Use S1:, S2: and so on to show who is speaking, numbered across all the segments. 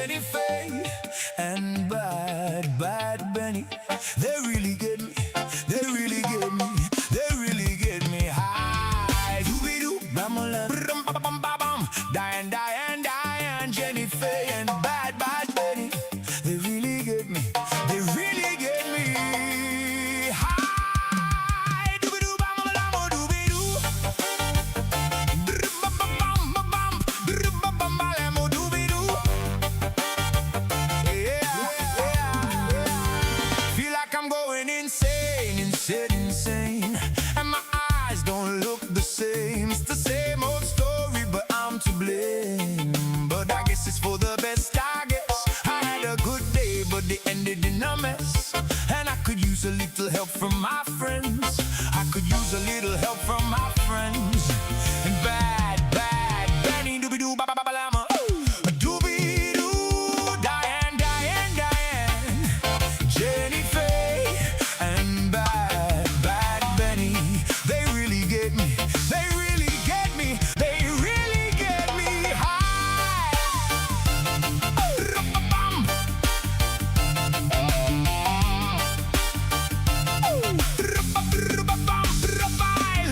S1: Jenny Faye and Bad Benny. They really get me, they really get me, they really get me high. Dooby-doo, bam-a-lam, bam-bam-bam-bam. Diane, Jenny Faye and Bad Benny. They really get me, they really get me high. Dooby-doo, bam-a-lam, oh, dooby-doo. Bam-bam-bam-bam, bam-bam-bam-bam, oh, dooby-doo. Feel like I'm going insane, and my eyes don't look the same. It's the same old story, but I'm to blame. But I guess it's for the best, I guess. I had a good day, but they ended in a mess. And I could use a little help from my friends. I could use a little help from my friends. And Bad Benny, dooby-doo, ba-ba-ba-ba-lama. Dooby-doo, Diane, Jenny Faye and Bad Benny. They really get me, they really get me, they really get me high.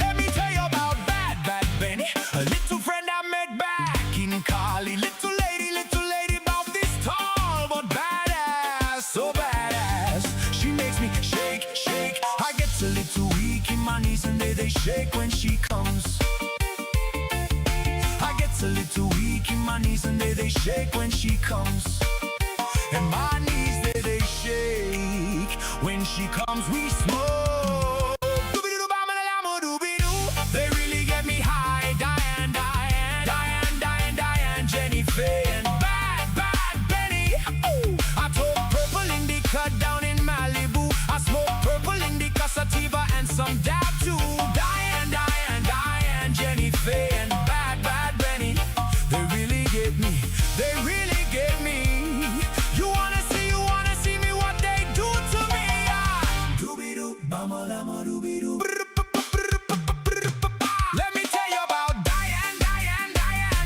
S1: Let me tell you about Bad Benny, a little friend I met back in Cali. Little lady about this tall, but badass, so badass. She makes me shake. I get a little weak in my knees and they shake when she comes. I get a little weak in my knees and they shake when she comes. And my knees they shake when she comes. We smoke. Dooby-doo, bam-a-lam, dooby-doo. They really get me high. Diane, Jenny Faye and Bad Benny. Ooh. I took purple indica down in Malibu. I smoke purple indica, sativa and some dab too. Diane, Jenny Faye and Bad Benny. They really get me, they really get me. You wanna see me what they do to me? Dooby-doo, bam-a-lam, dooby-doo. Let me tell you about Diane,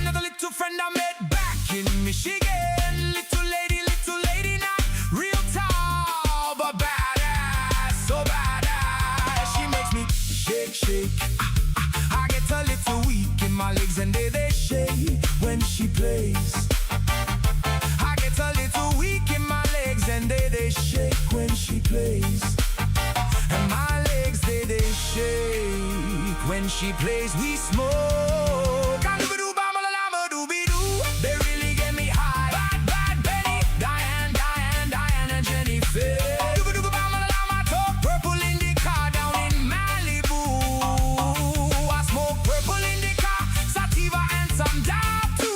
S1: another little friend I met back in Michigan. Little lady, not real tall, but badass, so badass. She makes me shake. I get a little weak in my legs and they shake when she plays. I get a little weak in my legs and they shake when she plays. And my legs they shake when she plays. We smoke. Dooby-doo, bam-a-lam, dooby-doo. They really get me high. Bad Benny, Diane, and Jenny Faye. Dooby-doo, bam-a-lam, I talk purple indica down in Malibu. I smoke purple indica, sativa and some dab too.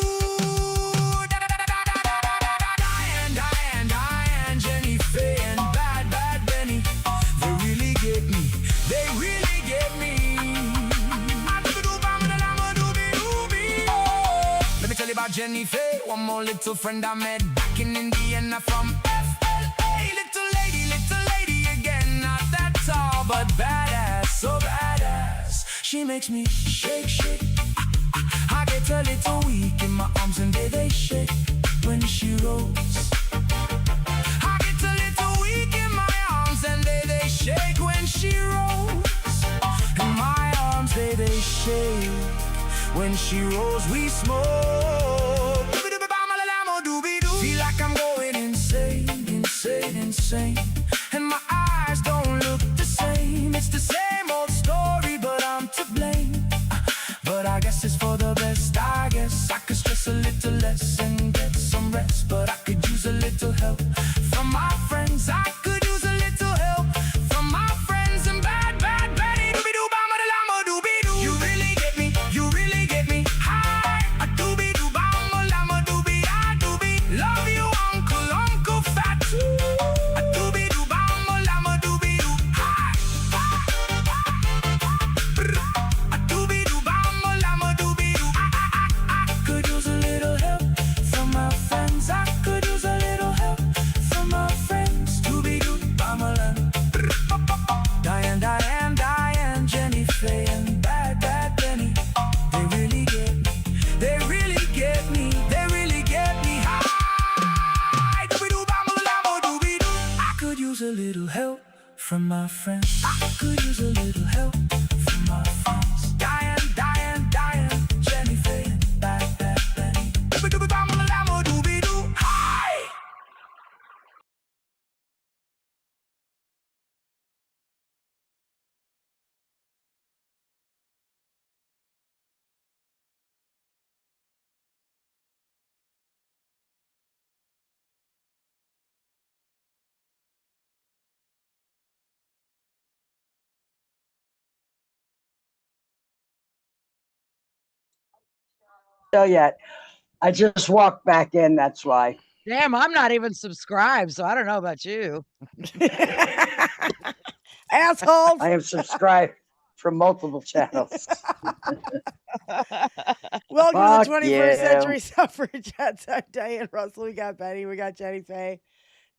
S1: Diane, Jenny Faye and Bad Benny. They really get me, they really get me. Let me tell you about Jenny Faye, one more little friend I met back in Indiana from FLA. Little lady again, not that tall, but badass, so badass. She makes me shake. I get a little weak in my arms and they shake when she rolls. I get a little weak in my arms and they shake when she rolls. And my arms they shake when she rolls. We smoke. Feel like I'm going insane, and my eyes don't look the same. It's the same old story, but I'm to blame. But I guess it's for the best. I guess I could stress a little less and get some rest. But I could use a little help from my friends. I could use a little help from my friends. And Bad Benny, dooby-doo, bam-a-lam, dooby-doo. You really get me high. A dooby-doo, bam-a-lam, dooby-doo. Love you, Uncle Fat. A dooby-doo, bam-a-lam, dooby-doo. High. A dooby-doo, bam-a-lam, dooby-doo. I could use a little help from my friends. I could use a little help from my friends. use a little help from my friends. I could use a little help from my friends. Diane, Jenny, Faye, Bad Benny. Hi!
S2: Yet. I just walked back in, that's why.
S3: Damn, I'm not even subscribed, so I don't know about you.
S4: Assholes.
S2: I am subscribed from multiple channels.
S4: Welcome
S2: Fuck
S4: to the 21st
S2: you.
S4: century suffragettes. I'm Diane Russell. We got Benny. We got Jenny Faye.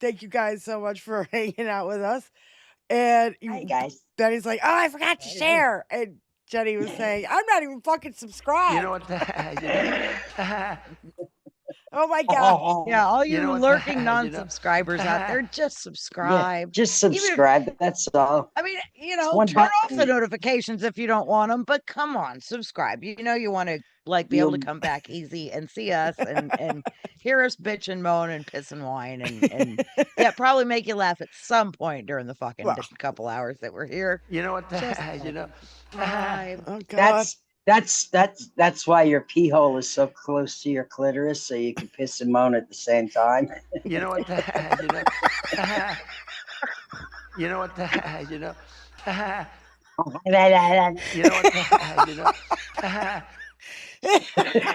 S4: Thank you guys so much for hanging out with us. And
S2: Hi, guys.
S4: Benny's like, oh, I forgot to share. And Jenny was saying, I'm not even fucking subscribed.
S5: You know what?
S4: Oh my God.
S3: Yeah, all you,
S5: You know what?
S3: lurking
S5: You know.
S3: non-subscribers out there, just
S2: Yeah,
S3: subscribe.
S2: just subscribe. That's all.
S3: I mean, you
S2: It's
S3: know,
S2: one
S3: turn off the
S2: button.
S3: notifications if you don't want them, but come on, subscribe. You know, you want to like be able to
S2: You'll-
S3: come back easy and see us and hear us bitch and moan and piss and whine and yeah, probably make you laugh at some point during the fucking
S4: Well.
S3: couple hours that we're here.
S5: You know what?
S3: Just
S5: You know.
S3: subscribe.
S4: Oh God.
S2: That's why your pee hole is so close to your clitoris, so you can piss and moan at the same time.
S5: You know what? You know. You know what? You know. You know what? You know.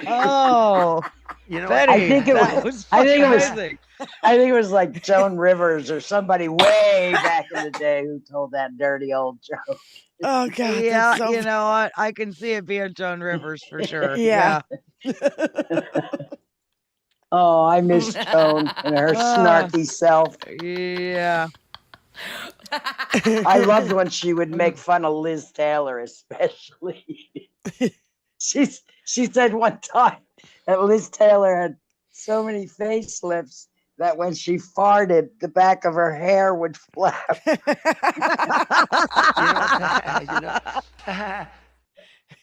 S3: Oh,
S5: You know
S3: Betty,
S5: what?
S2: I think it
S3: that
S2: was-
S3: was
S2: I think it was-
S3: amazing.
S2: I think it was like Joan Rivers or somebody way back in the day who told that dirty old joke.
S4: Oh God.
S3: Yeah,
S4: that's so
S3: you know what? I can see it being Joan Rivers for sure.
S4: Yeah.
S2: Oh, I miss Joan and her snarky self.
S3: Yeah.
S2: I loved when she would make fun of Liz Taylor, especially. She said one time that Liz Taylor had so many facelifts that when she farted, the back of her hair would flap.
S5: You know what?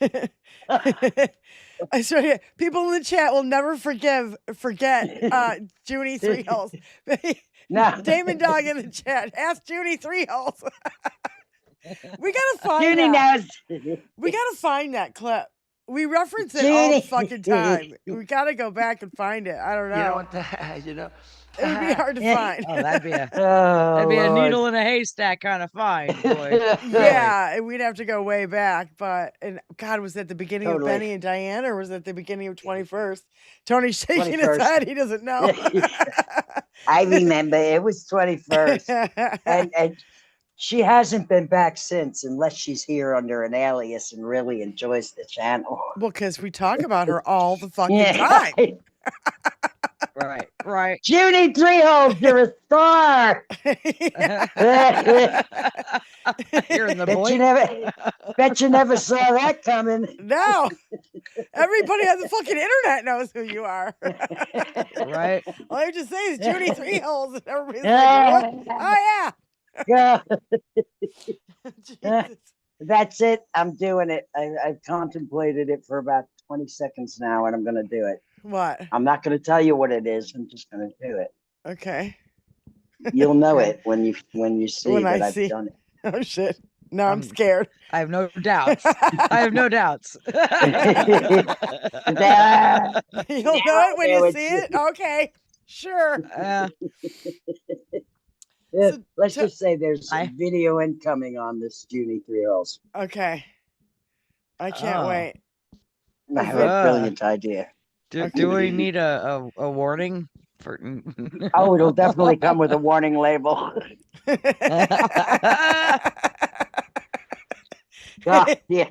S5: You know.
S4: I swear to you, people in the chat will never forget Junie Three Holes.
S2: No.
S4: Damon Dog in the chat. Ask Junie Three Holes. We gotta find
S2: Judy
S4: that.
S2: knows.
S4: We gotta find that clip. We reference it all the
S2: Judy.
S4: fucking time. We gotta go back and find it. I don't know.
S5: You know what? You know.
S4: It would be hard to find.
S3: Oh, that'd be a
S2: Oh, Lord.
S3: needle in a haystack kind of find, boy.
S4: Yeah, and we'd have to go way back. But and God, was that the beginning
S2: Totally.
S4: of Benny and Diane, or was that the beginning of 21st? Tony's shaking his
S2: 21st.
S4: head. He doesn't know.
S2: I remember it was 21st. And she hasn't been back since, unless she's here under an alias and really enjoys the channel.
S4: Well, because we talk about her all the fucking time.
S3: Right.
S2: Judy Treeholes, you're a star.
S3: You're in the
S2: Bet you never saw that coming.
S4: No, everybody on the fucking internet knows who you are.
S3: Right.
S4: All I have to say is Judy Three Holes, and everybody's like, what? Oh
S2: Yeah,
S4: yeah. Jesus.
S2: that's it. I'm doing it. I've contemplated it for about 20 seconds now, and I'm going to do it.
S4: What?
S2: I'm not going to tell you what it is. I'm just going to do it.
S4: Okay.
S2: You'll know it when you see
S4: When
S2: that
S4: I
S2: I've
S4: see.
S2: done it.
S4: Oh shit. No, I'm scared.
S3: I have no doubts. I have no doubts.
S4: You'll know it when you
S2: it's-
S4: see it? Okay. Sure.
S2: Yeah,
S4: So
S2: let's
S4: tell-
S2: just say there's
S3: I-
S2: video incoming on this Judy Three Holes.
S4: Okay. I can't
S3: Oh.
S4: wait.
S2: I have a
S3: Ah.
S2: brilliant idea.
S3: Do we need a warning for?
S2: Oh, it'll definitely come with a warning label. God, yeah.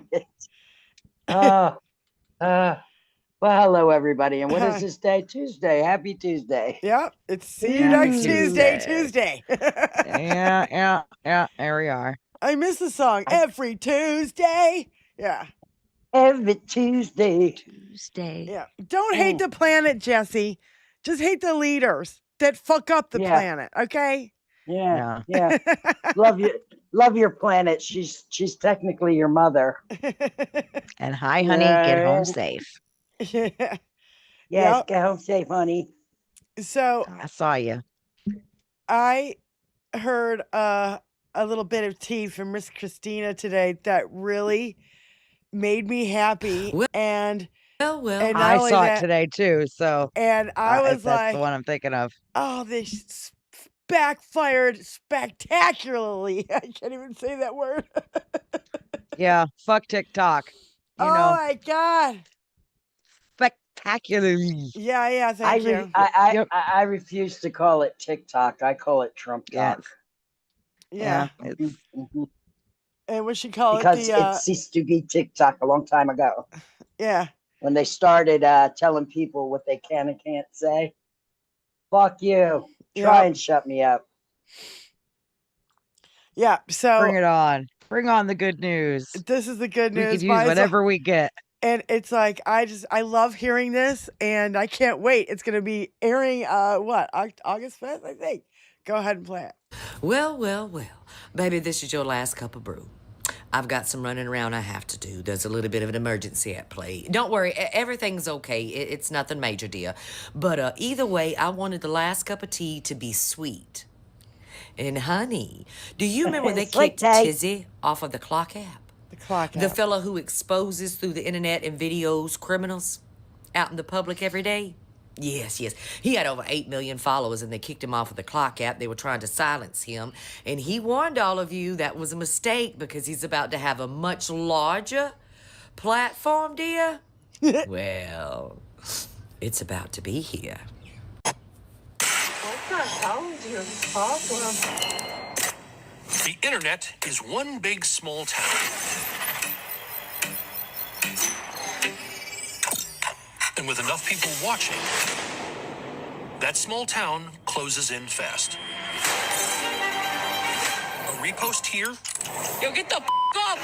S2: Well, hello everybody, and what is this day? Tuesday. Happy Tuesday.
S4: Yep. It's see you
S3: Yeah,
S4: next Tuesday.
S3: yeah. There we are.
S4: I miss the song every Tuesday. Yeah.
S2: Every Tuesday.
S3: Tuesday.
S4: Yeah. Don't hate the planet, Jesse. Just hate the leaders that fuck up the
S2: Yeah.
S4: planet, okay?
S2: Yeah,
S3: Yeah.
S2: yeah. Love your planet. She's technically your mother.
S3: And hi, honey, get home
S2: Yeah.
S3: safe.
S4: Yeah.
S2: Yes,
S4: Yep.
S2: get home safe, honey.
S4: So
S3: I saw you.
S4: I heard a little bit of tea from Miss Christina today that really made me happy.
S6: Well,
S4: And
S6: well,
S4: and not
S3: I
S4: only
S3: saw it
S4: that,
S3: today too. So
S4: and I was
S3: that's the
S4: like,
S3: one I'm thinking of.
S4: oh, this backfired spectacularly. I can't even say that word.
S3: Yeah. Fuck TikTok. You
S4: Oh
S3: know,
S4: my God.
S3: spectacularly.
S4: Yeah, yeah,
S2: I,
S4: thank
S2: re-
S4: you.
S2: I,
S3: Yep.
S2: I refuse to call it TikTok. I call it Trump
S3: Yeah.
S2: talk.
S4: Yeah.
S3: It's
S2: Mhm.
S4: And what she call it?
S2: Because it
S4: The
S2: ceased to be TikTok a long time ago
S4: yeah.
S2: when they started telling people what they can and can't say. Fuck you. Try
S4: Yep.
S2: and shut me up.
S4: Yeah. So
S3: bring it on. Bring on the good news.
S4: this is the good
S3: We
S4: news.
S3: could use
S4: Mine's
S3: whatever we get.
S4: and it's like I love hearing this and I can't wait. It's gonna be airing August 5th, I think. Go ahead and play it.
S6: well. Baby, this is your last cup of brew. I've got some running around I have to do. There's a little bit of an emergency at play. Don't worry, everything's okay. It's nothing major, dear. But either way, I wanted the last cup of tea to be sweet. And honey, do you remember when they
S2: Sweet
S6: kicked
S2: tea.
S6: Tizzy off of the clock app?
S4: The clock
S6: The
S4: app.
S6: fella who exposes through the internet and videos criminals out in the public every day? Yes. He had over 8 million followers and they kicked him off of the clock app. They were trying to silence him. And he warned all of you that was a mistake because he's about to have a much larger platform, dear. Well, it's about to be here.
S7: The internet is one big small town. And with enough people watching, that small town closes in fast. A repost here,
S6: Yo, get the off!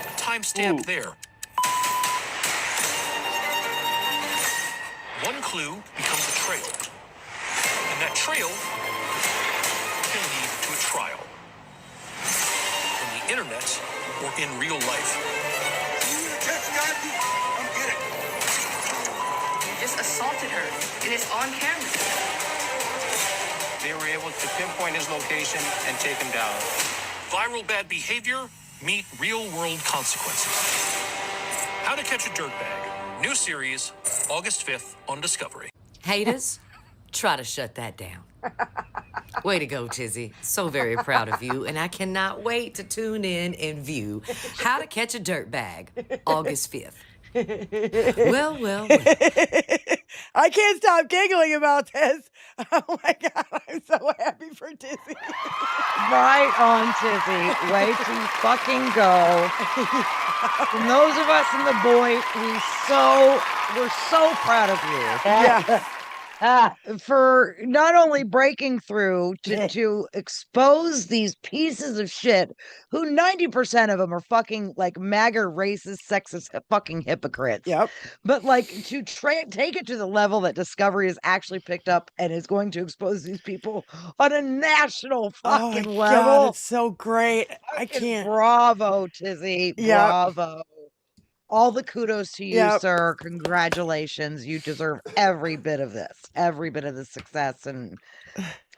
S7: a timestamp there. One clue becomes a trail. And that trail can lead to a trial. On the internet or in real life.
S8: You just assaulted her, and it's on camera.
S9: They were able to pinpoint his location and take him down.
S7: Viral bad behavior meet real world consequences. How to Catch a Dirtbag. New series, August 5th on Discovery.
S6: Haters, try to shut that down. Way to go, Tizzy. So very proud of you, and I cannot wait to tune in and view How to Catch a Dirtbag, August 5th. Well.
S4: I can't stop giggling about this. Oh my God, I'm so happy for Dizzy.
S3: Right on, Tizzy. Way to fucking go. From those of us in the boy, we're so proud of you.
S4: Yeah.
S3: For not only breaking through to expose these pieces of shit who 90% of them are fucking like MAGA racist, sexist, fucking hypocrites.
S4: Yep.
S3: But like to take it to the level that Discovery has actually picked up and is going to expose these people on a national
S4: Oh my
S3: fucking
S4: God,
S3: level.
S4: it's so great. I
S3: Fucking
S4: can't.
S3: Bravo, Tizzy.
S4: Yep.
S3: Bravo. All the kudos to you,
S4: Yep.
S3: sir. Congratulations. You deserve every bit of this, every bit of the success. And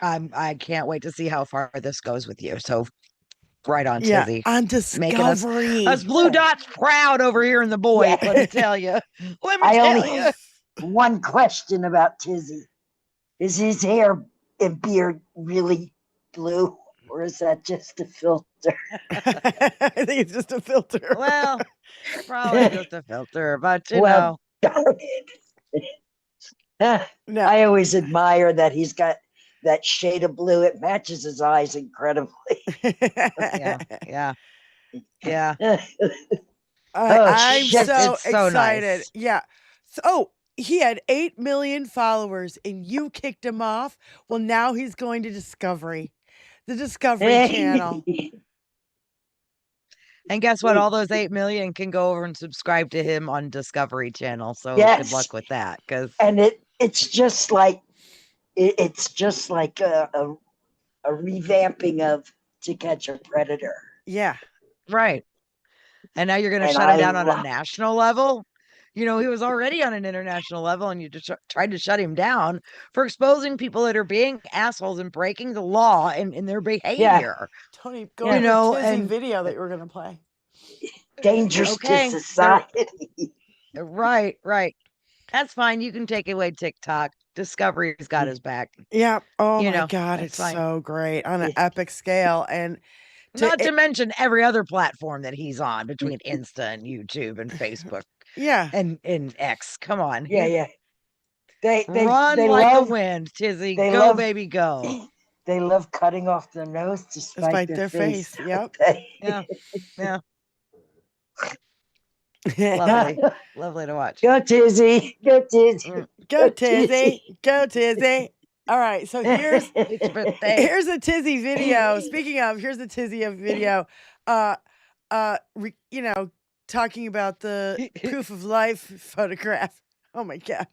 S3: I can't wait to see how far this goes with you. So right on,
S4: Yeah,
S3: Tizzy.
S4: on
S3: Making us
S4: Discovery.
S3: Blue Dots proud over here in the boy.
S2: Yeah.
S3: Let me tell you. Let me
S2: I
S3: tell
S2: only
S3: you.
S2: have one question about Tizzy. Is his hair and beard really blue, or is that just a filter?
S4: I think it's just a filter.
S3: Well, probably just a filter, but you
S2: Well,
S3: know.
S4: No.
S2: I always admire that he's got that shade of blue. It matches his eyes incredibly.
S3: Yeah.
S4: I'm
S2: shit.
S4: so
S3: It's so
S4: excited.
S3: nice.
S4: Yeah. So he had 8 million followers and you kicked him off. Well, now he's going to Discovery, the Discovery Channel.
S3: And guess what? All those 8 million can go over and subscribe to him on Discovery Channel. So
S2: Yes.
S3: good luck with that. Because
S2: And it's just like it's just like a revamping of To Catch a Predator.
S4: Yeah.
S3: Right. And now you're going to
S2: And
S3: shut him
S2: I
S3: down on a
S2: love-
S3: national level. You know, he was already on an international level, and you just tried to shut him down for exposing people that are being assholes and breaking the law in their behavior.
S4: Tony, go
S2: Yeah.
S4: to
S3: You
S4: the
S3: know,
S4: Tizzy
S3: and
S4: video that you were going to play.
S2: Dangerous
S3: Okay,
S2: to society.
S3: right, right. That's fine. You can take away TikTok. Discovery's got his back.
S4: Yeah. Oh
S3: You
S4: my
S3: know,
S4: God,
S3: that's
S4: it's
S3: fine.
S4: so great on an epic scale. And
S3: Not to mention every other platform that he's on between Insta and YouTube and Facebook
S4: yeah,
S3: and X. Come on.
S2: Yeah, yeah. They
S3: Run
S2: they
S3: like
S2: love
S3: the wind, Tizzy.
S2: they
S3: Go,
S2: love-
S3: baby, go.
S2: they love cutting off their nose to spite their face.
S4: Yep.
S3: Yeah. Yeah. Lovely. Lovely to watch.
S2: Go Tizzy. Go Tizzy.
S4: Go Tizzy. Go Tizzy. All right. So here's
S3: It's your birthday.
S4: here's a Tizzy video. Speaking of, here's a Tizzy video. You know, talking about the proof of life photograph. Oh my God.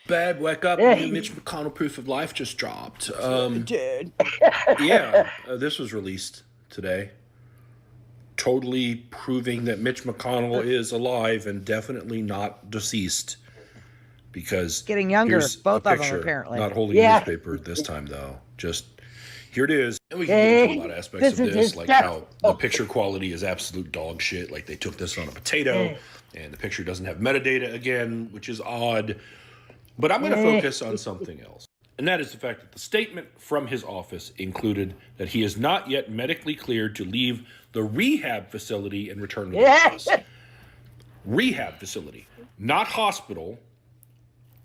S10: Bad, wake up. New Mitch McConnell proof of life just dropped.
S4: Dude.
S10: Yeah, this was released today. Totally proving that Mitch McConnell is alive and definitely not deceased. Because
S3: Getting younger,
S10: here's
S3: both
S10: a
S3: of them,
S10: picture,
S3: apparently.
S10: not holding
S2: Yeah.
S10: a newspaper this time though. Just here it is. And we can get into a lot of aspects
S2: This
S10: of
S2: is
S10: this,
S2: his
S10: like
S2: death.
S10: how the picture quality is absolute dog shit. Like they took this on a potato, and the picture doesn't have metadata again, which is odd. But I'm going to focus on something else. And that is the fact that the statement from his office included that he is not yet medically cleared to leave the rehab facility and return to the office. Rehab facility, not hospital,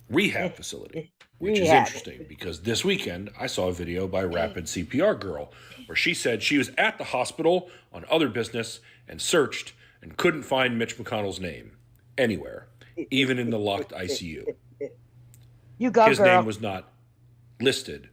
S10: rehab facility. Which is interesting because this weekend I saw a video by Rapid CPR Girl where she said she was at the hospital on other business and searched and couldn't find Mitch McConnell's name anywhere, even in the locked ICU.
S2: You go,
S10: His
S2: girl.
S10: name was not listed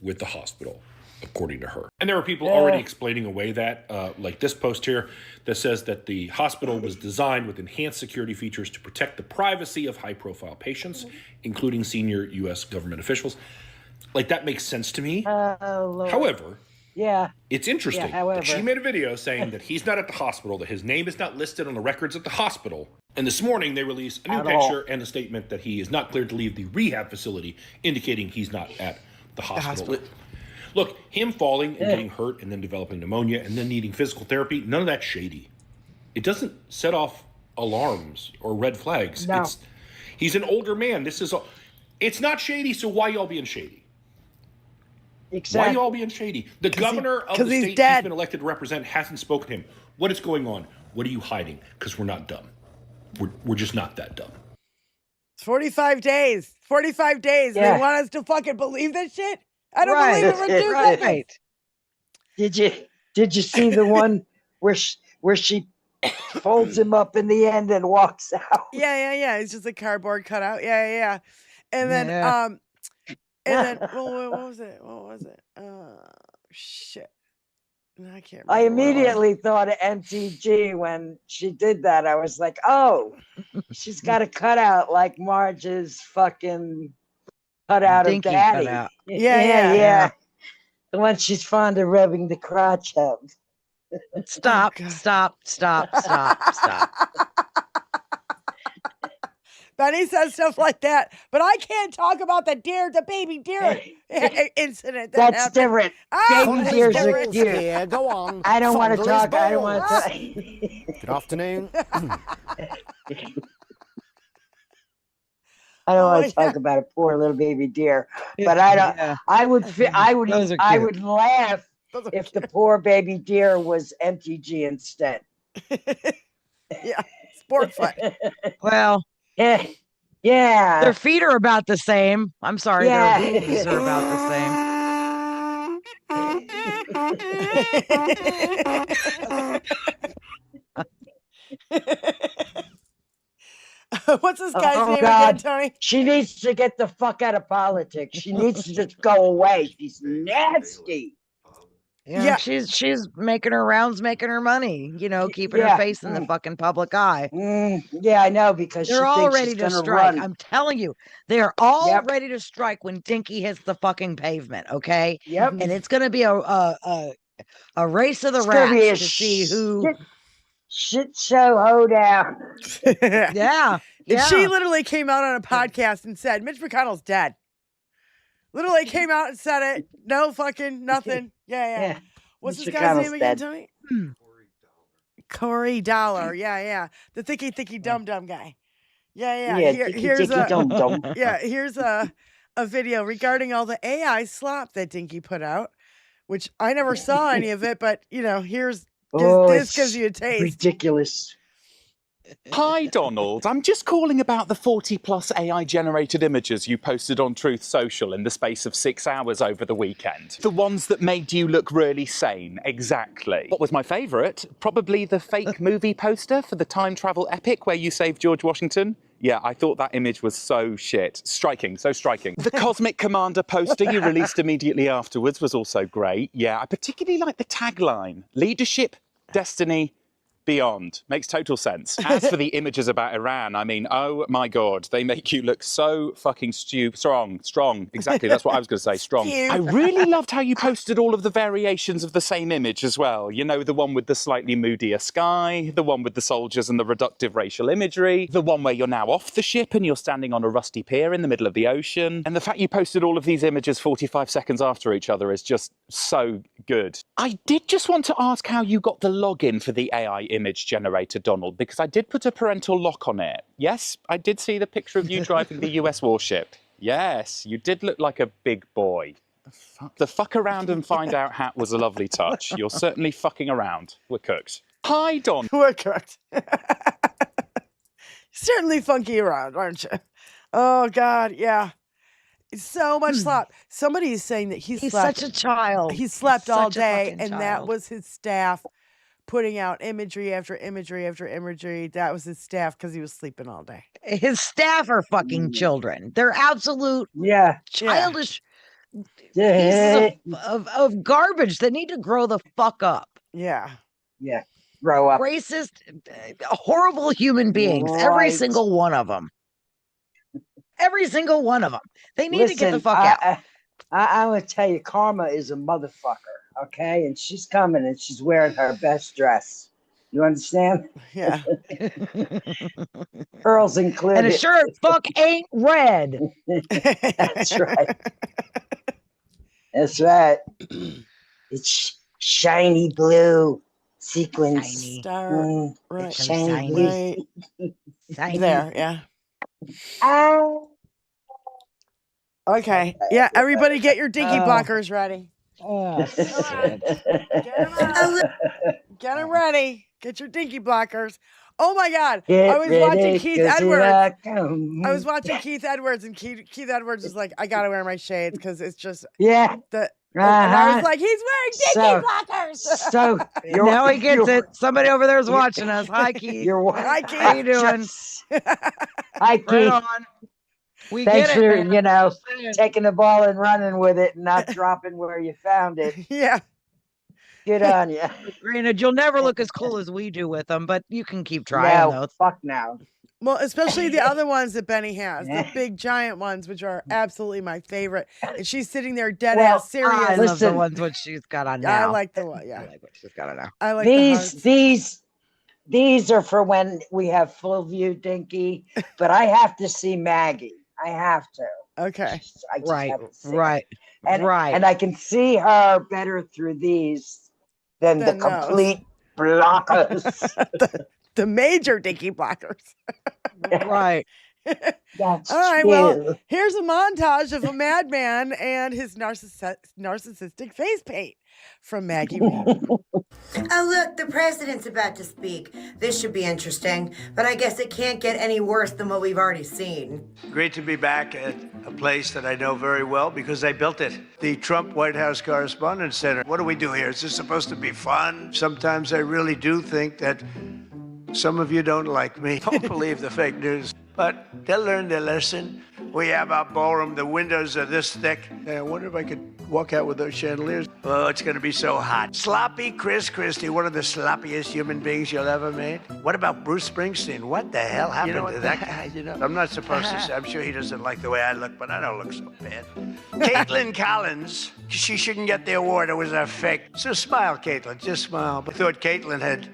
S10: with the hospital, according to her. And there are people already explaining away that, like this post here, that says that the hospital was designed with enhanced security features to protect the privacy of high-profile patients, including senior U.S. government officials. Like, that makes sense to me.
S2: Oh, Lord.
S10: However,
S2: Yeah.
S10: it's interesting
S2: however.
S10: that she made a video saying that he's not at the hospital, that his name is not listed on the records at the hospital. And this morning they released a new
S2: At
S10: picture
S2: all.
S10: and a statement that he is not cleared to leave the rehab facility, indicating he's not at the hospital. Look, him falling and getting hurt and then developing pneumonia and then needing physical therapy, none of that's shady. It doesn't set off alarms or red flags.
S2: No.
S10: He's an older man. It's not shady, so why y'all being shady?
S2: Exactly.
S10: Why y'all being shady? The governor of
S4: 'cause
S10: the
S4: he's
S10: state
S4: dead.
S10: he's been elected to represent hasn't spoken to him. What is going on? What are you hiding? Because we're not dumb. We're just not that dumb.
S4: It's 45 days. 45 days.
S2: Yeah.
S4: They want us to fucking believe this shit? I don't
S3: Right.
S4: believe it for 2
S2: Right.
S4: seconds.
S2: Did you see the one where she folds him up in the end and walks out?
S4: Yeah. It's just a cardboard cutout. Yeah. And then,
S3: Yeah.
S4: well, what was it? Shit. No, I can't remember.
S2: I
S4: what it was.
S2: immediately thought of MTG when she did that. I was like, oh, she's got a cutout like Marge's fucking cutout of
S3: Dinky
S2: Daddy.
S3: cutout.
S4: Yeah.
S2: The one she's fond of rubbing the crotch of.
S3: Stop.
S4: Benny says stuff like that, but I can't talk about the baby deer incident.
S2: That's
S4: happened.
S2: different.
S4: Oh,
S2: Baby deers are
S4: different.
S2: cute.
S11: Yeah, go on.
S2: I don't want to
S11: Thunder is
S2: talk. I don't
S11: balls.
S2: want to.
S11: Good afternoon.
S2: I don't want
S4: Oh,
S2: to talk about a poor little baby deer, but I don't.
S3: Yeah.
S2: I would. I would.
S3: Those are
S2: I
S3: cute.
S2: would laugh
S4: Those are
S2: if the poor baby deer was MTG instead.
S4: Yeah, sports fight.
S3: Well,
S2: Yeah. Yeah.
S3: their feet are about the same. I'm sorry,
S2: Yeah.
S3: their boobs are about the same.
S4: What's this guy's
S2: Oh,
S4: name
S2: God.
S4: again, Tony?
S2: She needs to get the fuck out of politics. She needs to just go away. She's nasty.
S4: Yeah.
S3: she's making her rounds, making her money, keeping her
S2: Yeah.
S3: face in the fucking public eye.
S2: Yeah, I know, because
S3: They're
S2: she
S3: all
S2: thinks
S3: ready
S2: she's
S3: to
S2: gonna
S3: strike.
S2: run.
S3: I'm telling you, they're all
S2: Yep.
S3: ready to strike when Dinky hits the fucking pavement. Okay.
S2: Yep.
S3: And it's gonna be a race of the
S2: It's gonna be a
S3: rats to see who.
S2: shit show hoedown.
S3: Yeah.
S4: And she
S3: Yeah.
S4: literally came out on a podcast and said, Mitch McConnell's dead. Literally came out and said it. No fucking nothing. Yeah. What's
S2: Mitch
S4: this guy's
S2: McConnell's
S4: name again,
S2: dead.
S4: Tony? Corey Dollar. Yeah. The thicky dum-dum guy. Yeah. Here's a video regarding all the AI slop that Dinky put out, which I never saw any of it, but this gives you a taste.
S2: Ridiculous.
S11: Hi, Donald. I'm just calling about the 40-plus AI-generated images you posted on Truth Social in the space of 6 hours over the weekend. The ones that made you look really sane, exactly. What was my favourite? Probably the fake movie poster for the time travel epic where you saved George Washington. Yeah, I thought that image was so shit. Striking, so striking. The Cosmic Commander poster you released immediately afterwards was also great. Yeah, I particularly like the tagline. Leadership, destiny, beyond. Makes total sense. As for the images about Iran, I mean, oh my God, they make you look so fucking strong. Exactly, that's what I was going to say, strong. I really loved how you posted all of the variations of the same image as well. The one with the slightly moodier sky, the one with the soldiers and the reductive racial imagery, the one where you're now off the ship and you're standing on a rusty pier in the middle of the ocean. And the fact you posted all of these images 45 seconds after each other is just so good. I did just want to ask how you got the login for the AI image generator, Donald, because I did put a parental lock on it. Yes, I did see the picture of you driving the US warship. Yes, you did look like a big boy. The fuck around and find out hat was a lovely touch. You're certainly fucking around. We're cooked. Hi, Don.
S4: We're cooked. Certainly funky around, aren't you? Oh, God, yeah. So much slop. Somebody is saying that he's slept.
S3: Such a child.
S4: He slept all
S3: Such a
S4: day,
S3: fucking
S4: and that
S3: child.
S4: was his staff putting out imagery after imagery after imagery. That was his staff because he was sleeping all day.
S3: His staff are fucking children. They're absolute childish pieces of garbage that need to grow the fuck up.
S4: Yeah.
S2: Grow up.
S3: Racist, horrible human beings. Every
S2: Right.
S3: single one of them. Every single one of them. They need to get the fuck out.
S2: I'm gonna tell you, Karma is a motherfucker. Okay, and she's coming and she's wearing her best dress. You understand?
S4: Yeah.
S2: Pearls included.
S3: And it sure as fuck ain't red.
S2: That's right. That's right. It's shiny blue sequins.
S3: Shiny.
S4: Star. Right.
S2: It's shiny blue.
S4: Right.
S3: Shiny.
S4: There, yeah.
S2: Ow.
S4: Okay. Yeah, everybody get your dinky blockers ready.
S3: Oh, shit.
S4: Get them ready. Get your dinky blockers. Oh my God.
S2: Get
S4: I was watching
S2: ready,
S4: Keith
S2: 'cause here
S4: Edwards.
S2: I come.
S4: I was watching Keith Edwards, and Keith Edwards is like, I gotta wear my shades because it's just
S2: Yeah.
S4: the. And I was like, he's wearing dinky
S2: So-
S4: blockers.
S2: So
S3: Now he gets it. Somebody over there is watching us. Hi, Keith.
S2: Hi,
S4: Keith.
S3: How you doing?
S2: Hi, Keith.
S3: Right on. We
S2: Thanks
S3: get
S2: for,
S3: it, man.
S2: taking the ball and running with it and not dropping where you found it.
S4: Yeah.
S2: Good on you.
S3: Granted, you'll never look as cool as we do with them, but you can keep trying, though.
S2: Fuck now.
S4: Well, especially the other ones that Benny has, the big giant ones, which are absolutely my favorite. And she's sitting there dead ass serious.
S3: I love the
S2: Listen.
S3: ones what she's got on now.
S4: I like the one, yeah.
S3: I like what she's got on now.
S4: I like the hearts.
S2: These are for when we have full view Dinky, but I have to see Maggie. I have to.
S4: Okay.
S2: I just
S3: Right,
S2: have to see her.
S3: right, right.
S2: And I can see her better through these than the
S4: Than those.
S2: complete blockers.
S4: The major dinky blockers.
S3: Right.
S2: That's
S4: All right,
S2: true.
S4: well, here's a montage of a madman and his narcissistic face paint from Maggie Reed.
S12: Oh, look, the president's about to speak. This should be interesting, but I guess it can't get any worse than what we've already seen.
S5: Great to be back at a place that I know very well because I built it. The Trump White House Correspondents Center. What do we do here? Is this supposed to be fun? Sometimes I really do think that some of you don't like me. Don't believe the fake news. but they'll learn their lesson. We have our ballroom, the windows are this thick. I wonder if I could walk out with those chandeliers. Oh, it's gonna be so hot. Sloppy Chris Christie, one of the sloppiest human beings you'll ever meet. What about Bruce Springsteen? What the hell happened to that guy? I'm not supposed to say, I'm sure he doesn't like the way I look, but I don't look so bad. Caitlin Collins, she shouldn't get the award, it was a fake. So smile, Caitlin, just smile. But I thought Caitlin had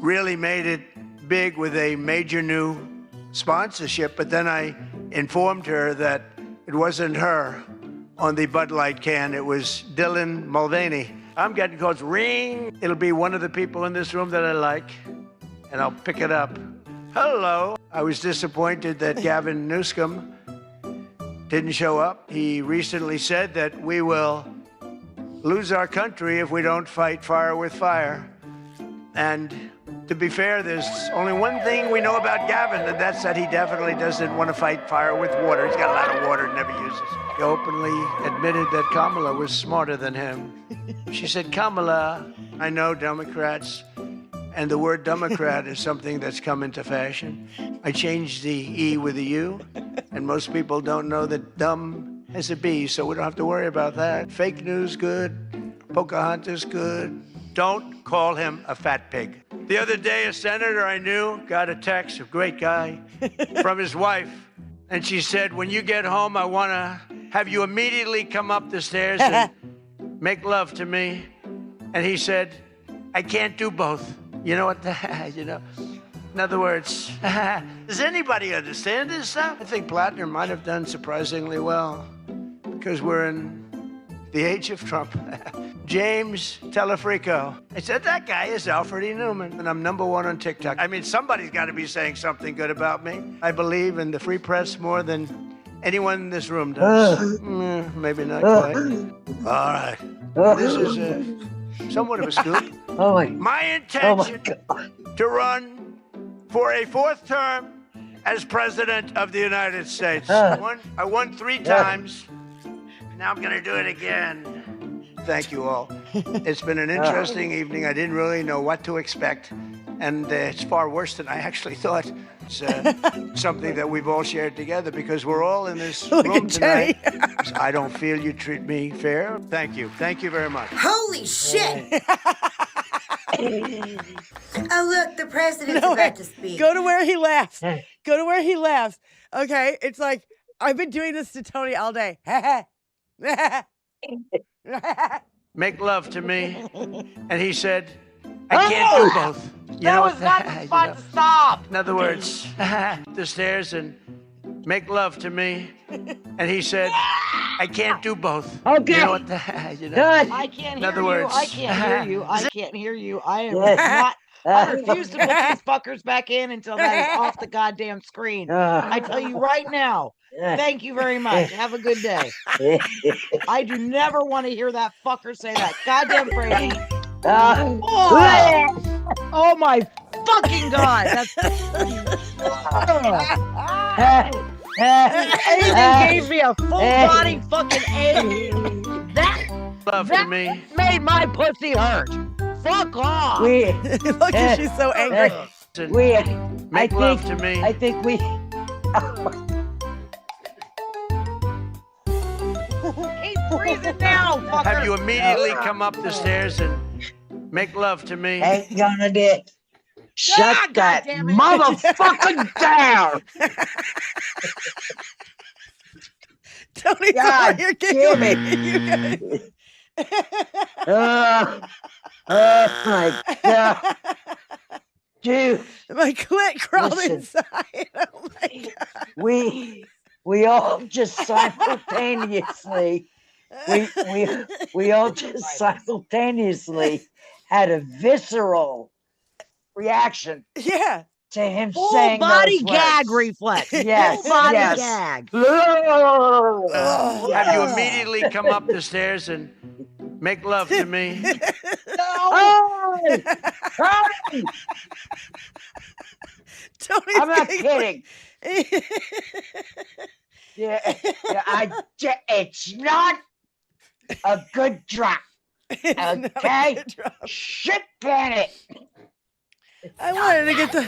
S5: really made it big with a major new sponsorship, but then I informed her that it wasn't her on the Bud Light can, it was Dylan Mulvaney. I'm getting calls, ring. It'll be one of the people in this room that I like, and I'll pick it up. Hello. I was disappointed that Gavin Newsom didn't show up. He recently said that we will lose our country if we don't fight fire with fire. And to be fair, there's only one thing we know about Gavin, and that's that he definitely doesn't want to fight fire with water. He's got a lot of water and never uses it. He openly admitted that Kamala was smarter than him. She said, Kamala, I know Democrats, and the word Democrat is something that's come into fashion. I changed the E with a U, and most people don't know that dumb has a B, so we don't have to worry about that. Fake news, good. Pocahontas, good. Don't call him a fat pig. The other day, a senator I knew got a text, a great guy, from his wife. And she said, when you get home, I want to have you immediately come up the stairs and make love to me. And he said, I can't do both. You know what? In other words, does anybody understand this stuff? I think Plattner might have done surprisingly well because we're in the age of Trump. James Telefrico. I said, that guy is Alfred E. Newman, and I'm #1 on TikTok. I mean, somebody's got to be saying something good about me. I believe in the free press more than anyone in this room does. Maybe not quite. All right. This is somewhat of a scoop. My intention to run for a 4th term as President of the United States. I won 3 times. Now I'm going to do it again. Thank you all. It's been an interesting evening. I didn't really know what to expect. And it's far worse than I actually thought. It's something that we've all shared together because we're all in this room tonight. I don't feel you treat me fair. Thank you. Thank you very much.
S12: Holy shit! Oh, look, the president's about to speak.
S4: Go to where he laughs. Go to where he laughs. Okay, it's like, I've been doing this to Tony all day.
S5: Make love to me. And he said, I can't do both.
S3: That was not the spot to stop.
S5: In other words, the stairs and make love to me. And he said, I can't do both.
S2: Okay.
S5: You know what?
S3: I can't
S5: In
S3: hear
S5: other
S3: you.
S5: words,
S3: I can't hear you. I can't hear you. I am not. I refuse to put these fuckers back in until that is off the goddamn screen. I tell you right now. Thank you very much. Have a good day. I do never want to hear that fucker say that. Goddamn Brady. Oh my fucking God. That's Aiden gave me a full body fucking A. That made my pussy hurt. Fuck off.
S4: Look at she's so angry.
S5: Make love to me.
S2: I think we.
S3: Keep freezing now, fucker.
S5: Have you immediately come up the stairs and make love to me?
S2: Ain't gonna do it. Shut that motherfucker down.
S4: Tony,
S2: God
S4: you're
S2: damn it. Oh my God. Dude.
S4: My clit crawled
S2: Listen.
S4: inside. Oh my God.
S2: We all just simultaneously we all just simultaneously had a visceral reaction.
S4: Yeah.
S2: To him
S3: Full
S2: saying
S3: body
S2: those
S3: gag
S2: words.
S3: reflex.
S2: Yes.
S3: Full body
S2: yes.
S3: gag.
S5: Have you immediately come up the stairs and make love to me?
S4: Tony's
S2: I'm not
S4: giggling.
S2: kidding. It's not a good drop. Okay? Shit planet.
S4: I wanted to get the.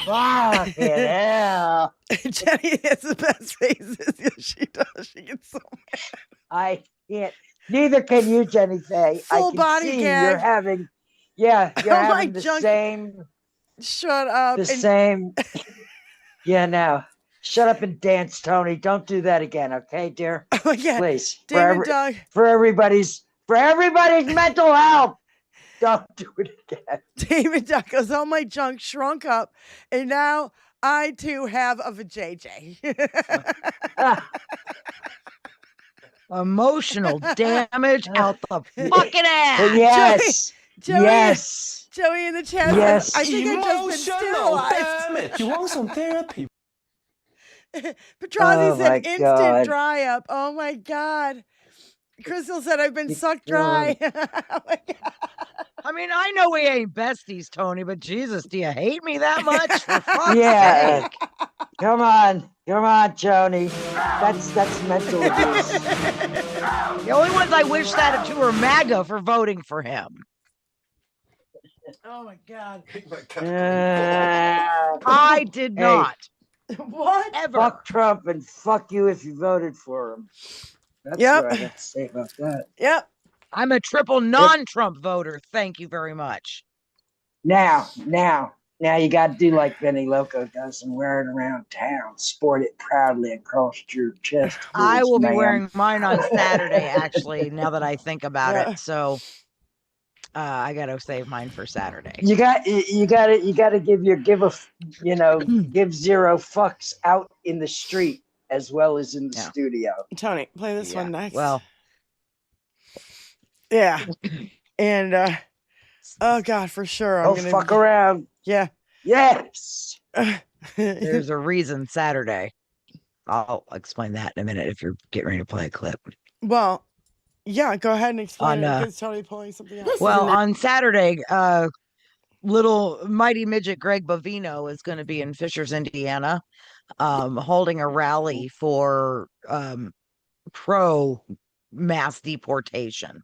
S2: Fucking hell.
S4: Jenny has the best faces. Yes, she does. She gets so mad.
S2: I can't. Neither can you, Jenny Faye. I
S4: Full
S2: can
S4: body
S2: see
S4: gag.
S2: you're having. Yeah, you're
S4: Oh, my
S2: having the
S4: junk-
S2: same.
S4: Shut up.
S2: The same. Yeah, now. Shut up and dance, Tony. Don't do that again, okay, dear?
S4: Oh yeah,
S2: Please.
S4: David Dog.
S2: For everybody's mental health. Don't do it again.
S4: David Duck goes, all my junk shrunk up, and now I too have a vajayjay.
S3: Emotional damage out the fucking ass.
S2: Yes.
S4: Joey,
S2: yes.
S4: Joey in the chat
S2: Yes.
S4: says, I think I just been sterilized.
S9: You want some therapy?
S4: Petrozzi
S2: Oh,
S4: said
S2: my
S4: instant
S2: God.
S4: dry up. Oh my God. Crystal said I've been sucked dry. Oh my God.
S3: I mean, I know we ain't besties, Tony, but Jesus, do you hate me that much? For fuck's
S2: Yeah.
S3: sake.
S2: Come on, Joni. That's mental abuse.
S3: The only ones I wish that to were MAGA for voting for him.
S4: Oh my God.
S3: I did
S2: Hey.
S3: not.
S4: What?
S3: Ever.
S2: Fuck Trump and fuck you if you voted for him. That's
S4: Yep.
S2: what I got to say about that.
S4: Yep.
S3: I'm a triple non-Trump voter. Thank you very much.
S2: Now you got to do like Benny Loco does and wear it around town. Sport it proudly across your chest.
S3: I will be
S2: ma'am.
S3: wearing mine on Saturday, actually, now that I think about
S4: Yeah.
S3: it. So I got to save mine for Saturday.
S2: You got to give give zero fucks out in the street as well as in the studio.
S4: Tony, play this one next.
S3: Well,
S4: yeah. And oh God, for sure.
S2: Oh, fuck around.
S4: Yeah.
S2: Yes.
S3: there's a reason Saturday. I'll explain that in a minute if you're getting ready to play a clip.
S4: Well, yeah, go ahead and explain
S3: On,
S4: it. Because Tony pulling something else.
S3: Well, on Saturday, little mighty midget Greg Bovino is going to be in Fishers, Indiana, holding a rally for pro mass deportation.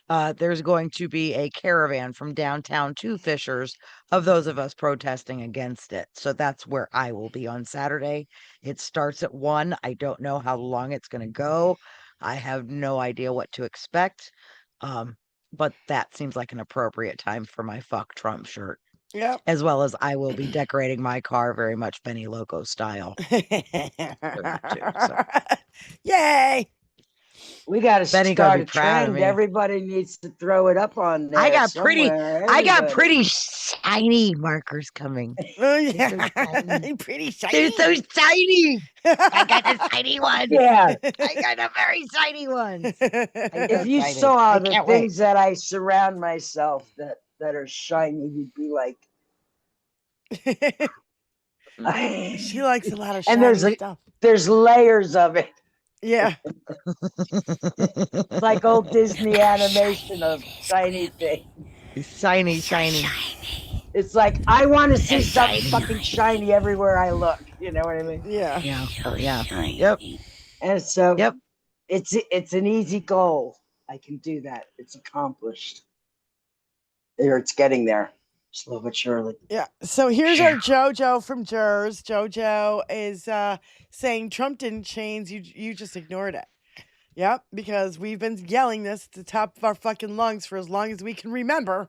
S3: There's going to be a caravan from downtown to Fishers of those of us protesting against it. So that's where I will be on Saturday. It starts at 1. I don't know how long it's going to go. I have no idea what to expect. But that seems like an appropriate time for my fuck Trump shirt.
S4: Yep.
S3: As well as I will be decorating my car very much Benny Loco style.
S4: Yay!
S2: We got to
S3: Benny gotta
S2: start
S3: be
S2: a
S3: proud of
S2: trend.
S3: me.
S2: Everybody needs to throw it up on there.
S3: I got
S2: somewhere.
S3: pretty shiny markers coming.
S4: Oh yeah,
S3: so
S4: pretty shiny.
S3: They're so shiny. I got the shiny ones.
S2: Yeah.
S3: I got the very shiny ones.
S2: If you saw the things that I surround myself that are shiny, you'd be like,
S4: she likes a lot of shiny
S2: and
S4: stuff.
S2: There's layers of it.
S4: Yeah.
S2: It's like old Disney animation of shiny things.
S3: Shiny.
S2: It's like I want to see something fucking shiny everywhere I look. You know what I mean?
S4: Yeah.
S3: Yeah. Yep.
S2: And so it's an easy goal. I can do that. It's accomplished. Or it's getting there. Slow but surely.
S4: Yeah. So here's our JoJo from Jers. JoJo is saying Trump didn't change. You just ignored it. Yep. Because we've been yelling this at the top of our fucking lungs for as long as we can remember.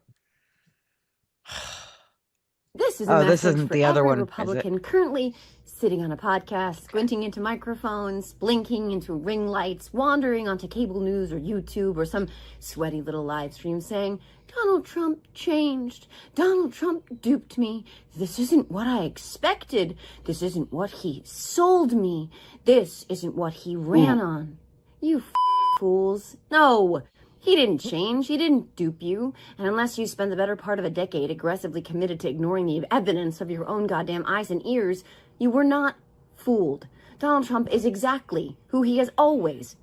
S13: This is a message
S3: this isn't
S13: for
S3: the other
S13: every
S3: one, is it?
S13: Republican currently sitting on a podcast, squinting into microphones, blinking into ring lights, wandering onto cable news or YouTube or some sweaty little live stream saying, Donald Trump changed. Donald Trump duped me. This isn't what I expected. This isn't what he sold me. This isn't what he ran on. You fools. No. He didn't change. He didn't dupe you. And unless you spend the better part of a decade aggressively committed to ignoring the evidence of your own goddamn eyes and ears, you were not fooled. Donald Trump is exactly who he has always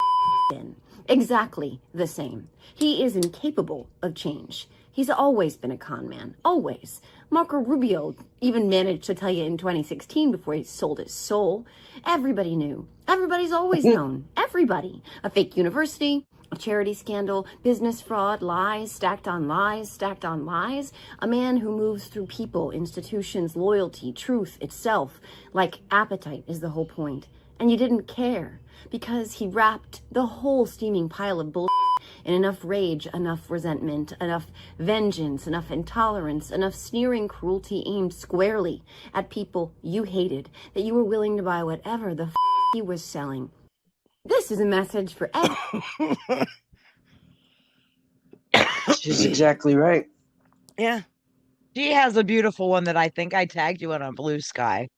S13: been. Exactly the same. He is incapable of change. He's always been a con man. Always. Marco Rubio even managed to tell you in 2016 before he sold his soul. Everybody knew. Everybody's always known. Everybody. A fake university, A charity scandal, business fraud, lies stacked on lies, stacked on lies. A man who moves through people, institutions, loyalty, truth itself, like appetite is the whole point. And you didn't care because he wrapped the whole steaming pile of bullshit in enough rage, enough resentment, enough vengeance, enough intolerance, enough sneering cruelty aimed squarely at people you hated that you were willing to buy whatever the he was selling. This is a message for everyone.
S2: She's exactly right.
S4: Yeah.
S3: She has a beautiful one that I think I tagged you on Blue Sky,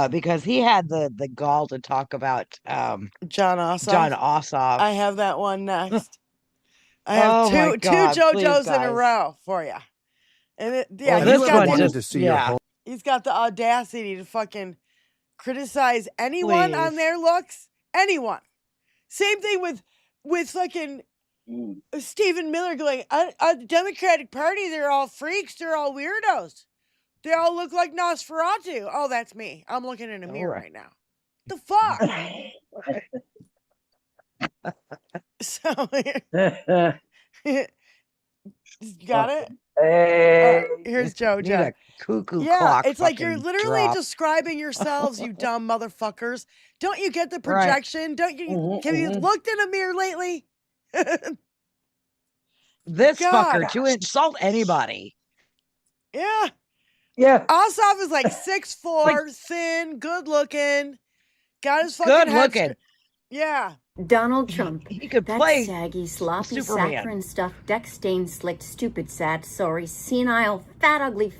S3: because he had the gall to talk about
S4: John Ossoff.
S3: John Ossoff.
S4: I have that one next. I have
S3: Oh my
S4: two
S3: God,
S4: JoJo's
S3: please,
S4: in a
S3: guys.
S4: row for you. And
S3: Well, this one just, yeah.
S4: He's got the audacity to fucking criticize anyone on
S3: Please.
S4: their looks. Anyone. Same thing with fucking Stephen Miller going, the Democratic Party, they're all freaks, they're all weirdos. They all look like Nosferatu. Oh, that's me. I'm looking in a mirror right now. The fuck? So got it?
S2: Hey.
S4: Here's
S3: Need
S4: JoJo.
S3: a cuckoo
S4: Yeah,
S3: clock
S4: it's like you're
S3: fucking
S4: literally
S3: drop.
S4: describing yourselves, you dumb motherfuckers. Don't you get the
S3: Right.
S4: projection? Don't you? Have you looked in a mirror lately?
S3: This
S4: God.
S3: fucker to insult anybody.
S4: Yeah.
S2: Yeah.
S4: Ossoff is like 6'4", thin, good looking. Got his fucking
S3: Good
S4: head
S3: looking.
S4: Yeah.
S13: Donald Trump.
S3: He could
S13: That
S3: play
S13: saggy, sloppy,
S3: Superman.
S13: saccharine stuffed, deck stained, slicked, stupid, sad, sorry, senile, fat, ugly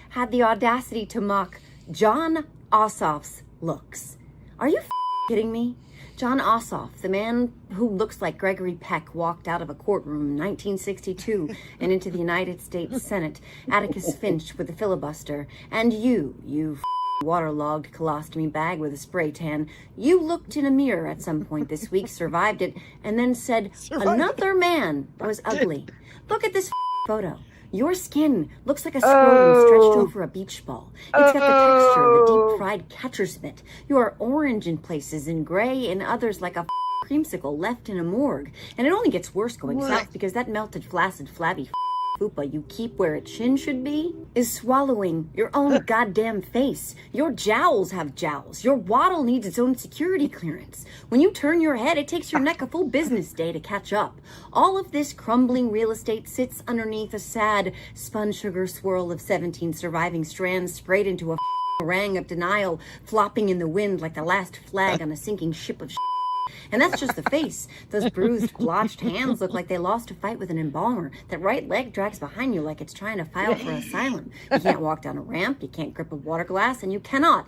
S13: had the audacity to mock John Ossoff's looks. Are you kidding me? John Ossoff, the man who looks like Gregory Peck walked out of a courtroom in 1962 and into the United States Senate, Atticus Finch with a filibuster, and you waterlogged colostomy bag with a spray tan, you looked in a mirror at some point this week, survived it, and then said another man was ugly. Look at this photo. Your skin looks like a scrotum stretched over a beach ball. It's got the texture of a deep-fried catcher's mitt. You are orange in places and gray in others like a creamsicle left in a morgue. And it only gets worse going south because that melted, flaccid, flabby fupa you keep where its chin should be is swallowing your own goddamn face. Your jowls have jowls. Your waddle needs its own security clearance. When you turn your head, it takes your neck a full business day to catch up. All of this crumbling real estate sits underneath a sad spun sugar swirl of 17 surviving strands sprayed into a harangue of denial, flopping in the wind like the last flag on a sinking ship of And that's just the face. Those bruised, blotched hands look like they lost a fight with an embalmer. That right leg drags behind you like it's trying to file for asylum. You can't walk down a ramp, you can't grip a water glass, and you cannot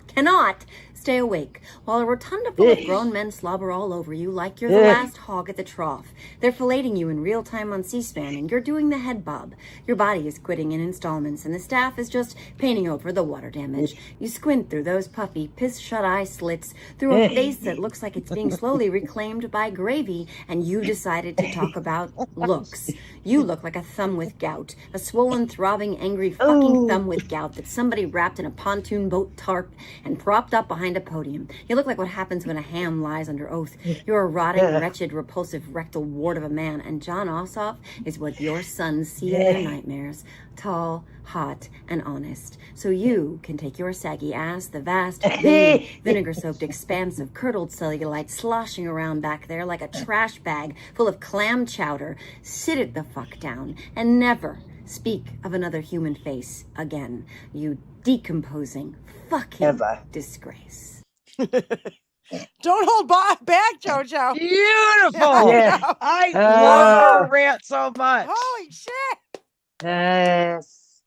S13: stay awake while a rotunda full of grown men slobber all over you like you're the last hog at the trough. They're filleting you in real time on C-SPAN, and you're doing the head bob. Your body is quitting in installments, and the staff is just painting over the water damage. You squint through those puffy, piss-shut eye slits through a face that looks like it's being slowly reclaimed by gravy, and you decided to talk about looks. You look like a thumb with gout, a swollen, throbbing, angry fucking thumb with gout that somebody wrapped in a pontoon boat tarp and propped up behind a podium. You look like what happens when a ham lies under oath. You're a rotting, wretched, repulsive, rectal wart of a man, and John Ossoff is what your sons see in their nightmares. Tall, hot, and honest. So you can take your saggy ass, the vast, veiny, vinegar-soaked expanse of curdled cellulite sloshing around back there like a trash bag full of clam chowder, sit it the fuck down, and never speak of another human face again. You decomposing fucking disgrace.
S4: Don't hold back, JoJo.
S3: Beautiful.
S2: Yeah.
S3: I love her rant so much.
S4: Holy shit.
S2: Yes.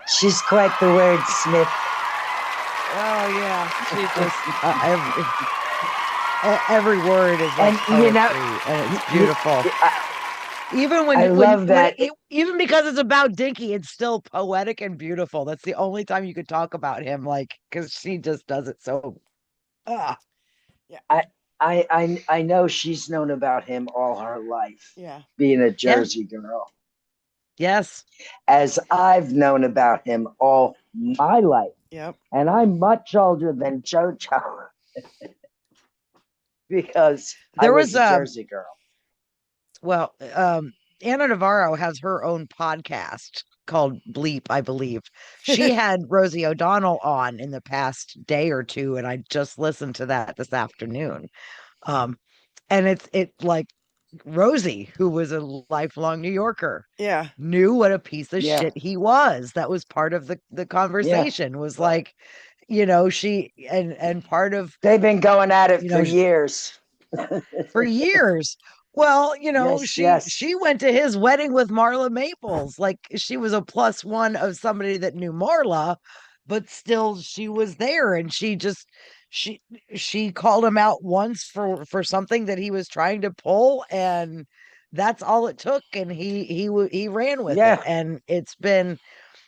S2: She's quite the wordsmith.
S3: Oh yeah, she just every word is like
S2: And,
S3: poetry, and it's beautiful. Even when
S2: I love that.
S3: Even because it's about Dinky, it's still poetic and beautiful. That's the only time you could talk about him, like, because she just does it so.
S2: I know she's known about him all her life.
S4: Yeah.
S2: Being a Jersey girl.
S3: Yes.
S2: As I've known about him all my life.
S4: Yep.
S2: And I'm much older than JoJo. Because I was a Jersey girl.
S3: Well, Anna Navarro has her own podcast called Bleep, I believe. She had Rosie O'Donnell on in the past day or two, and I just listened to that this afternoon. And it's like Rosie, who was a lifelong New Yorker,
S4: Yeah.
S3: knew what a piece of
S2: Yeah.
S3: shit he was. That was part of the conversation. Was like, she and part of
S2: They've been going at it
S3: you
S2: for
S3: know,
S2: years.
S3: for years. Well,
S2: Yes,
S3: she went to his wedding with Marla Maples. Like she was a plus one of somebody that knew Marla, but still she was there, and she called him out once for something that he was trying to pull, and that's all it took, and he ran with it, and it's been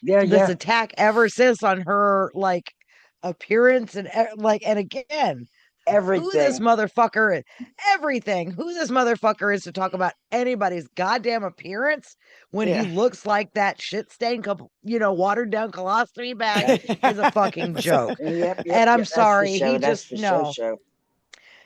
S3: this attack ever since on her like appearance and and again
S2: everything.
S3: who this motherfucker is, everything. Who this motherfucker is to talk about anybody's goddamn appearance when he looks like that shit stained, watered down colostomy bag is a fucking joke. And I'm sorry, he just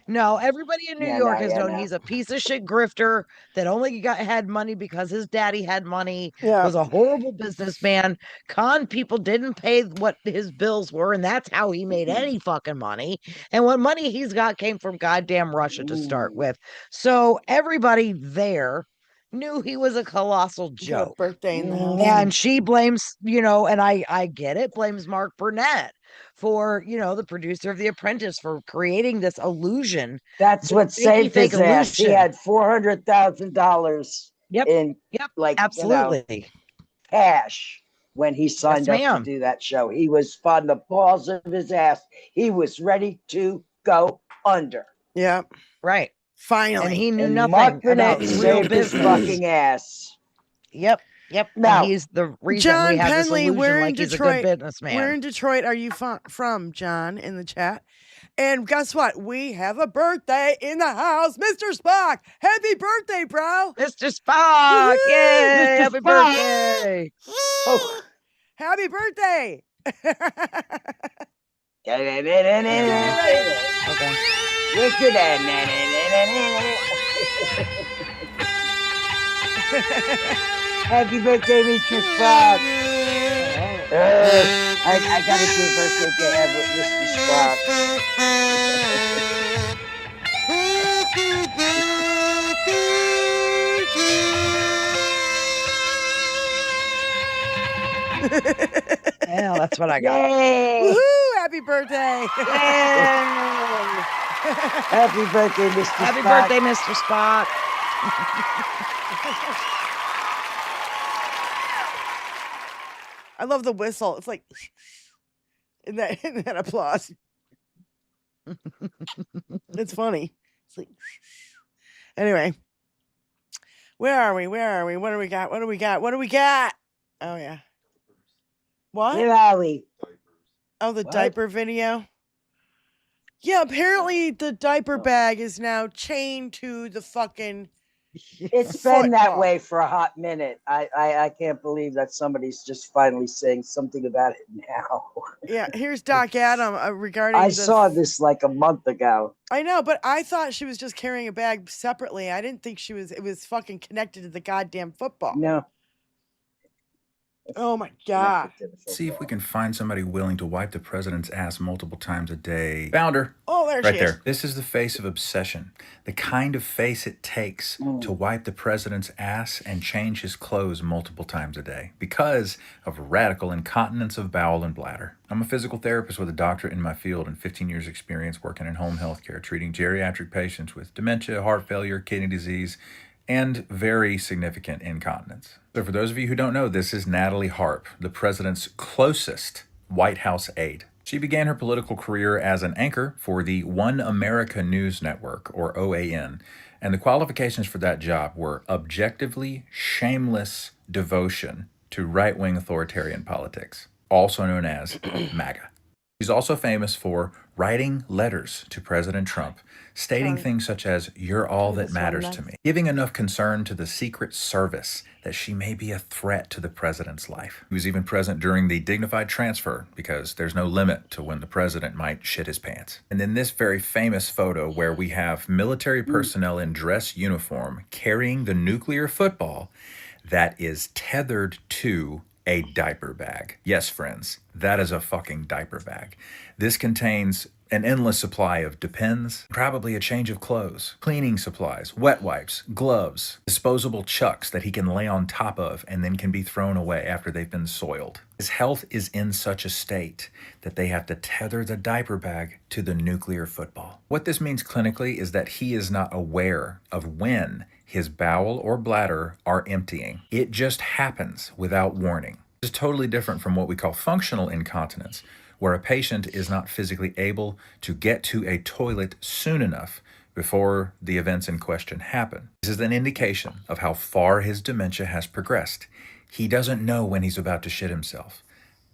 S3: no, everybody in New York has known he's a piece of shit grifter that only had money because his daddy had money, was a horrible businessman, conned people, didn't pay what his bills were, and that's how he made any fucking money. And what money he's got came from goddamn Russia to start with. So everybody there knew he was a colossal joke.
S4: Birthday in the house.
S3: And she blames, and I get it, blames Mark Burnett for, the producer of The Apprentice, for creating this illusion.
S2: That's what saved his ass. He had $400,000 in
S3: absolutely
S2: cash when he signed up to do that show. He was on the balls of his ass. He was ready to go under.
S4: Yeah.
S3: Right.
S4: Finally.
S3: And he knew nothing
S2: Mark Burnett
S3: about real
S2: saved his
S3: business.
S2: fucking ass.
S3: Yep.
S2: Now,
S3: and he's the reason
S4: John
S3: we have
S4: Penley,
S3: this
S4: we're
S3: illusion
S4: in
S3: like
S4: Detroit.
S3: he's a good businessman.
S4: Where in Detroit are you from, John, in the chat? And guess what? We have a birthday in the house. Mr. Spock, happy birthday, bro.
S3: Mr. Spock,
S4: Woo-hoo!
S3: yay,
S4: Mr.
S3: happy
S4: Spock.
S3: birthday.
S2: Oh.
S4: Happy birthday.
S2: Happy birthday, Mr. Spock. I gotta do a birthday to have with Mr. Spock.
S3: Yeah, that's what I got.
S2: Yay!
S4: Woohoo! Happy birthday.
S2: Happy birthday, Mr.
S3: Happy
S2: Spock.
S3: birthday, Mr. Spock.
S4: I love the whistle. It's like in that applause. It's funny. It's like anyway. Where are we? What do we got? Oh yeah. What?
S2: Where are we?
S4: Oh, the diaper video. Yeah, apparently the diaper bag is now chained to the fucking
S2: It's been that way for a hot minute. I can't believe that somebody's just finally saying something about it now.
S4: Yeah, here's Doc Adam regarding
S2: I saw this like a month ago.
S4: I know, but I thought she was just carrying a bag separately. I didn't think it was fucking connected to the goddamn football.
S2: No.
S4: Oh my God.
S14: See if we can find somebody willing to wipe the president's ass multiple times a day. Found her.
S4: Oh, there
S14: right
S4: she
S14: there.
S4: is.
S14: This is the face of obsession. The kind of face it takes to wipe the president's ass and change his clothes multiple times a day because of radical incontinence of bowel and bladder. I'm a physical therapist with a doctorate in my field and 15 years experience working in home health care, treating geriatric patients with dementia, heart failure, kidney disease, and very significant incontinence. So for those of you who don't know, this is Natalie Harp, the president's closest White House aide. She began her political career as an anchor for the One America News Network, or OAN, and the qualifications for that job were objectively shameless devotion to right-wing authoritarian politics, also known as MAGA. She's also famous for writing letters to President Trump, stating things such as, "You're all that matters to me," giving enough concern to the Secret Service that she may be a threat to the president's life. He was even present during the dignified transfer because there's no limit to when the president might shit his pants. And then this very famous photo where we have military personnel in dress uniform carrying the nuclear football that is tethered to a diaper bag. Yes, friends, that is a fucking diaper bag. This contains an endless supply of Depends, probably a change of clothes, cleaning supplies, wet wipes, gloves, disposable chucks that he can lay on top of and then can be thrown away after they've been soiled. His health is in such a state that they have to tether the diaper bag to the nuclear football. What this means clinically is that he is not aware of when his bowel or bladder are emptying. It just happens without warning. This is totally different from what we call functional incontinence, where a patient is not physically able to get to a toilet soon enough before the events in question happen. This is an indication of how far his dementia has progressed. He doesn't know when he's about to shit himself.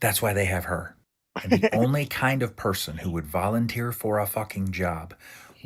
S14: That's why they have her. And the only kind of person who would volunteer for a fucking job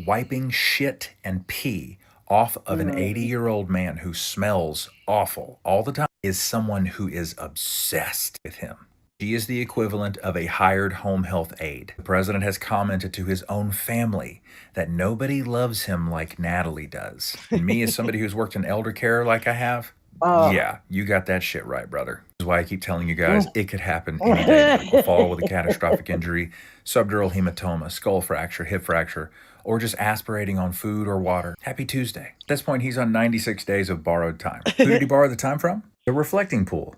S14: wiping shit and pee off of an 80-year-old man who smells awful all the time is someone who is obsessed with him. She is the equivalent of a hired home health aide. The president has commented to his own family that nobody loves him like Natalie does. And me, as somebody who's worked in elder care like I have, yeah, you got that shit right, brother. This is why I keep telling you guys it could happen any day. A fall with a catastrophic injury, subdural hematoma, skull fracture, hip fracture, or just aspirating on food or water. Happy Tuesday. At this point, he's on 96 days of borrowed time. Who did he borrow the time from? The reflecting pool.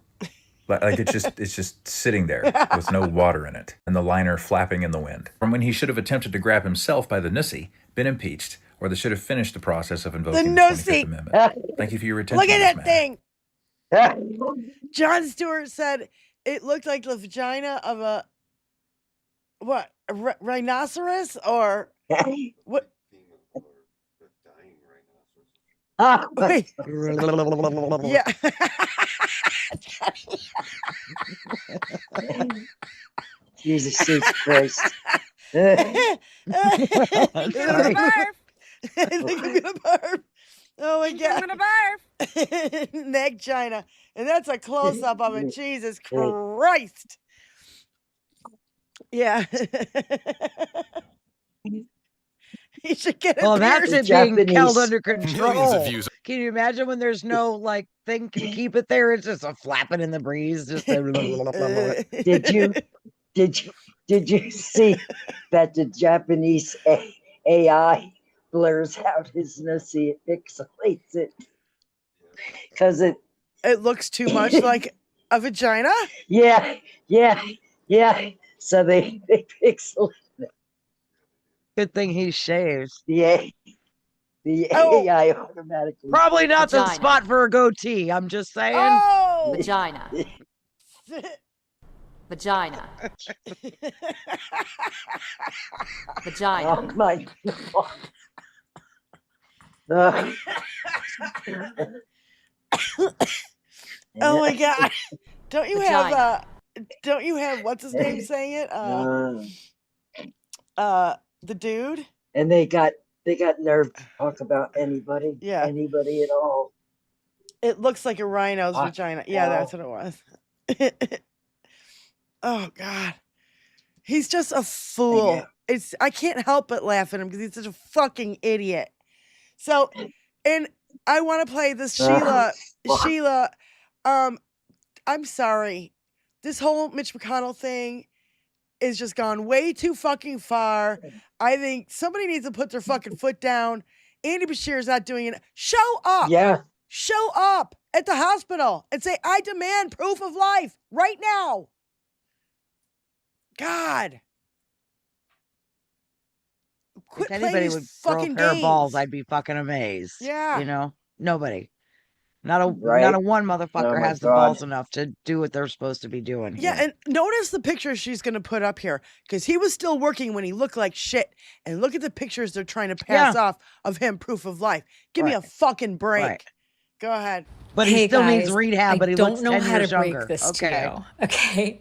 S14: Like it's just sitting there with no water in it, and the liner flapping in the wind. From when he should have attempted to grab himself by the nussy, been impeached, or they should have finished the process of invoking the 25th Amendment. Thank you for your attention.
S4: Look at that thing. Jon Stewart said it looked like the vagina of a rhinoceros or what? Wait. Yeah.
S2: Jesus Christ.
S4: I think I'm gonna barf. Oh my god. I'm gonna barf. Neck China. And that's a close up of it. Jesus Christ. Yeah. He should get a
S3: well, that's it being held under control.
S7: Views.
S3: Can you imagine when there's no like thing to keep it there? It's just a flapping in the breeze. Just
S2: Did you see that the Japanese AI blurs out his nussy? It pixelates it because it
S4: looks too much like a vagina.
S2: Yeah. So they pixelate.
S3: Good thing he shaves.
S2: Yeah. The AI automatically.
S3: Probably not the spot for a goatee. I'm just saying.
S4: Oh!
S13: Vagina. Vagina. Vagina.
S2: Oh my God.
S4: Oh my God. Don't you have what's his name saying it? The dude.
S2: And they got nerve to talk about anybody.
S4: Yeah.
S2: Anybody at all.
S4: It looks like a rhino's vagina. Yeah, that's what it was. Oh God. He's just a fool. Yeah. I can't help but laugh at him because he's such a fucking idiot. So, and I want to play this Sheila. I'm sorry. This whole Mitch McConnell thing is just gone way too fucking far. I think somebody needs to put their fucking foot down. Andy Bashir is not doing it. Show up.
S2: Yeah.
S4: Show up at the hospital and say, I demand proof of life right now. God. Quit
S3: if anybody would grow a pair of balls, I'd be fucking amazed.
S4: Yeah.
S3: You know? Nobody. Not a one motherfucker has the balls enough to do what they're supposed to be doing.
S4: Yeah, and notice the pictures she's going to put up here because he was still working when he looked like shit. And look at the pictures they're trying to pass off of him, proof of life. Give me a fucking break. Right. Go ahead.
S3: But he still needs rehab, but he
S15: don't
S3: looks
S15: know
S3: 10
S15: how to
S3: years
S15: break
S3: younger.
S15: this
S3: Okay.
S15: to you. Okay.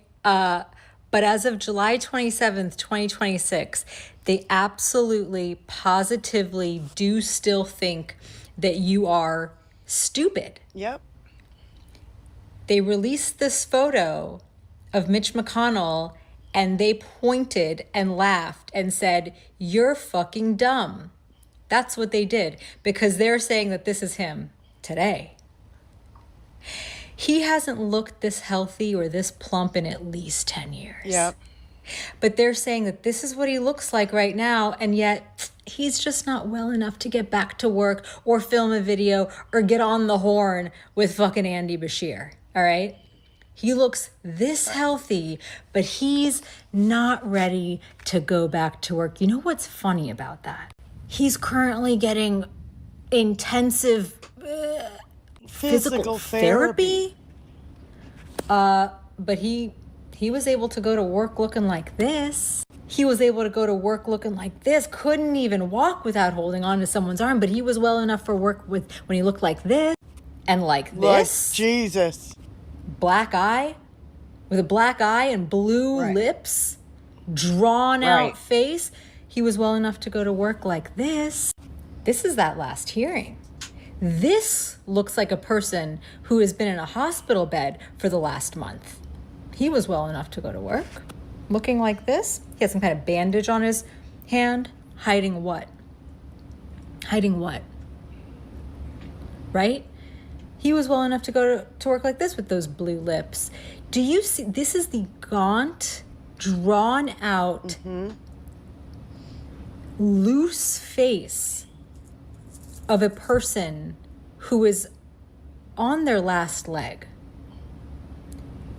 S15: But as of July 27th, 2026, they absolutely, positively do still think that you are stupid.
S4: Yep.
S15: They released this photo of Mitch McConnell and they pointed and laughed and said, "You're fucking dumb." That's what they did because they're saying that this is him today. He hasn't looked this healthy or this plump in at least 10 years.
S4: Yep.
S15: But they're saying that this is what he looks like right now, and yet he's just not well enough to get back to work or film a video or get on the horn with fucking Andy Bashir, all right? He looks this healthy, but he's not ready to go back to work. You know what's funny about that? He's currently getting intensive physical therapy. But he was able to go to work looking like this. He was able to go to work looking like this. Couldn't even walk without holding on to someone's arm, but he was well enough for work when he looked like this and like this.
S4: Jesus.
S15: Black eye, with a black eye and blue lips, drawn out face. He was well enough to go to work like this. This is that last hearing. This looks like a person who has been in a hospital bed for the last month. He was well enough to go to work, looking like this. He had some kind of bandage on his hand, hiding what? Hiding what? Right? He was well enough to go to work like this with those blue lips. Do you see? This is the gaunt, drawn out, loose face of a person who is on their last leg.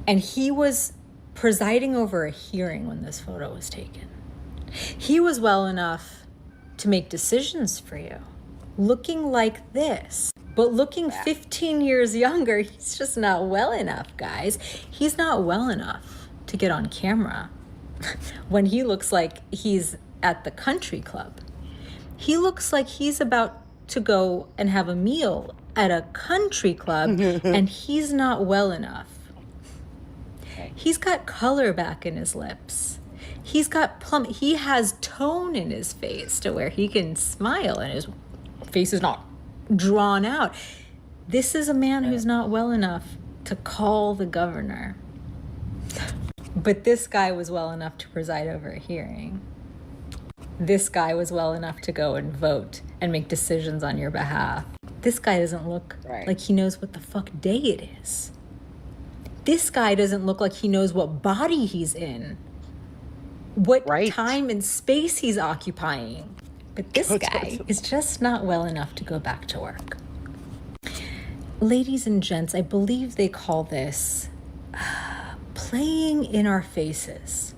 S15: And he was presiding over a hearing when this photo was taken. He was well enough to make decisions for you, looking like this. But looking 15 years younger, he's just not well enough, guys. He's not well enough to get on camera when he looks like he's at the country club. He looks like he's about to go and have a meal at a country club, and he's not well enough. He's got color back in his lips. He's got he has tone in his face to where he can smile and his face is not drawn out. This is a man who's not well enough to call the governor. But this guy was well enough to preside over a hearing. This guy was well enough to go and vote and make decisions on your behalf. This guy doesn't look like he knows what the fuck day it is. This guy doesn't look like he knows what body he's in, what time and space he's occupying. But this guy is just not well enough to go back to work. Ladies and gents, I believe they call this playing in our faces.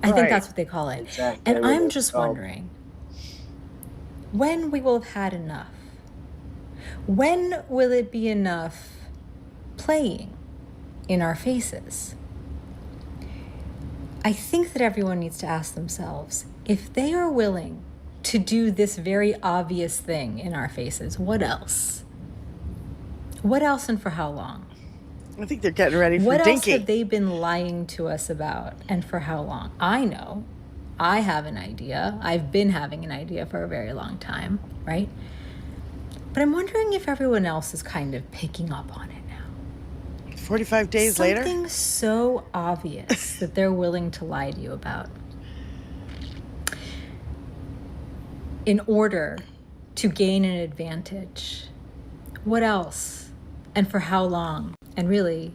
S15: I think that's what they call it.
S2: Exactly.
S15: And I'm just wondering when we will have had enough. When will it be enough playing in our faces? I think that everyone needs to ask themselves, if they are willing to do this very obvious thing in our faces, what else? What else and for how long?
S4: I think they're getting ready for
S15: What
S4: Dinky.
S15: else have they been lying to us about and for how long? I know. I have an idea. I've been having an idea for a very long time, right? But I'm wondering if everyone else is kind of picking up on it now.
S4: 45 days later?
S15: Something so obvious that they're willing to lie to you about in order to gain an advantage. What else? And for how long? And really,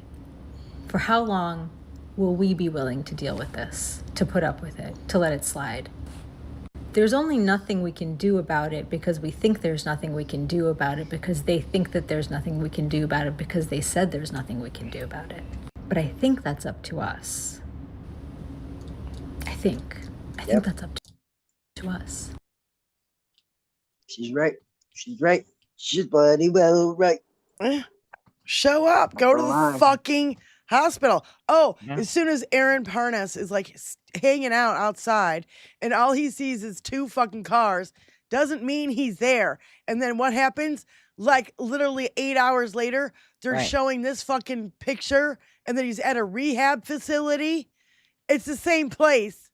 S15: for how long will we be willing to deal with this, to put up with it, to let it slide? There's only nothing we can do about it because we think there's nothing we can do about it because they think that there's nothing we can do about it because they said there's nothing we can do about it. But I think that's up to us. I think that's up to us.
S2: She's right. She's right. She's bloody well right.
S4: Show up. Go to the fucking hospital. Oh, as soon as Aaron Parnas is like hanging out outside and all he sees is two fucking cars, doesn't mean he's there. And then what happens? Like literally 8 hours later, they're showing this fucking picture and then he's at a rehab facility. It's the same place.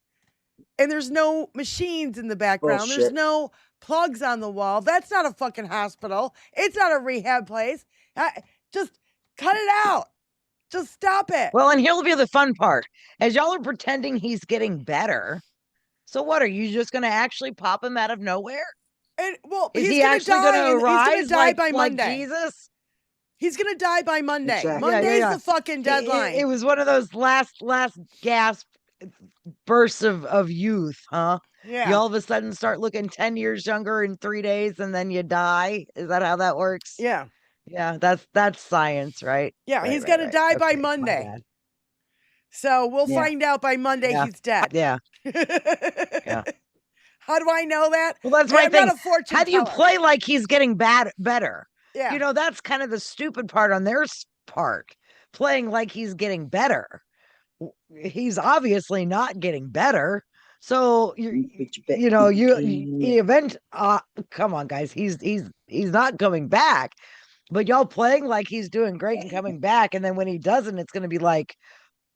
S4: And there's no machines in the background. There's
S2: Bullshit.
S4: no plugs on the wall. That's not a fucking hospital. It's not a rehab place. Just cut it out. Just stop it.
S3: Well, and here'll be the fun part. As y'all are pretending he's getting better, so what, are you just going to actually pop him out of nowhere?
S4: And well,
S3: Is
S4: he's
S3: he
S4: gonna
S3: actually
S4: die.
S3: going to
S4: He's gonna
S3: arise
S4: die by
S3: like
S4: Monday.
S3: Jesus?
S4: He's gonna die by Monday.
S2: Exactly.
S4: Monday's the fucking deadline.
S3: It was one of those last gasp bursts of youth, huh?
S4: Yeah.
S3: You all of a sudden start looking 10 years younger in 3 days and then you die. Is that how that works?
S4: Yeah.
S3: Yeah, that's science, right?
S4: Yeah,
S3: Right,
S4: he's
S3: right,
S4: gonna
S3: right.
S4: die by
S3: Okay, my
S4: Monday.
S3: bad.
S4: So we'll
S2: Yeah.
S4: find out by Monday
S3: Yeah.
S4: he's dead.
S3: Yeah. Yeah.
S4: How do I know that?
S3: Well, that's my
S4: I'm
S3: thing.
S4: not a fortune
S3: How do you
S4: teller.
S3: play like he's getting better?
S4: Yeah.
S3: You know, that's kind of the stupid part on their part. Playing like he's getting better. He's obviously not getting better. So you event. Come on, guys. He's not coming back. But y'all playing like he's doing great and coming back, and then when he doesn't, it's going to be like,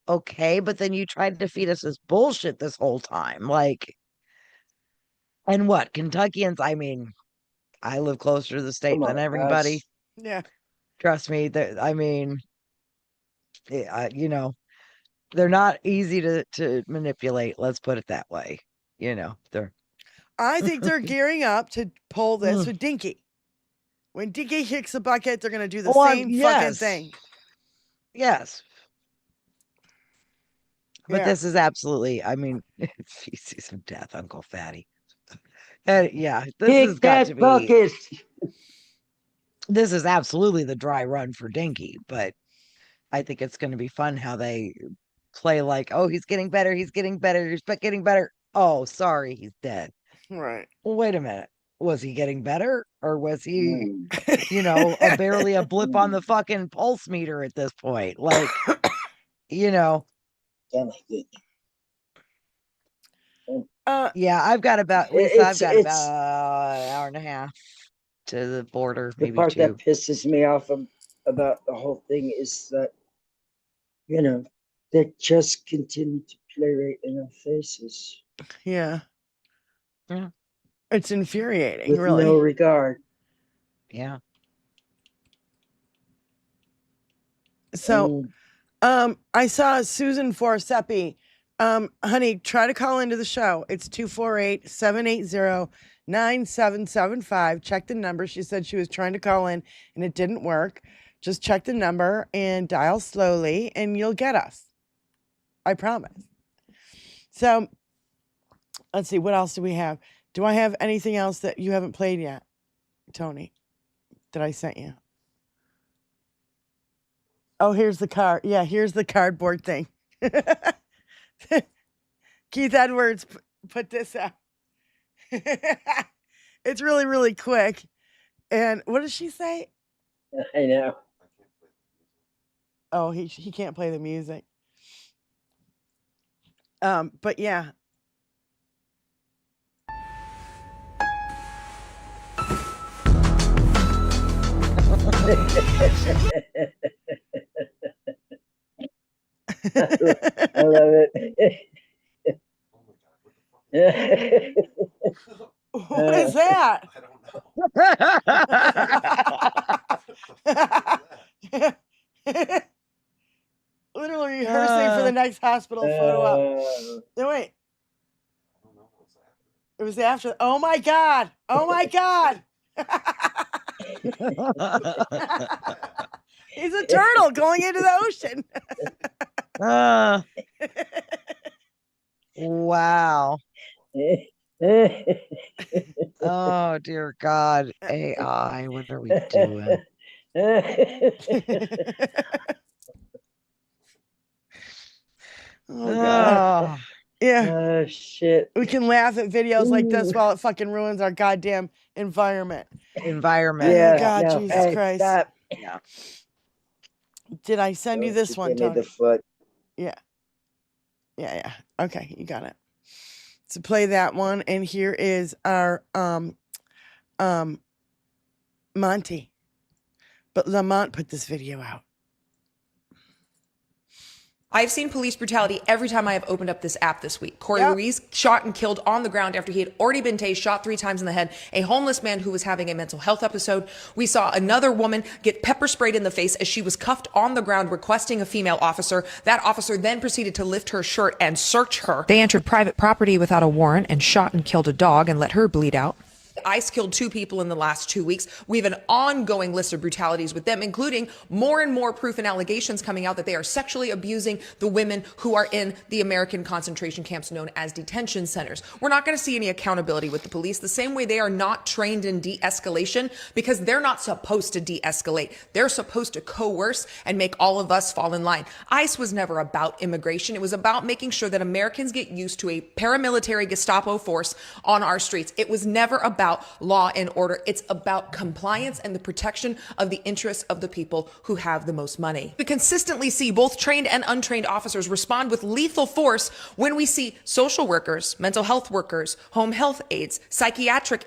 S3: okay, but then you tried to feed us this bullshit this whole time, like. And what Kentuckians? I mean, I live closer to the state
S2: Come
S3: than
S2: on,
S3: everybody.
S2: guys.
S4: Yeah.
S3: Trust me. I mean, you know, they're not easy to manipulate. Let's put it that way. You know, they're.
S4: I think they're gearing up to pull this with Dinky. When Dinky kicks the bucket, they're gonna do the same fucking thing.
S3: Yes. But
S4: Yeah.
S3: this is absolutely, I mean, feces of death, Uncle Fatty. Yeah, this has got to be.
S2: Bucket.
S3: This is absolutely the dry run for Dinky, but I think it's going to be fun how they play like, oh, he's getting better, he's getting better, he's getting better. Oh, sorry, he's dead.
S4: Right.
S3: Well, wait a minute. Was he getting better, or was he, you know, barely a blip on the fucking pulse meter at this point? Like, you know. Yeah, I've got about Lisa. I've got about an hour and a half to the border.
S2: The
S3: maybe
S2: part
S3: 2.
S2: that pisses me off about the whole thing is that, you know, they just continue to play right in our faces.
S4: Yeah.
S3: Yeah.
S4: It's infuriating,
S2: With
S4: really.
S2: no regard.
S3: Yeah.
S4: So, I saw Susan Forseppi. Honey, try to call into the show. It's 248-780-9775. Check the number. She said she was trying to call in and it didn't work. Just check the number and dial slowly and you'll get us. I promise. So, let's see. What else do we have? Do I have anything else that you haven't played yet, Tony, that I sent you? Oh, here's the card. Yeah, here's the cardboard thing. Keith Edwards put this out. It's really, really quick. And what does she say?
S2: I know.
S4: Oh, he can't play the music. But yeah.
S2: I love it.
S4: What is that? Literally rehearsing for the next hospital photo op. No, wait. It was after. Oh my God. Oh my God. He's a turtle going into the ocean.
S3: Wow. Oh dear God. AI, what are we doing?
S4: Oh God. Yeah.
S2: Oh shit.
S4: We can laugh at videos like this while it fucking ruins our goddamn environment.
S3: Yeah.
S4: Oh God,
S2: no,
S4: Jesus
S2: hey,
S4: Christ.
S2: stop.
S3: Yeah.
S4: Did I send you this one,
S2: Give me
S4: Tony?
S2: the foot.
S4: Yeah. Yeah. Okay, you got it. So play that one, and here is our Monty. But Lamont put this video out.
S16: I've seen police brutality every time I have opened up this app this week. Corey Ruiz shot and killed on the ground after he had already been tased, shot 3 times in the head. A homeless man who was having a mental health episode. We saw another woman get pepper sprayed in the face as she was cuffed on the ground requesting a female officer. That officer then proceeded to lift her shirt and search her. They entered private property without a warrant and shot and killed a dog and let her bleed out. ICE killed 2 people in the last 2 weeks. We have an ongoing list of brutalities with them, including more and more proof and allegations coming out that they are sexually abusing the women who are in the American concentration camps known as detention centers. We're not going to see any accountability with the police, the same way they are not trained in de-escalation because they're not supposed to de-escalate. They're supposed to coerce and make all of us fall in line. ICE was never about immigration. It was about making sure that Americans get used to a paramilitary Gestapo force on our streets. It was never about law and order. It's about compliance and the protection of the interests of the people who have the most money. We consistently see both trained and untrained officers respond with lethal force when we see social workers, mental health workers, home health aides, psychiatric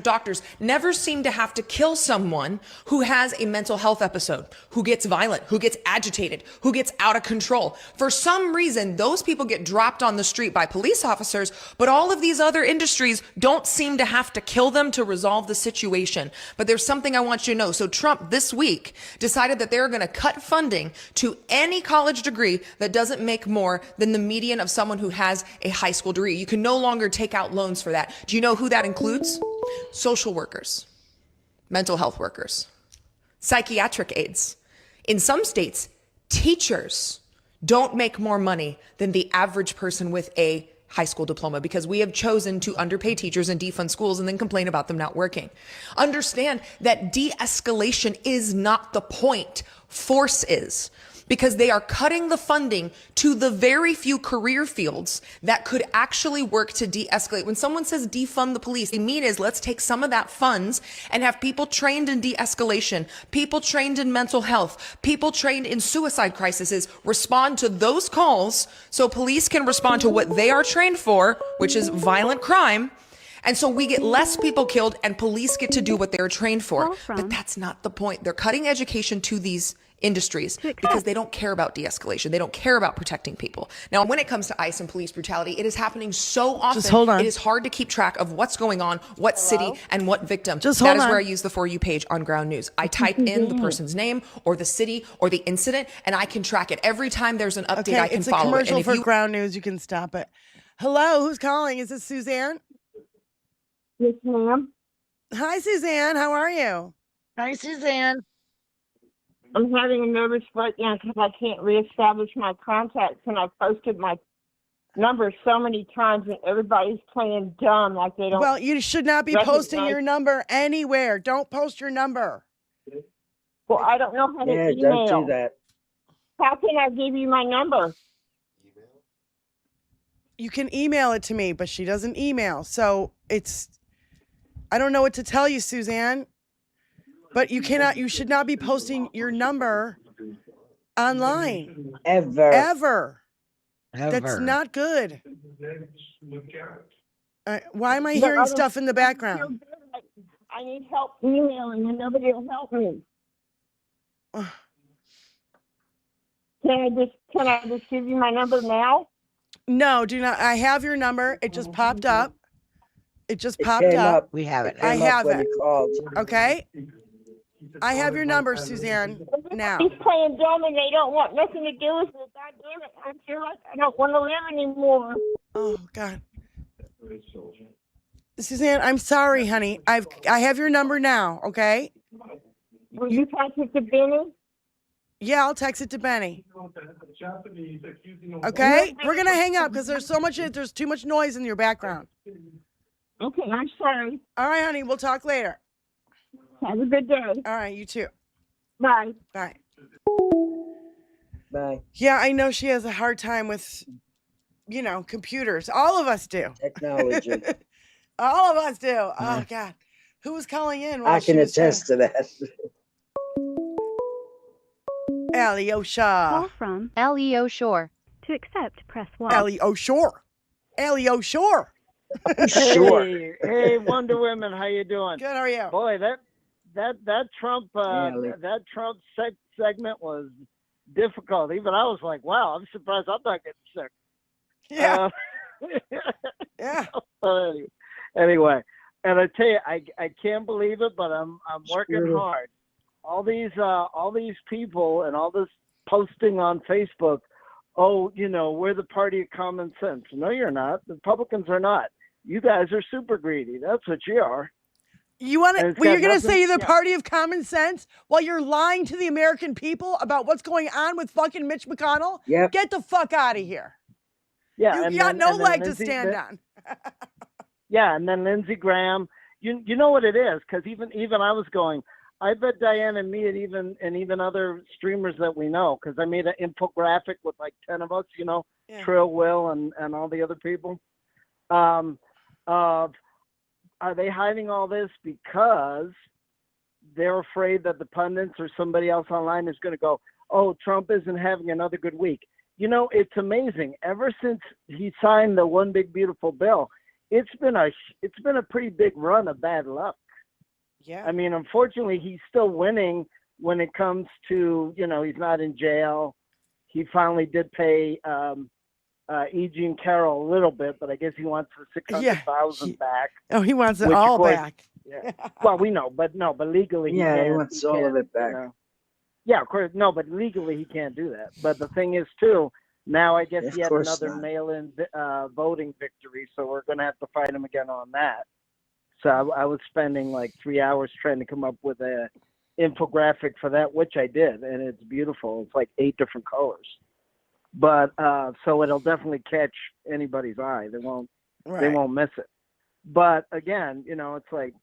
S16: doctors never seem to have to kill someone who has a mental health episode, who gets violent, who gets agitated, who gets out of control. For some reason, those people get dropped on the street by police officers, but all of these other industries don't seem to have to kill them to resolve the situation. But there's something I want you to know. So Trump this week decided that they're going to cut funding to any college degree that doesn't make more than the median of someone who has a high school degree. You can no longer take out loans for that. Do you know who that includes? Social workers, mental health workers, psychiatric aides. In some states, teachers don't make more money than the average person with a high school diploma because we have chosen to underpay teachers and defund schools and then complain about them not working. Understand that de-escalation is not the point. Force is. Because they are cutting the funding to the very few career fields that could actually work to de-escalate. When someone says defund the police, they mean is let's take some of that funds and have people trained in de-escalation, people trained in mental health, people trained in suicide crises respond to those calls so police can respond to what they are trained for, which is violent crime. And so we get less people killed and police get to do what they're trained for. But that's not the point. They're cutting education to these industries because they don't care about de-escalation. They don't care about protecting people. Now, when it comes to ICE and police brutality, it is happening so often.
S4: Just hold on.
S16: It is hard to keep track of what's going on, what city, and what victim.
S4: Just hold
S16: That is
S4: on.
S16: where I use the For You page on Ground News. I type in the person's name or the city or the incident, and I can track it. Every time there's an update, I can
S4: it's a
S16: follow it.
S4: commercial
S16: And if
S4: for
S16: you
S4: Ground News. You can stop it. Hello, who's calling? Is this Suzanne?
S17: Yes, ma'am.
S4: Hi, Suzanne. How are you?
S3: Hi, Suzanne.
S17: I'm having a nervous breakdown because I can't reestablish my contacts, and I've posted my number so many times, and everybody's playing dumb like they don't.
S4: Well, you should not be posting your number anywhere. Don't post your number.
S17: Well, I don't know how to email.
S2: Don't do that.
S17: How can I give you my number?
S4: You can email it to me, but she doesn't email. So I don't know what to tell you, Suzanne. But you should not be posting your number online.
S2: Ever.
S4: That's not good. Why am I hearing stuff in the background?
S17: I need help emailing and nobody will help me. Can I just give you my number now?
S4: No, do not. I have your number. It just popped up. It just popped up.
S3: We have it.
S4: I have it. Okay. I have your number, Suzanne. Now.
S17: He's playing dumb and they don't want nothing to do with it. God damn it. I feel like I don't want to live anymore.
S4: Oh, God. Suzanne, I'm sorry, honey. I have your number now, okay?
S17: Will you text it to Benny?
S4: Yeah, I'll text it to Benny. Okay? We're going to hang up because there's too much noise in your background.
S17: Okay, I'm sorry.
S4: All right, honey. We'll talk later.
S17: Have a good day.
S4: All right, you too.
S17: Bye.
S4: Bye.
S2: Bye.
S4: Yeah, I know she has a hard time with, computers. All of us do.
S2: Technology.
S4: All of us do. Oh, God. Who was calling in?
S2: I can attest to that.
S4: Alyosha.
S18: Call from Leo Shore. To accept, press 1.
S4: Leo Shore. Leo Shore.
S18: Sure.
S19: Hey, Wonder Women, how you doing?
S4: Good, how are you?
S19: Boy, that Trump segment was difficult. Even I was like, wow, I'm surprised I'm not getting sick.
S4: Yeah. Yeah.
S19: Anyway, and I tell you, I can't believe it, but I'm working hard. All these people and all this posting on Facebook. Oh, we're the party of common sense. No, you're not. The Republicans are not. You guys are super greedy. That's what you are.
S4: You want to? Well, you're going to say you're the party of common sense while you're lying to the American people about what's going on with fucking Mitch McConnell?
S2: Yep.
S4: Get the fuck out of here.
S19: Yeah,
S4: you got no leg to stand on.
S19: Yeah, and then Lindsey Graham. You know what it is, because even I was going. I bet Diane and me and even other streamers that we know, because I made an infographic with like 10 of us, Trill, Will, and all the other people. Are they hiding all this because they're afraid that the pundits or somebody else online is going to go, oh, Trump isn't having another good week? It's amazing. Ever since he signed the One Big Beautiful Bill, it's been a pretty big run of bad luck.
S4: Yeah.
S19: I mean, unfortunately, he's still winning when it comes to, he's not in jail. He finally did pay E. Jean Carroll a little bit, but I guess he wants the 600,000 back.
S4: Oh, he wants it all back.
S19: Yeah. Well, we know, but legally,
S2: he wants all of it back.
S19: Yeah, of course. No, but legally he can't do that. But the thing is, too, now I guess he had another mail-in voting victory, so we're going to have to fight him again on that. So I was spending like 3 hours trying to come up with a infographic for that, which I did, and it's beautiful. It's like 8 different colors. But so it'll definitely catch anybody's eye. They won't miss it. But again, it's like,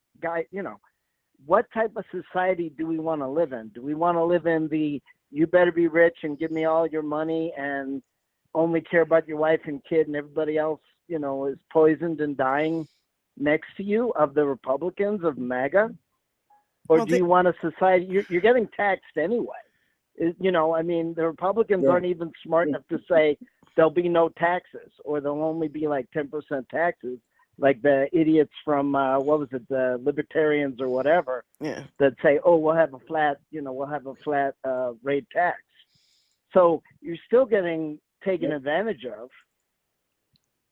S19: what type of society do we want to live in? Do we want to live in the you better be rich and give me all your money and only care about your wife and kid and everybody else, is poisoned and dying next to you, of the Republicans, of MAGA? Or do you want a society, you're getting taxed anyway. I mean, the Republicans aren't even smart enough to say there'll be no taxes, or there'll only be like 10% taxes, like the idiots from, the Libertarians or whatever, that say, oh, we'll have a flat rate tax. So you're still getting taken advantage of.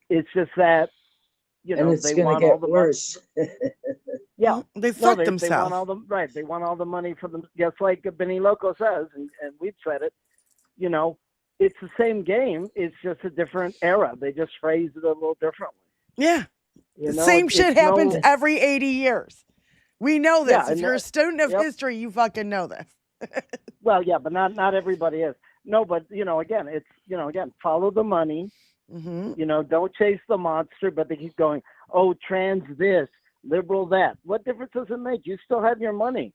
S19: It's just that,
S2: and it's
S19: they
S2: going
S19: want
S2: to
S19: all
S2: get
S19: the
S2: worse.
S19: Yeah,
S4: they fuck
S19: They
S4: themselves.
S19: They want all the money for them. Just like Benny Loco says, and we've said it. It's the same game. It's just a different era. They just phrase it a little differently.
S4: Yeah, same shit happens every 80 years. We know this.
S19: Yeah,
S4: if you're a student of history, you fucking know this.
S19: Well, yeah, but not everybody is. No, but again, it's again, follow the money.
S4: Mm-hmm.
S19: Don't chase the monster. But they keep going. Oh, trans this, liberal that. What difference does it make? You still have your money.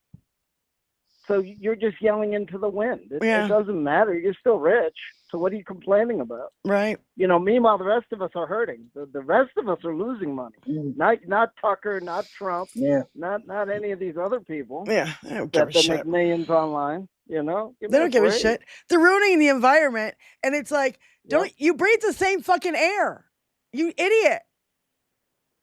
S19: So you're just yelling into the wind. It doesn't matter. You're still rich. So what are you complaining about?
S4: Right.
S19: Meanwhile, the rest of us are hurting. The rest of us are losing money. Not Tucker, not Trump, not any of these other people.
S4: Yeah, they don't give a shit.
S19: Make millions online. They
S4: don't give a shit. They're ruining the environment, and it's like, don't you breathe the same fucking air? You idiot.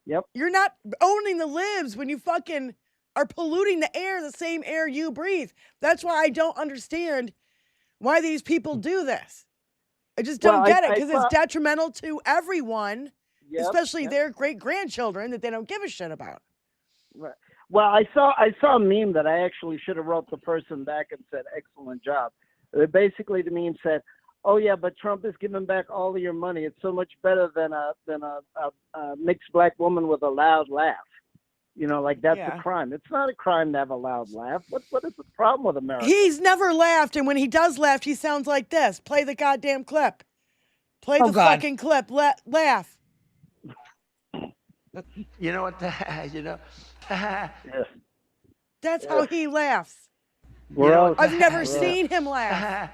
S19: Yep.
S4: You're not owning the libs when you fucking are polluting the air, the same air you breathe. That's why I don't understand why these people do this. I just don't get it, because it's detrimental to everyone, especially their great-grandchildren that they don't give a shit about.
S19: Right. Well, I saw a meme that I actually should have wrote the person back and said, excellent job. Basically, the meme said, oh yeah, but Trump is giving back all of your money. It's so much better than a mixed black woman with a loud laugh. Like that's a crime. It's not a crime to have a loud laugh. What is the problem with America?
S4: He's never laughed, and when he does laugh, he sounds like this. Play the goddamn clip. Play the fucking clip. Laugh.
S5: You know what?
S4: That's how he laughs.
S19: I've
S4: never seen him laugh.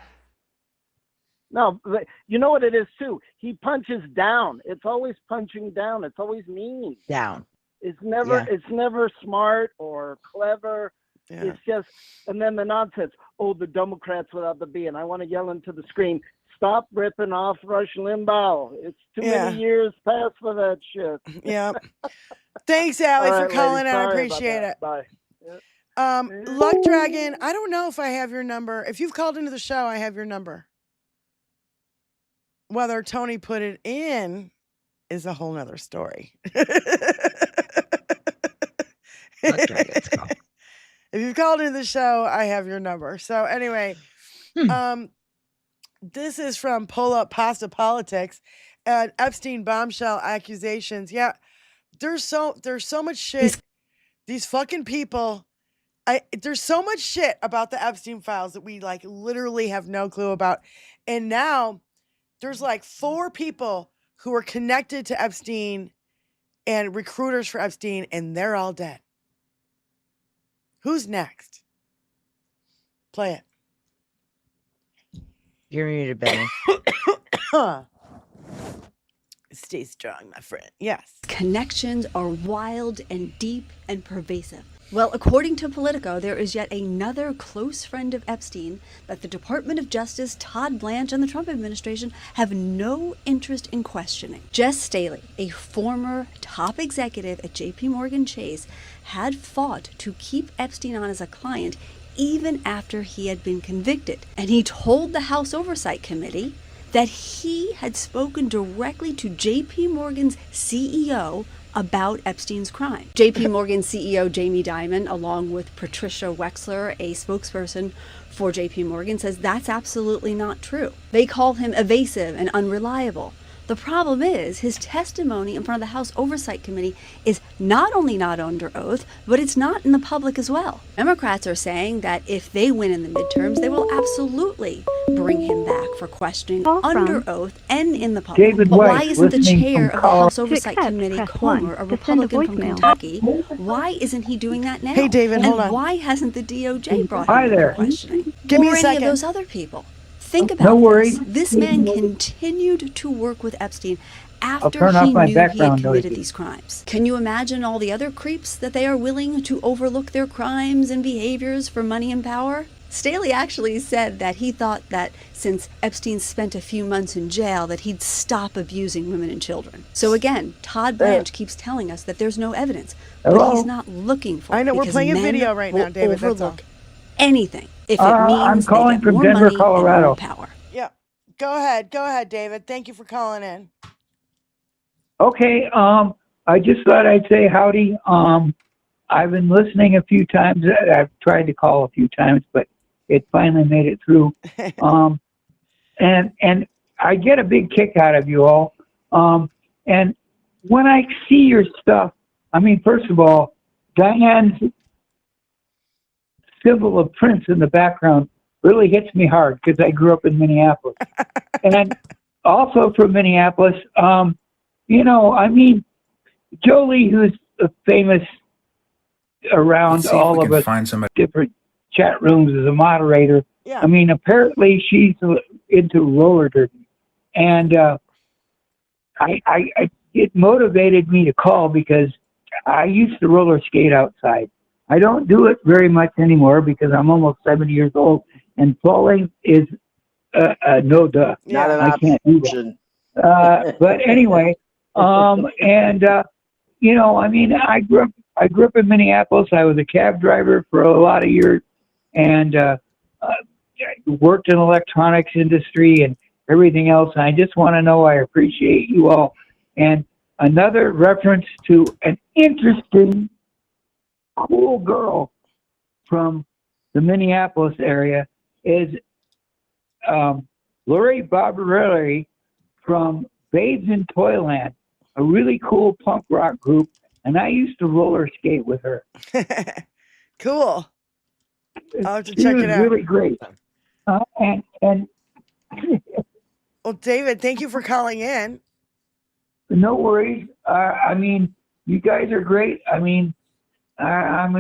S19: No, you know what it is too? He punches down. It's always punching down. It's always mean.
S3: Down.
S19: It's never smart or clever.
S4: Yeah.
S19: It's just, and then the nonsense. Oh, the Democrats without the B. And I want to yell into the screen, stop ripping off Rush Limbaugh. It's too many years past for that shit.
S4: Yeah. Thanks, Allie, for calling in. I
S19: Sorry
S4: appreciate it.
S19: Bye.
S4: Luck Dragon, I don't know if I have your number. If you've called into the show, I have your number. Whether Tony put it in is a whole nother story. If you've called into the show, I have your number. So anyway, this is from Pull Up Pasta Politics. Epstein bombshell accusations. Yeah, there's so much shit. These fucking people. There's so much shit about the Epstein files that we like literally have no clue about. And now there's like 4 people who are connected to Epstein and recruiters for Epstein, and they're all dead. Who's next? Play it.
S3: You're muted, Benny.
S4: Stay strong, my friend. Yes.
S20: Connections are wild and deep and pervasive. Well, according to Politico, there is yet another close friend of Epstein that the Department of Justice, Todd Blanche, and the Trump administration have no interest in questioning. Jess Staley, a former top executive at JP Morgan Chase, had fought to keep Epstein on as a client even after he had been convicted. And he told the House Oversight Committee that he had spoken directly to JP Morgan's CEO about Epstein's crime. JP Morgan CEO Jamie Dimon, along with Patricia Wexler, a spokesperson for JP Morgan, says that's absolutely not true. They call him evasive and unreliable. The problem is his testimony in front of the House Oversight Committee is not only not under oath, but it's not in the public as well. Democrats are saying that if they win in the midterms, they will absolutely bring him back for questioning under oath and in the public.
S21: David
S20: but
S21: White,
S20: why isn't the chair of the House
S21: To
S20: Oversight
S21: accept,
S20: Committee,
S21: press
S20: Comer,
S21: 1.
S20: a
S21: To send a
S20: Republican from
S21: voicemail.
S20: Kentucky, why isn't he doing that now?
S4: Hey, David,
S20: and
S4: hold on.
S20: why hasn't the DOJ brought
S21: Hi
S20: him in
S21: there.
S20: for questioning?
S4: Give me a
S20: or any
S4: second.
S20: of those other people? Think about
S21: No worries.
S20: this. This man continued to work with Epstein after
S21: turn off
S20: he
S21: my
S20: knew he had
S21: background
S20: committed
S21: noise.
S20: these crimes. Can you imagine all the other creeps that they are willing to overlook their crimes and behaviors for money and power? Staley actually said that he thought that since Epstein spent a few months in jail that he'd stop abusing women and children. So again, Todd Blanche keeps telling us that there's no evidence, but
S21: Hello?
S20: he's not looking for it.
S4: I know, we're
S20: because
S4: playing a
S20: men
S4: video right now,
S20: will
S4: David, that's all.
S20: overlook anything if it
S21: I'm
S20: means they
S21: calling
S20: get
S21: from
S20: more
S21: Denver,
S20: money and
S21: Colorado.
S20: more power.
S4: Yeah. Go ahead, David. Thank you for calling in.
S21: Okay, I just thought I'd say howdy. I've been listening a few times. I've tried to call a few times, but it finally made it through. And I get a big kick out of you all. And when I see your stuff, I mean, first of all, Diane's symbol of Prince in the background really hits me hard because I grew up in Minneapolis. And also from Minneapolis, you know, I mean, Jolie, who's famous around
S14: Let's see if
S21: all
S14: we
S21: of
S14: can
S21: us,
S14: find somebody.
S21: different chat rooms as a moderator.
S4: Yeah.
S21: I mean, apparently she's into roller derby. And it motivated me to call because I used to roller skate outside. I don't do it very much anymore because I'm almost 70 years old, and falling is no duh.
S2: Not an
S21: I can't do
S2: option.
S21: that. But anyway, you know, I mean, I grew up in Minneapolis. I was a cab driver for a lot of years, and worked in electronics industry and everything else. And I just want to know I appreciate you all. And another reference to an interesting, cool girl from the Minneapolis area is Lori Barbarelli from Babes in Toyland, a really cool punk rock group, and I used to roller skate with her.
S4: Cool. I'll have to
S21: She
S4: check
S21: was
S4: it out.
S21: really great. And
S4: Well, David, thank you for calling in.
S21: no worries. I mean, you guys are great. I mean, I'm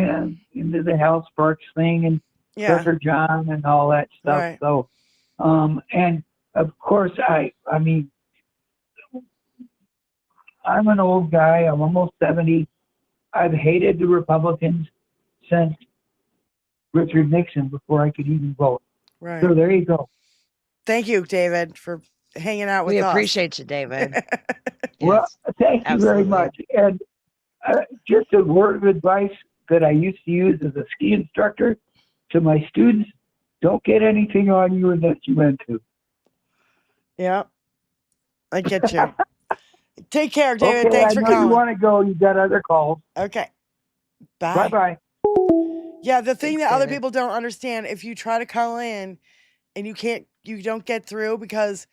S21: into the Hal Sparks thing and
S4: Yeah.
S21: Trucker John and all that stuff.
S4: Right.
S21: So, and of course, I mean, I'm an old guy. I'm almost 70. I've hated the Republicans since Richard Nixon before I could even vote.
S4: Right.
S21: So there you go.
S4: Thank you, David, for hanging out with
S3: We
S4: us.
S3: appreciate you, David.
S21: Well, thank you very
S3: absolutely.
S21: much. And just a word of advice that I used to use as a ski instructor to my students. Don't get anything on you unless you went to.
S4: Yeah, I get you. Take care, David.
S21: Okay,
S4: Thanks
S21: I
S4: for
S21: know
S4: calling.
S21: you want to go. You got other calls.
S4: Okay. Bye.
S21: Bye-bye.
S4: Yeah, the thing
S3: Thanks,
S4: that other
S3: David.
S4: people don't understand, if you try to call in and you don't get through because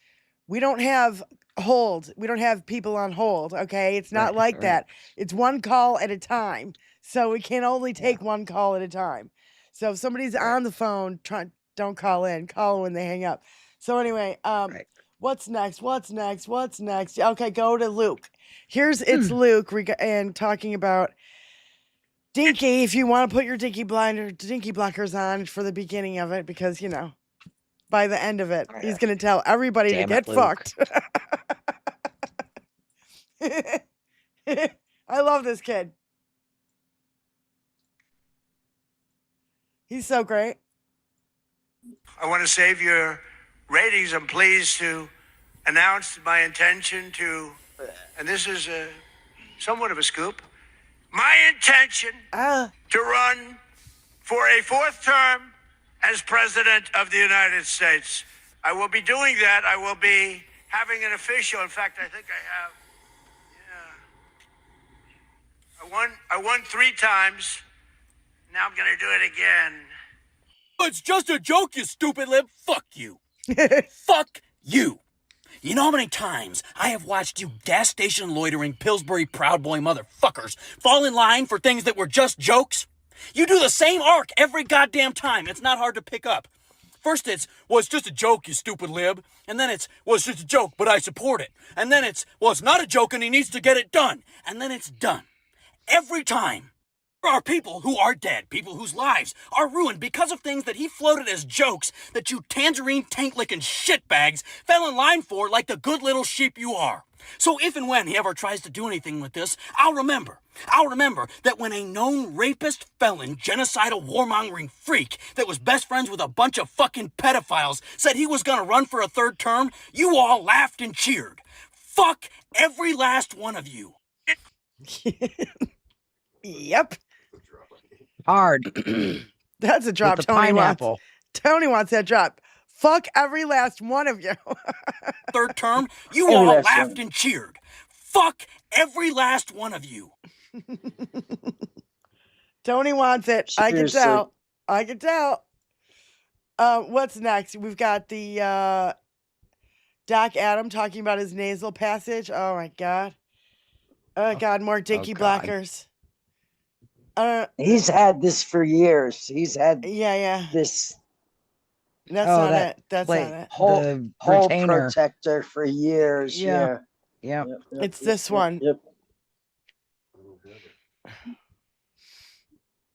S4: we don't have we don't have people on hold, okay? It's not like that. It's one call at a time. So we can only take one call at a time. So if somebody's on the phone, don't call in. Call when they hang up. So anyway, what's next? What's next? What's next? Okay, go to Luke. It's Luke and talking about Dinky. If you want to put your dinky blockers on for the beginning of it, because by the end of it, he's gonna tell everybody to get fucked. I love this kid. He's so great.
S5: I want to save your ratings. I'm pleased to announce my intention to, and this is somewhat of a scoop, my intention to run for a 4th term as President of the United States. I will be doing that. I will be having an official, in fact, I think I have, I won 3 times. Now I'm going to do it again.
S1: It's just a joke, you stupid lib. Fuck you. Fuck you. You know how many times I have watched you gas station loitering Pillsbury Proud Boy motherfuckers fall in line for things that were just jokes? You do the same arc every goddamn time. It's not hard to pick up. First it's just a joke, you stupid lib. And then it's just a joke, but I support it. And then it's not a joke and he needs to get it done. And then it's done. Every time. There are people who are dead, people whose lives are ruined because of things that he floated as jokes that you tangerine tank-licking shitbags fell in line for like the good little sheep you are. So if and when he ever tries to do anything with this, I'll remember that when a known rapist, felon, genocidal, warmongering freak that was best friends with a bunch of fucking pedophiles said he was gonna run for a 3rd term, you all laughed and cheered. Fuck every last one of you.
S4: Yep.
S3: Hard.
S4: That's a drop
S3: With the
S4: Tony
S3: pineapple.
S4: wants. Tony wants that drop. Fuck every last one of you.
S1: 3rd term, you all laughed and cheered. Fuck every last one of you.
S4: Tony wants it.
S2: Seriously.
S4: I can tell. What's next? We've got the Doc Adam talking about his nasal passage. Oh my God. Oh God, more dinky blockers.
S2: He's had this for years. He's had this.
S4: That's not it. That's not it.
S2: Whole
S3: retainer.
S2: protector for years.
S3: Yeah.
S2: Yeah.
S4: It's this one.
S2: Yep.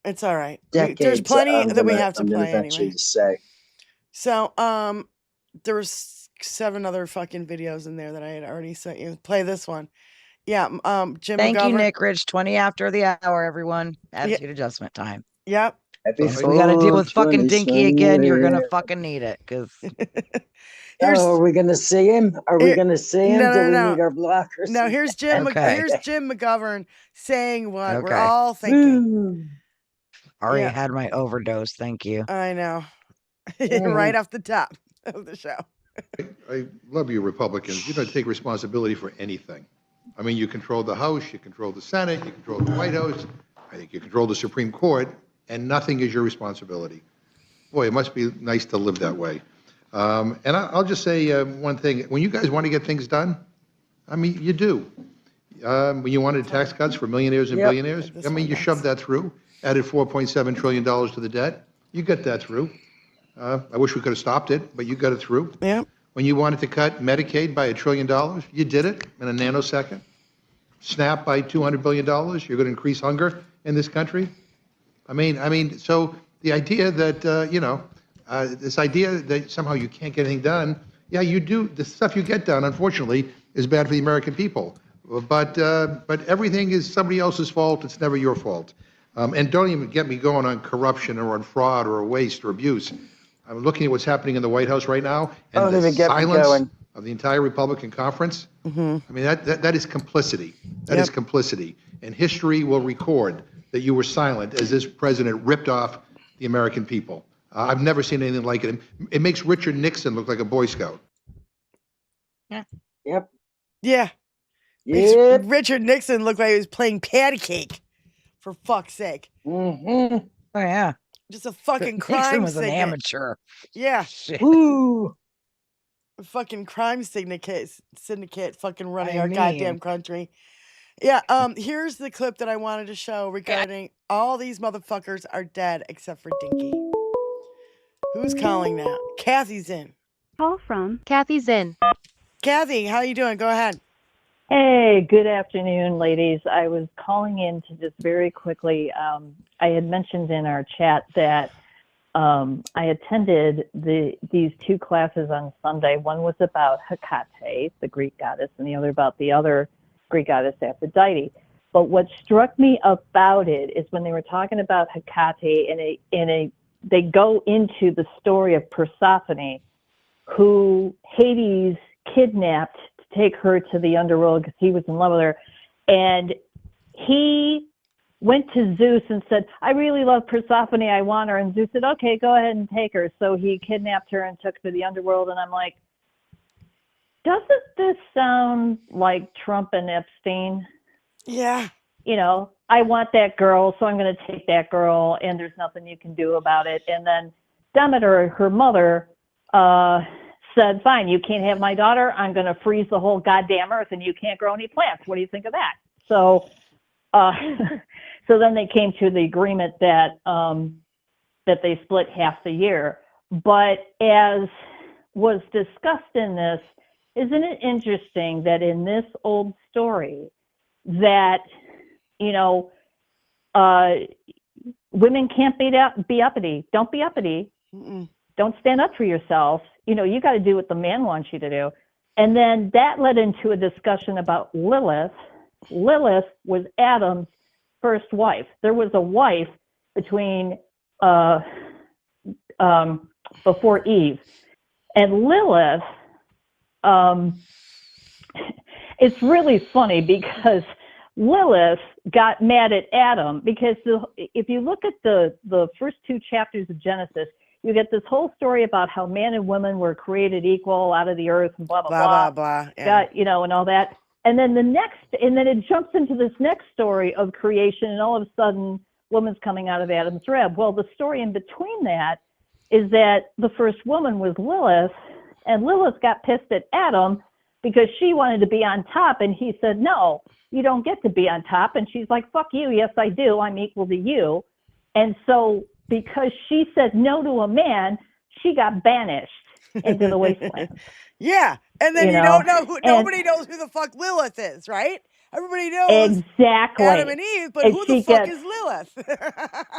S4: It's all right.
S2: Decades,
S4: There's plenty
S2: I'm
S4: that we
S2: gonna-
S4: have to
S2: I'm gonna
S4: play
S2: venture
S4: anyway.
S2: to say.
S4: So, there was 7 other fucking videos in there that I had already sent you. Play this one. Yeah, Jim
S3: Thank you,
S4: McGovern.
S3: Nick Rich. 20 after the hour, everyone. Attitude adjustment time.
S4: Yep.
S3: If we got to deal with fucking Dinky again, you're going to fucking need it. Because
S2: Are we gonna see him? Are we gonna see him?
S4: No,
S2: Do we
S4: no.
S2: need our blockers?
S4: Now here's Jim.
S3: Okay.
S4: Here's Jim McGovern saying what we're
S3: Okay.
S4: all thinking.
S3: already
S4: Yeah.
S3: had my overdose. Thank you.
S4: I know. Right off the top of the show.
S22: I love you Republicans. You don't take responsibility for anything. I mean, you control the House, you control the Senate, you control the White House. I think you control the Supreme Court, and nothing is your responsibility. Boy, it must be nice to live that way. And I'll just say one thing. When you guys want to get things done, I mean, you do. When you wanted tax cuts for millionaires and billionaires, I mean, you shoved that through, added $4.7 trillion to the debt. You got that through. I wish we could have stopped it, but you got it through.
S4: Yeah.
S22: When you wanted to cut Medicaid by $1 trillion, you did it in a nanosecond. SNAP by $200 billion. You're going to increase hunger in this country. I mean, so the idea that this idea that somehow you can't get anything done, yeah, you do. The stuff you get done, unfortunately, is bad for the American people. But everything is somebody else's fault. It's never your fault. And don't even get me going on corruption or on fraud or waste or abuse. I'm looking at what's happening in the White House right now, and
S2: Don't
S22: the
S2: even get me
S22: silence
S2: going.
S22: of the entire Republican conference.
S4: Mm-hmm.
S22: I mean, that is complicity. That is complicity. And history will record that you were silent as this president ripped off the American people. I've never seen anything like it. It makes Richard Nixon look like a Boy Scout.
S3: Yeah.
S2: Yep.
S4: Yeah.
S2: Yep.
S4: Richard Nixon looked like he was playing patty cake. For fuck's sake.
S2: Mm-hmm.
S3: Oh yeah.
S4: Just a fucking
S3: Nixon
S4: crime
S3: was an
S4: syndicate.
S3: amateur.
S4: Yeah.
S3: Shit.
S2: Ooh.
S4: A fucking crime syndicate fucking running
S3: I
S4: our
S3: mean.
S4: goddamn country. Yeah, here's the clip that I wanted to show regarding all these motherfuckers are dead except for Dinky. Who's calling now? Kathy's in.
S18: Call from Kathy's in.
S4: Kathy, how you doing? Go ahead.
S6: Hey, good afternoon, ladies. I was calling in to just very quickly. I had mentioned in our chat that I attended these two classes on Sunday. One was about Hecate, the Greek goddess, and the other about the other Greek goddess, Aphrodite. But what struck me about it is when they were talking about Hecate, they go into the story of Persephone, who Hades kidnapped to take her to the underworld because he was in love with her. And he went to Zeus and said, I really love Persephone, I want her. And Zeus said, okay, go ahead and take her. So he kidnapped her and took her to the underworld. And I'm like, doesn't this sound like Trump and Epstein?
S4: Yeah.
S6: You know, I want that girl, so I'm going to take that girl, and there's nothing you can do about it. And then Demeter, her mother, said, fine, you can't have my daughter. I'm going to freeze the whole goddamn earth, and you can't grow any plants. What do you think of that? So, so then they came to the agreement that that they split half the year. But as was discussed in this, isn't it interesting that in this old story that, you know, women can't be uppity. Don't be uppity.
S4: Mm-mm.
S6: Don't stand up for yourself. You know, you got to do what the man wants you to do. And then that led into a discussion about Lilith. Lilith was Adam's first wife. There was a wife between before Eve, and Lilith. It's really funny because Lilith got mad at Adam because if you look at the first two chapters of Genesis, you get this whole story about how man and woman were created equal out of the earth and blah, blah, blah.
S4: Blah, blah, blah. Yeah.
S6: Got, you know, and all that. And then then it jumps into this next story of creation, and all of a sudden, woman's coming out of Adam's rib. Well, the story in between that is that the first woman was Lilith, and Lilith got pissed at Adam because she wanted to be on top, and he said, no, you don't get to be on top. And she's like, fuck you, yes, I do, I'm equal to you. And so because she said no to a man, she got banished into the wasteland.
S4: Yeah, and then you don't know who. Nobody knows who the fuck Lilith is, right? Everybody knows
S6: exactly
S4: Adam and Eve, but
S6: and
S4: who the fuck is Lilith?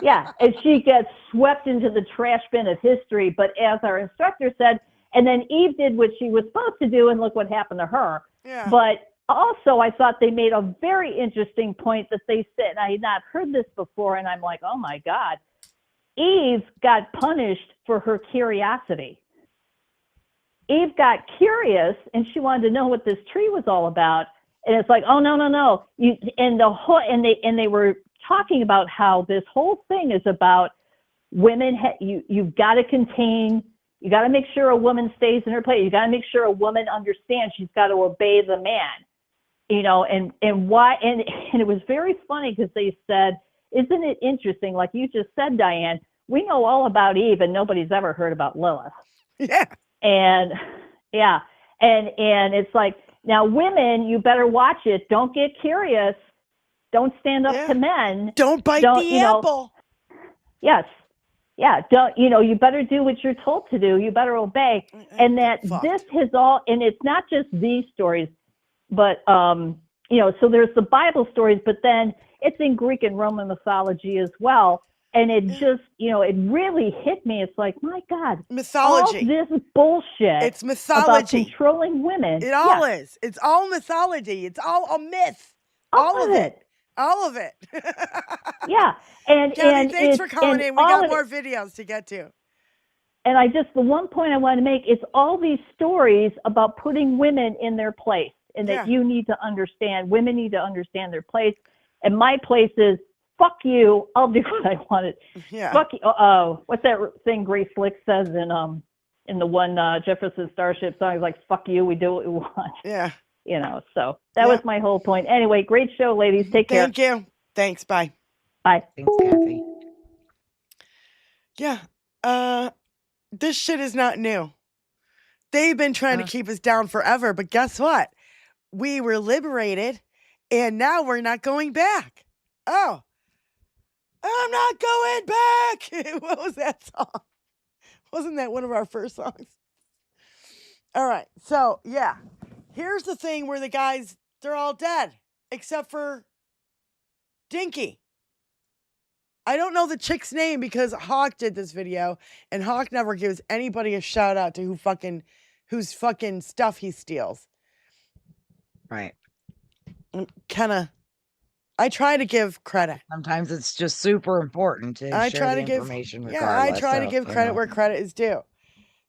S6: Yeah, and she gets swept into the trash bin of history. But as our instructor said, and then Eve did what she was supposed to do, and look what happened to her.
S4: Yeah.
S6: But also, I thought they made a very interesting point that they said, and I had not heard this before, and I'm like, oh my God. Eve got punished for her curiosity. Eve got curious, and she wanted to know what this tree was all about. And it's like, oh, no. And they were talking about how this whole thing is about women. You've got to contain. You got to make sure a woman stays in her place. You got to make sure a woman understands she's got to obey the man. You know, and why? And it was very funny because they said, isn't it interesting? Like you just said, Diane, we know all about Eve, and nobody's ever heard about Lilith.
S4: Yeah.
S6: And yeah, and it's like, now women, you better watch it. Don't get curious. Don't stand up to men.
S4: Don't bite the apple.
S6: Yes. Yeah. Don't, you better do what you're told to do. You better obey. And that this has all, and it's not just these stories, but, so there's the Bible stories, but then it's in Greek and Roman mythology as well. And it just, it really hit me. It's like, my God,
S4: mythology.
S6: All this bullshit.
S4: It's mythology.
S6: About controlling women.
S4: It all is. It's all mythology. It's all a myth. All of it. All of it.
S6: Yeah. And
S4: Kathy, thanks for calling in. We got more videos to get to.
S6: And the one point I want to make is all these stories about putting women in their place, and that you need to understand, women need to understand their place. And my place is fuck you. I'll do what I wanted.
S4: Yeah.
S6: Fuck you. What's that thing Grace Slick says in the one Jefferson Starship song? He's like, fuck you, we do what we want.
S4: Yeah.
S6: You know, so that was my whole point. Anyway, great show, ladies. Take care.
S4: Thank you. Thanks. Bye.
S6: Bye.
S3: Thanks, Kathy.
S4: Yeah. This shit is not new. They've been trying to keep us down forever, but guess what? We were liberated, and now we're not going back. Oh, I'm not going back. What was that song? Wasn't that one of our first songs? All right. So, yeah. Here's the thing where the guys, they're all dead, except for Dinky. I don't know the chick's name because Hawk did this video, and Hawk never gives anybody a shout out to whose fucking stuff he steals.
S3: Right.
S4: I try to give credit.
S3: Sometimes it's just super important to share the information.
S4: I try to give credit where credit is due.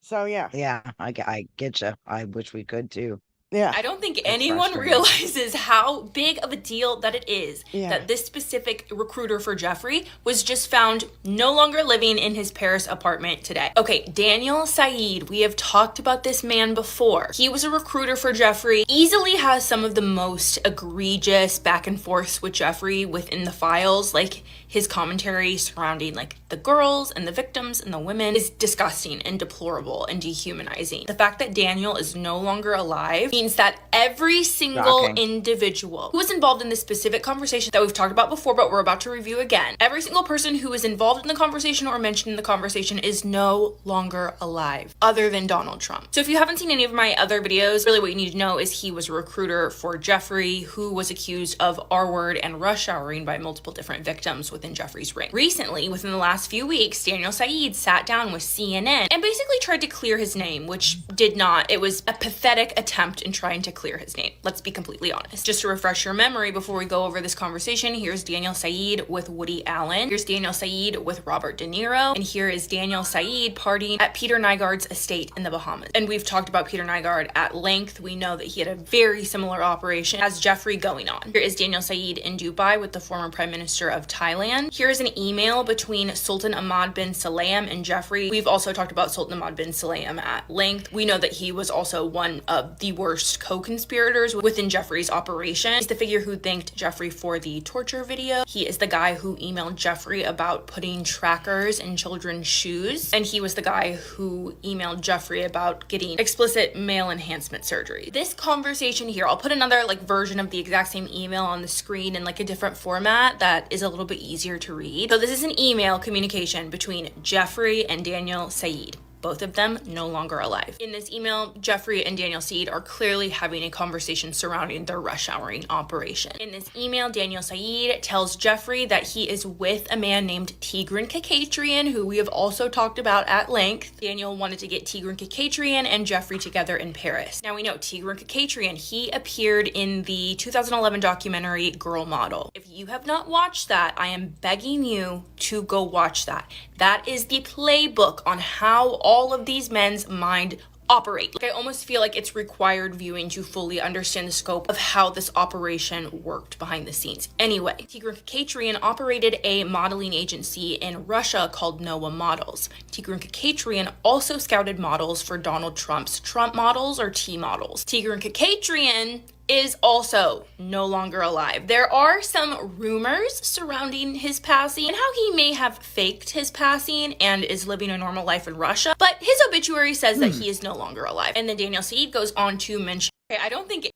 S4: So yeah.
S3: Yeah, I get you. I wish we could too.
S4: Yeah.
S8: I don't think anyone realizes how big of a deal that it is that this specific recruiter for Jeffrey was just found no longer living in his Paris apartment today. Okay, Daniel Saeed, we have talked about this man before. He was a recruiter for Jeffrey, easily has some of the most egregious back and forths with Jeffrey within the files. Like, his commentary surrounding like the girls and the victims and the women is disgusting and deplorable and dehumanizing. The fact that Daniel is no longer alive means that every single individual who was involved in this specific conversation that we've talked about before, but we're about to review again, every single person who was involved in the conversation or mentioned in the conversation is no longer alive, other than Donald Trump. So if you haven't seen any of my other videos, really what you need to know is he was a recruiter for Jeffrey who was accused of R-word and rush houring by multiple different victims within Jeffrey's ring. Recently, within the last few weeks, Daniel Saeed sat down with CNN and basically tried to clear his name, which did not. It was a pathetic attempt in trying to clear his name. Let's be completely honest. Just to refresh your memory before we go over this conversation, here's Daniel Saeed with Woody Allen. Here's Daniel Saeed with Robert De Niro. And here is Daniel Saeed partying at Peter Nygard's estate in the Bahamas. And we've talked about Peter Nygard at length. We know that he had a very similar operation as Jeffrey going on. Here is Daniel Saeed in Dubai with the former Prime Minister of Thailand. Here is an email between Sultan Ahmad bin Sulayem and Jeffrey. We've also talked about Sultan Ahmad bin Sulayem at length. We know that he was also one of the worst co-conspirators within Jeffrey's operation. He's the figure who thanked Jeffrey for the torture video. He is the guy who emailed Jeffrey about putting trackers in children's shoes. And he was the guy who emailed Jeffrey about getting explicit male enhancement surgery. This conversation here, I'll put another version of the exact same email on the screen in a different format that is a little bit easier to read. So this is an email communication between Jeffrey and Daniel Saeed. Both of them no longer alive. In this email, Jeffrey and Daniel Saeed are clearly having a conversation surrounding their rush houring operation. In this email, Daniel Saeed tells Jeffrey that he is with a man named Tigran Kakatrian, who we have also talked about at length. Daniel wanted to get Tigran Kakatrian and Jeffrey together in Paris. Now we know Tigran Kakatrian, he appeared in the 2011 documentary Girl Model. If you have not watched that, I am begging you to go watch that. That is the playbook on how all of these men's mind operate. I almost feel like it's required viewing to fully understand the scope of how this operation worked behind the scenes. Anyway, Tigran Kakatrian operated a modeling agency in Russia called Noah Models. Tigran Kakatrian also scouted models for Donald Trump's Trump models or T models. Tigran Kakatrian is also no longer alive. There are some rumors surrounding his passing and how he may have faked his passing and is living a normal life in Russia, but his obituary says that he is no longer alive. And then Daniel Saeed goes on to mention, I don't think it.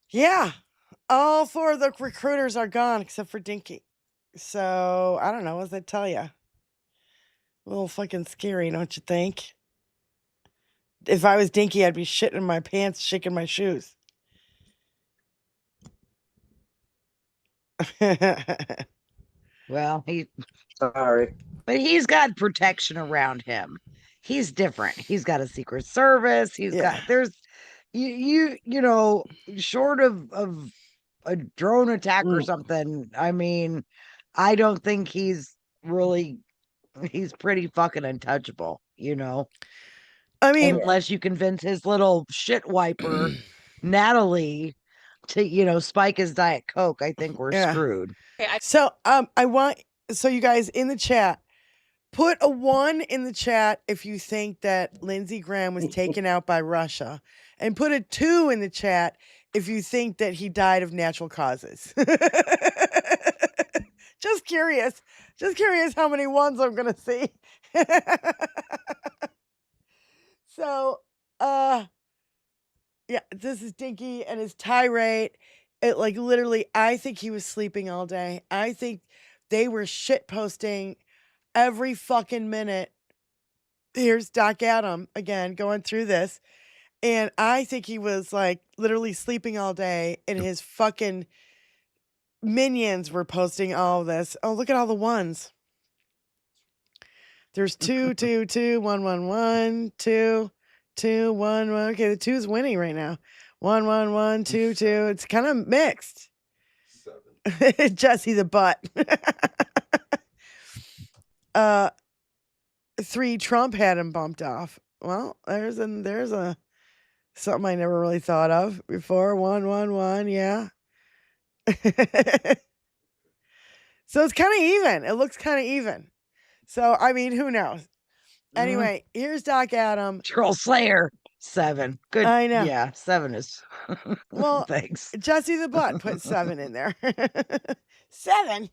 S4: Yeah, all four of the recruiters are gone except for Dinky. So, I don't know, what does that tell you? A little fucking scary, don't you think? If I was Dinky, I'd be shitting in my pants, shaking my shoes.
S3: Well,
S2: sorry,
S3: but he's got protection around him. He's different. He's got a secret service. He's got you know, short of a drone attack or something. I mean, I don't think he's pretty fucking untouchable, you know.
S4: I mean,
S3: unless you convince his little shit wiper, Natalie, to spike his Diet Coke, I think we're screwed.
S4: So so you guys in the chat, put a 1 in the chat if you think that Lindsey Graham was taken out by Russia, and put a 2 in the chat if you think that he died of natural causes. Just curious how many 1s I'm gonna see. So, yeah, this is Dinky and his tirade. It literally, I think he was sleeping all day. I think they were shit posting every fucking minute. Here's Doc Adam again going through this. And I think he was literally sleeping all day, and his fucking minions were posting all of this. Oh, look at all the 1s. There's 2, 2, 2, 1, 1, 1, 2, 2, 1, 1. Okay, the 2's winning right now. 1, 1, 1, 2, 2. It's kind of mixed. 7. Jesse the butt. 3, Trump had him bumped off. Well, there's a something I never really thought of before. 1, 1, 1. Yeah. So it's kind of even. It looks kind of even. So, I mean, who knows? Anyway, here's Doc Adam.
S3: Troll Slayer, 7. Good.
S4: I know.
S3: Yeah, 7 is.
S4: Well,
S3: thanks.
S4: Jesse the Butt put 7 in there. 7.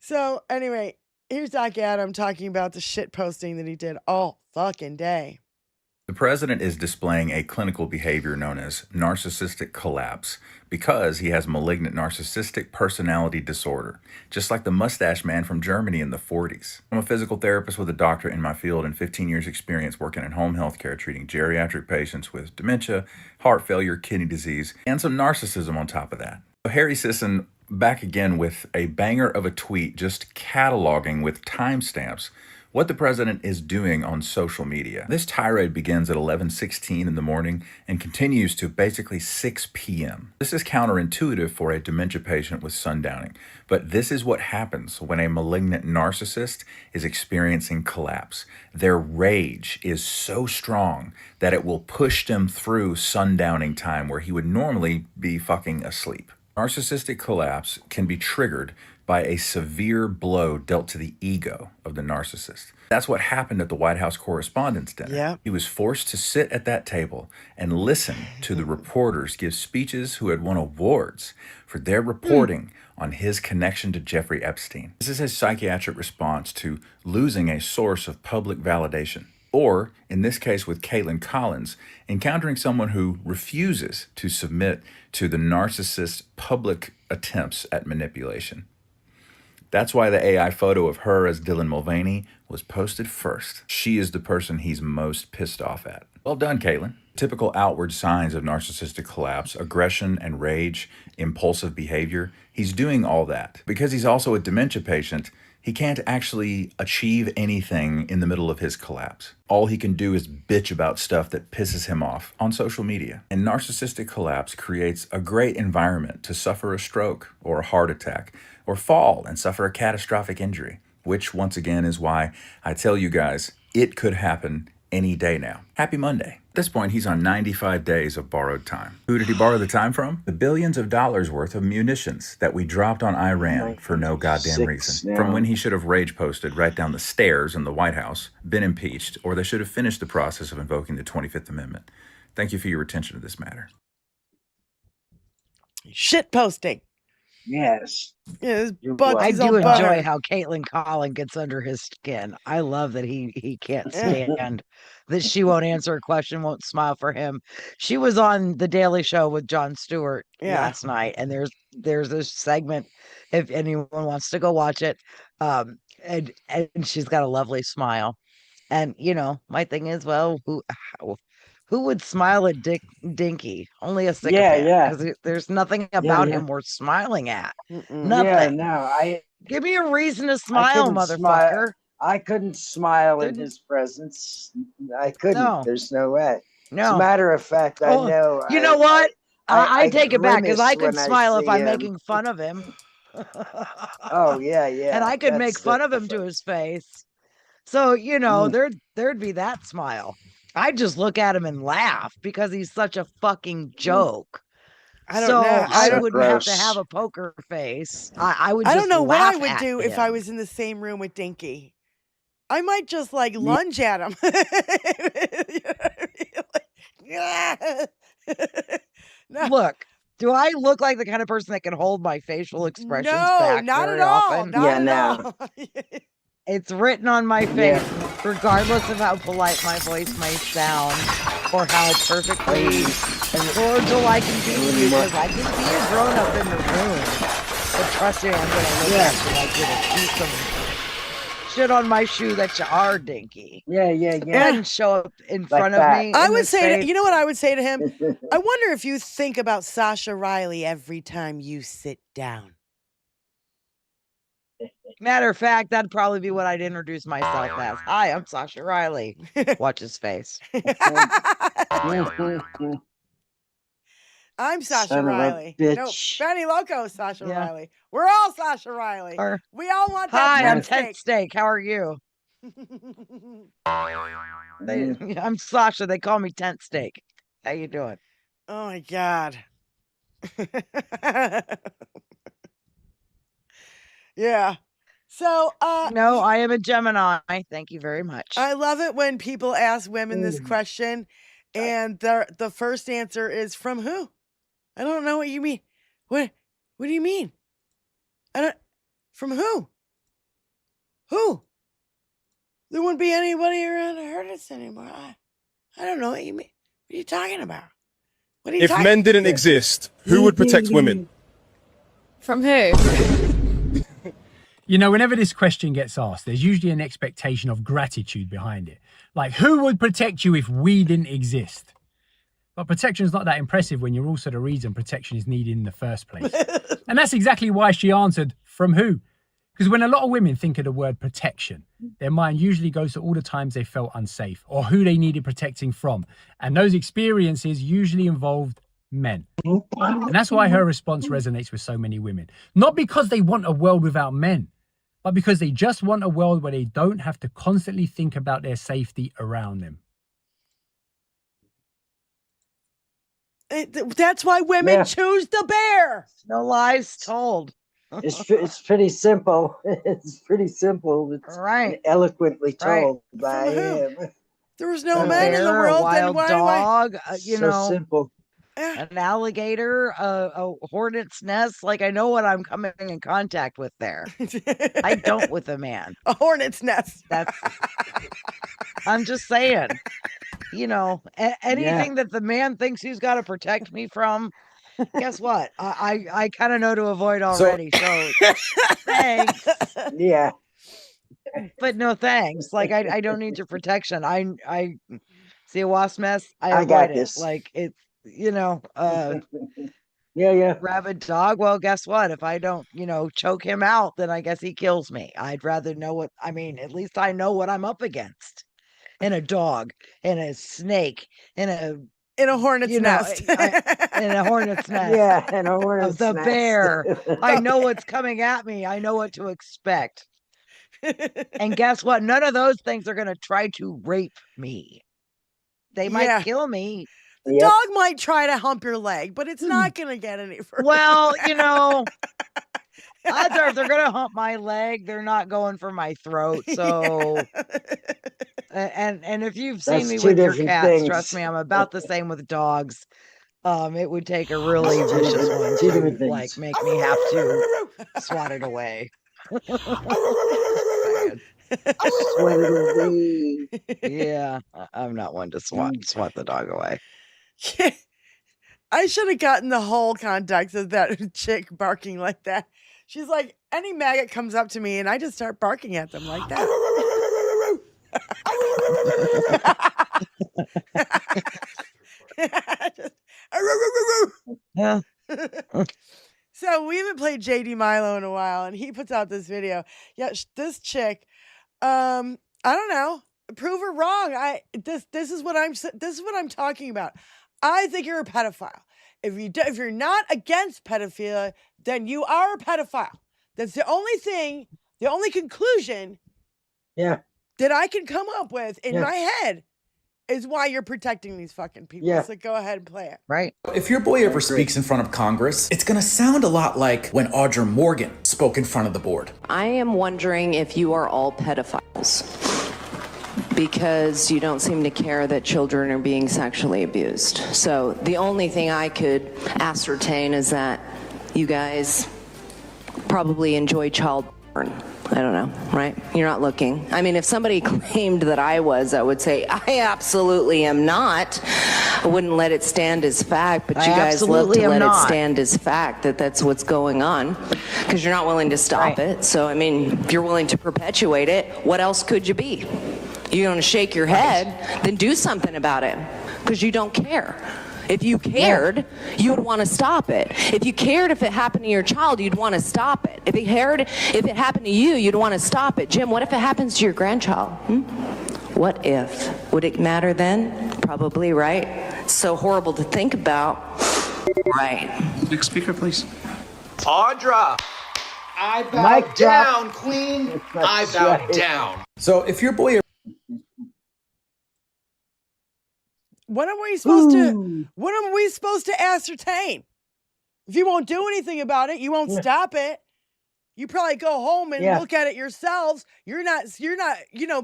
S4: So, anyway, here's Doc Adam talking about the shit posting that he did all fucking day.
S14: The president is displaying a clinical behavior known as narcissistic collapse because he has malignant narcissistic personality disorder, just like the mustache man from Germany in the 40s. I'm a physical therapist with a doctorate in my field and 15 years experience working in home health care, treating geriatric patients with dementia, heart failure, kidney disease, and some narcissism on top of that. So Harry Sisson back again with a banger of a tweet just cataloging with timestamps what the president is doing on social media. This tirade begins at 11:16 in the morning and continues to basically 6 p.m. This is counterintuitive for a dementia patient with sundowning, but this is what happens when a malignant narcissist is experiencing collapse. Their rage is so strong that it will push them through sundowning time where he would normally be fucking asleep. Narcissistic collapse can be triggered by a severe blow dealt to the ego of the narcissist. That's what happened at the White House Correspondents' Dinner.
S4: Yeah.
S14: He was forced to sit at that table and listen to the reporters give speeches who had won awards for their reporting on his connection to Jeffrey Epstein. This is his psychiatric response to losing a source of public validation. Or, in this case with Caitlin Collins, encountering someone who refuses to submit to the narcissist's public attempts at manipulation. That's why the AI photo of her as Dylan Mulvaney was posted first. She is the person he's most pissed off at. Well done, Caitlin. Typical outward signs of narcissistic collapse, aggression and rage, impulsive behavior. He's doing all that. Because he's also a dementia patient, he can't actually achieve anything in the middle of his collapse. All he can do is bitch about stuff that pisses him off on social media. And narcissistic collapse creates a great environment to suffer a stroke or a heart attack, or fall and suffer a catastrophic injury, which once again is why I tell you guys, it could happen any day now. Happy Monday. At this point, he's on 95 days of borrowed time. Who did he borrow the time from? The billions of dollars worth of munitions that we dropped on Iran for no goddamn reason.
S2: now.
S14: From when he should have rage posted right down the stairs in the White House, been impeached, or they should have finished the process of invoking the 25th Amendment. Thank you for your attention to this matter.
S4: Shit posting.
S2: Yes.
S4: Yeah,
S3: I do enjoy how Caitlin Collins gets under his skin. I love that he can't stand that she won't answer a question, won't smile for him. She was on The Daily Show with Jon Stewart last night, and there's this segment if anyone wants to go watch it. And she's got a lovely smile. And my thing is, well, who would smile at Dinky? Only a sycophant.
S2: yeah.
S3: Because there's nothing about him worth smiling at. Nothing.
S2: Yeah, no,
S3: Give me a reason to
S2: I
S3: smile,
S2: couldn't
S3: motherfucker.
S2: I couldn't smile in his presence. I couldn't.
S3: No.
S2: There's no way. As
S3: No.
S2: a matter of fact, I know.
S3: You know what? I take it back because I
S2: grimace
S3: could smile if
S2: see
S3: I'm
S2: him.
S3: making fun of him.
S2: Oh yeah.
S3: And I could make fun of him to his face. So, there'd be that smile. I just look at him and laugh because he's such a fucking joke.
S4: I don't know.
S3: I wouldn't have to have a poker face. I would.
S4: I
S3: Just
S4: don't know what I
S3: laugh
S4: would
S3: at
S4: do if
S3: him.
S4: I was in the same room with Dinky. I might just like lunge at him.
S3: Look, do I look like the kind of person that can hold my facial expressions
S4: No,
S3: back
S4: not
S3: very
S4: at all.
S3: often?
S4: Not at all.
S3: It's written on my face, regardless of how polite my voice may sound or how perfectly cordial I can be, because I can be a grown up in the room. But trust me, I'm gonna look at you like you're a piece of shit on my shoe that you are, Dinky.
S2: Yeah.
S3: And show up in front of me.
S4: I
S3: in
S4: would
S3: this
S4: say,
S3: face.
S4: you know what I would say to him? I wonder if you think about Sasha Riley every time you sit down.
S3: Matter of fact, that'd probably be what I'd introduce myself as. Hi, I'm Sasha Riley. Watch his face.
S4: I'm Sasha
S2: Son of a
S4: Riley.
S2: bitch.
S4: No, Benny Loco, Sasha Riley. We're all Sasha Riley. We all want that
S3: Hi, I'm
S4: tent
S3: Tent
S4: steak.
S3: Steak. How are you? I'm Sasha. They call me Tent Steak. How you doing?
S4: Oh my God. Yeah. So,
S3: No, I am a Gemini. Thank you very much.
S4: I love it when people ask women this question and the first answer is from who? I don't know what you mean. What do you mean? From who? Who? There wouldn't be anybody around to hurt us anymore. I don't know what you mean. What are you talking about? What are you
S10: If
S4: talking
S10: men didn't exist, who would protect women?
S11: From who?
S23: You know, whenever this question gets asked, there's usually an expectation of gratitude behind it. Like, who would protect you if we didn't exist? But protection is not that impressive when you're also the reason protection is needed in the first place. And that's exactly why she answered, from who? Because when a lot of women think of the word protection, their mind usually goes to all the times they felt unsafe or who they needed protecting from. And those experiences usually involved men. And that's why her response resonates with so many women. Not because they want a world without men, but because they just want a world where they don't have to constantly think about their safety around them.
S4: That's why women choose the bear.
S3: No lies told.
S2: It's pretty simple. It's pretty simple. It's
S3: right.
S2: Eloquently told by him.
S4: There was no man in the world.
S3: A wild dog, you
S2: So
S3: know,
S2: simple.
S3: an alligator, a hornet's nest. Like, I know what I'm coming in contact with there. I don't with a man.
S4: A hornet's nest.
S3: I'm just saying, you know, anything that the man thinks he's got to protect me from, guess what? I kind of know to avoid already. So thanks.
S2: Yeah.
S3: But no thanks. Like, I don't need your protection. I see a wasp nest. I
S2: got
S3: avoid it.
S2: this.
S3: Like, it's, you know,
S2: yeah.
S3: rabid dog. Well, guess what? If I don't, you know, choke him out, then I guess he kills me. I'd rather know what, I mean, at least I know what I'm up against. In a dog, in a snake, in a
S4: hornet's nest.
S3: In a hornet's nest.
S2: Yeah, in a hornet's
S3: the
S2: nest.
S3: bear. I know what's coming at me. I know what to expect. And guess what? None of those things are going to try to rape me. They might kill me.
S4: The dog might try to hump your leg, but it's not going to get any further.
S3: Well, you know, odds are if they're going to hump my leg, they're not going for my throat. So, and if you've seen me with your cats, trust me, I'm about the same with dogs. It would take a really vicious one to like make me have to swat it away.
S2: Swat it away.
S3: Yeah, I'm not one to swat the dog away.
S4: I should have gotten the whole context of that chick barking like that. She's like, any maggot comes up to me and I just start barking at them like that.
S3: Yeah.
S4: So we haven't played JD Milo in a while, and he puts out this video. Yeah, this chick, I don't know, prove her wrong. This is what I'm talking about. I think you're a pedophile. If you're not against pedophilia, then you are a pedophile. That's the only conclusion
S2: that
S4: I can come up with in my head is why you're protecting these fucking people.
S2: Yeah.
S4: So go ahead and play it.
S3: Right.
S7: If your boy ever speaks in front of Congress, it's gonna sound a lot like when Audra Morgan spoke in front of the board.
S9: I am wondering if you are all pedophiles, because you don't seem to care that children are being sexually abused. So the only thing I could ascertain is that you guys probably enjoy child porn. I don't know, right? You're not looking. I mean, if somebody claimed that I was, I would say, I absolutely am not. I wouldn't let it stand as fact, but you guys love to let it stand as fact that that's what's going on, because you're not willing to stop it. So, I mean, if you're willing to perpetuate it, what else could you be? You're going to shake your head, then do something about it, because you don't care. If you cared, you would want to stop it. If you cared if it happened to your child, you'd want to stop it. If it cared if it happened to you, you'd want to stop it. Jim, what if it happens to your grandchild? What if? Would it matter then? Probably, right? It's so horrible to think about. Right.
S7: Next speaker, please.
S12: Audra, I bow down, Queen. I bow down.
S7: So if your boy
S4: What are we supposed to? What are we supposed to ascertain? If you won't do anything about it, you won't stop it. You probably go home and look at it yourselves. You're not,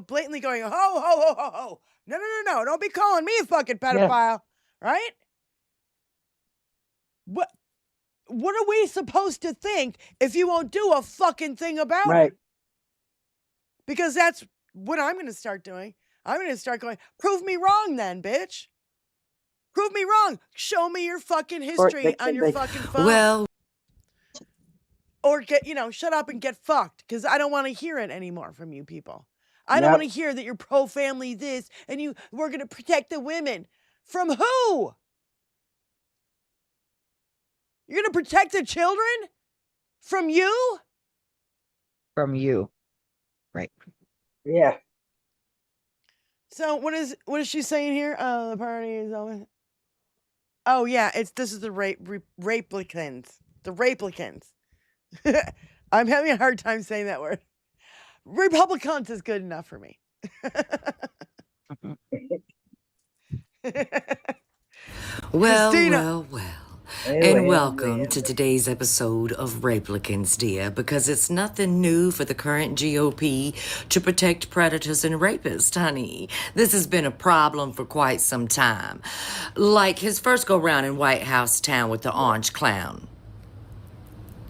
S4: blatantly going, ho, ho, ho, ho, ho. No. Don't be calling me a fucking pedophile, right? What are we supposed to think if you won't do a fucking thing about it? Because that's what I'm going to start doing. I'm going to start going, prove me wrong then, bitch. Prove me wrong. Show me your fucking history on your fucking phone.
S24: Well.
S4: Or shut up and get fucked, because I don't want to hear it anymore from you people. I don't want to hear that you're pro-family this and we're going to protect the women. From who? You're going to protect the children? From you?
S3: From you. Right.
S2: Yeah.
S4: So what is she saying here? The party is over. Oh yeah, this is the replicants. The replicants. I'm having a hard time saying that word. Republicans is good enough for me.
S24: Well,
S4: Christina.
S24: And welcome to today's episode of Replicants, dear, because it's nothing new for the current GOP to protect predators and rapists, honey. This has been a problem for quite some time. Like his first go-round in White House town with the orange clown.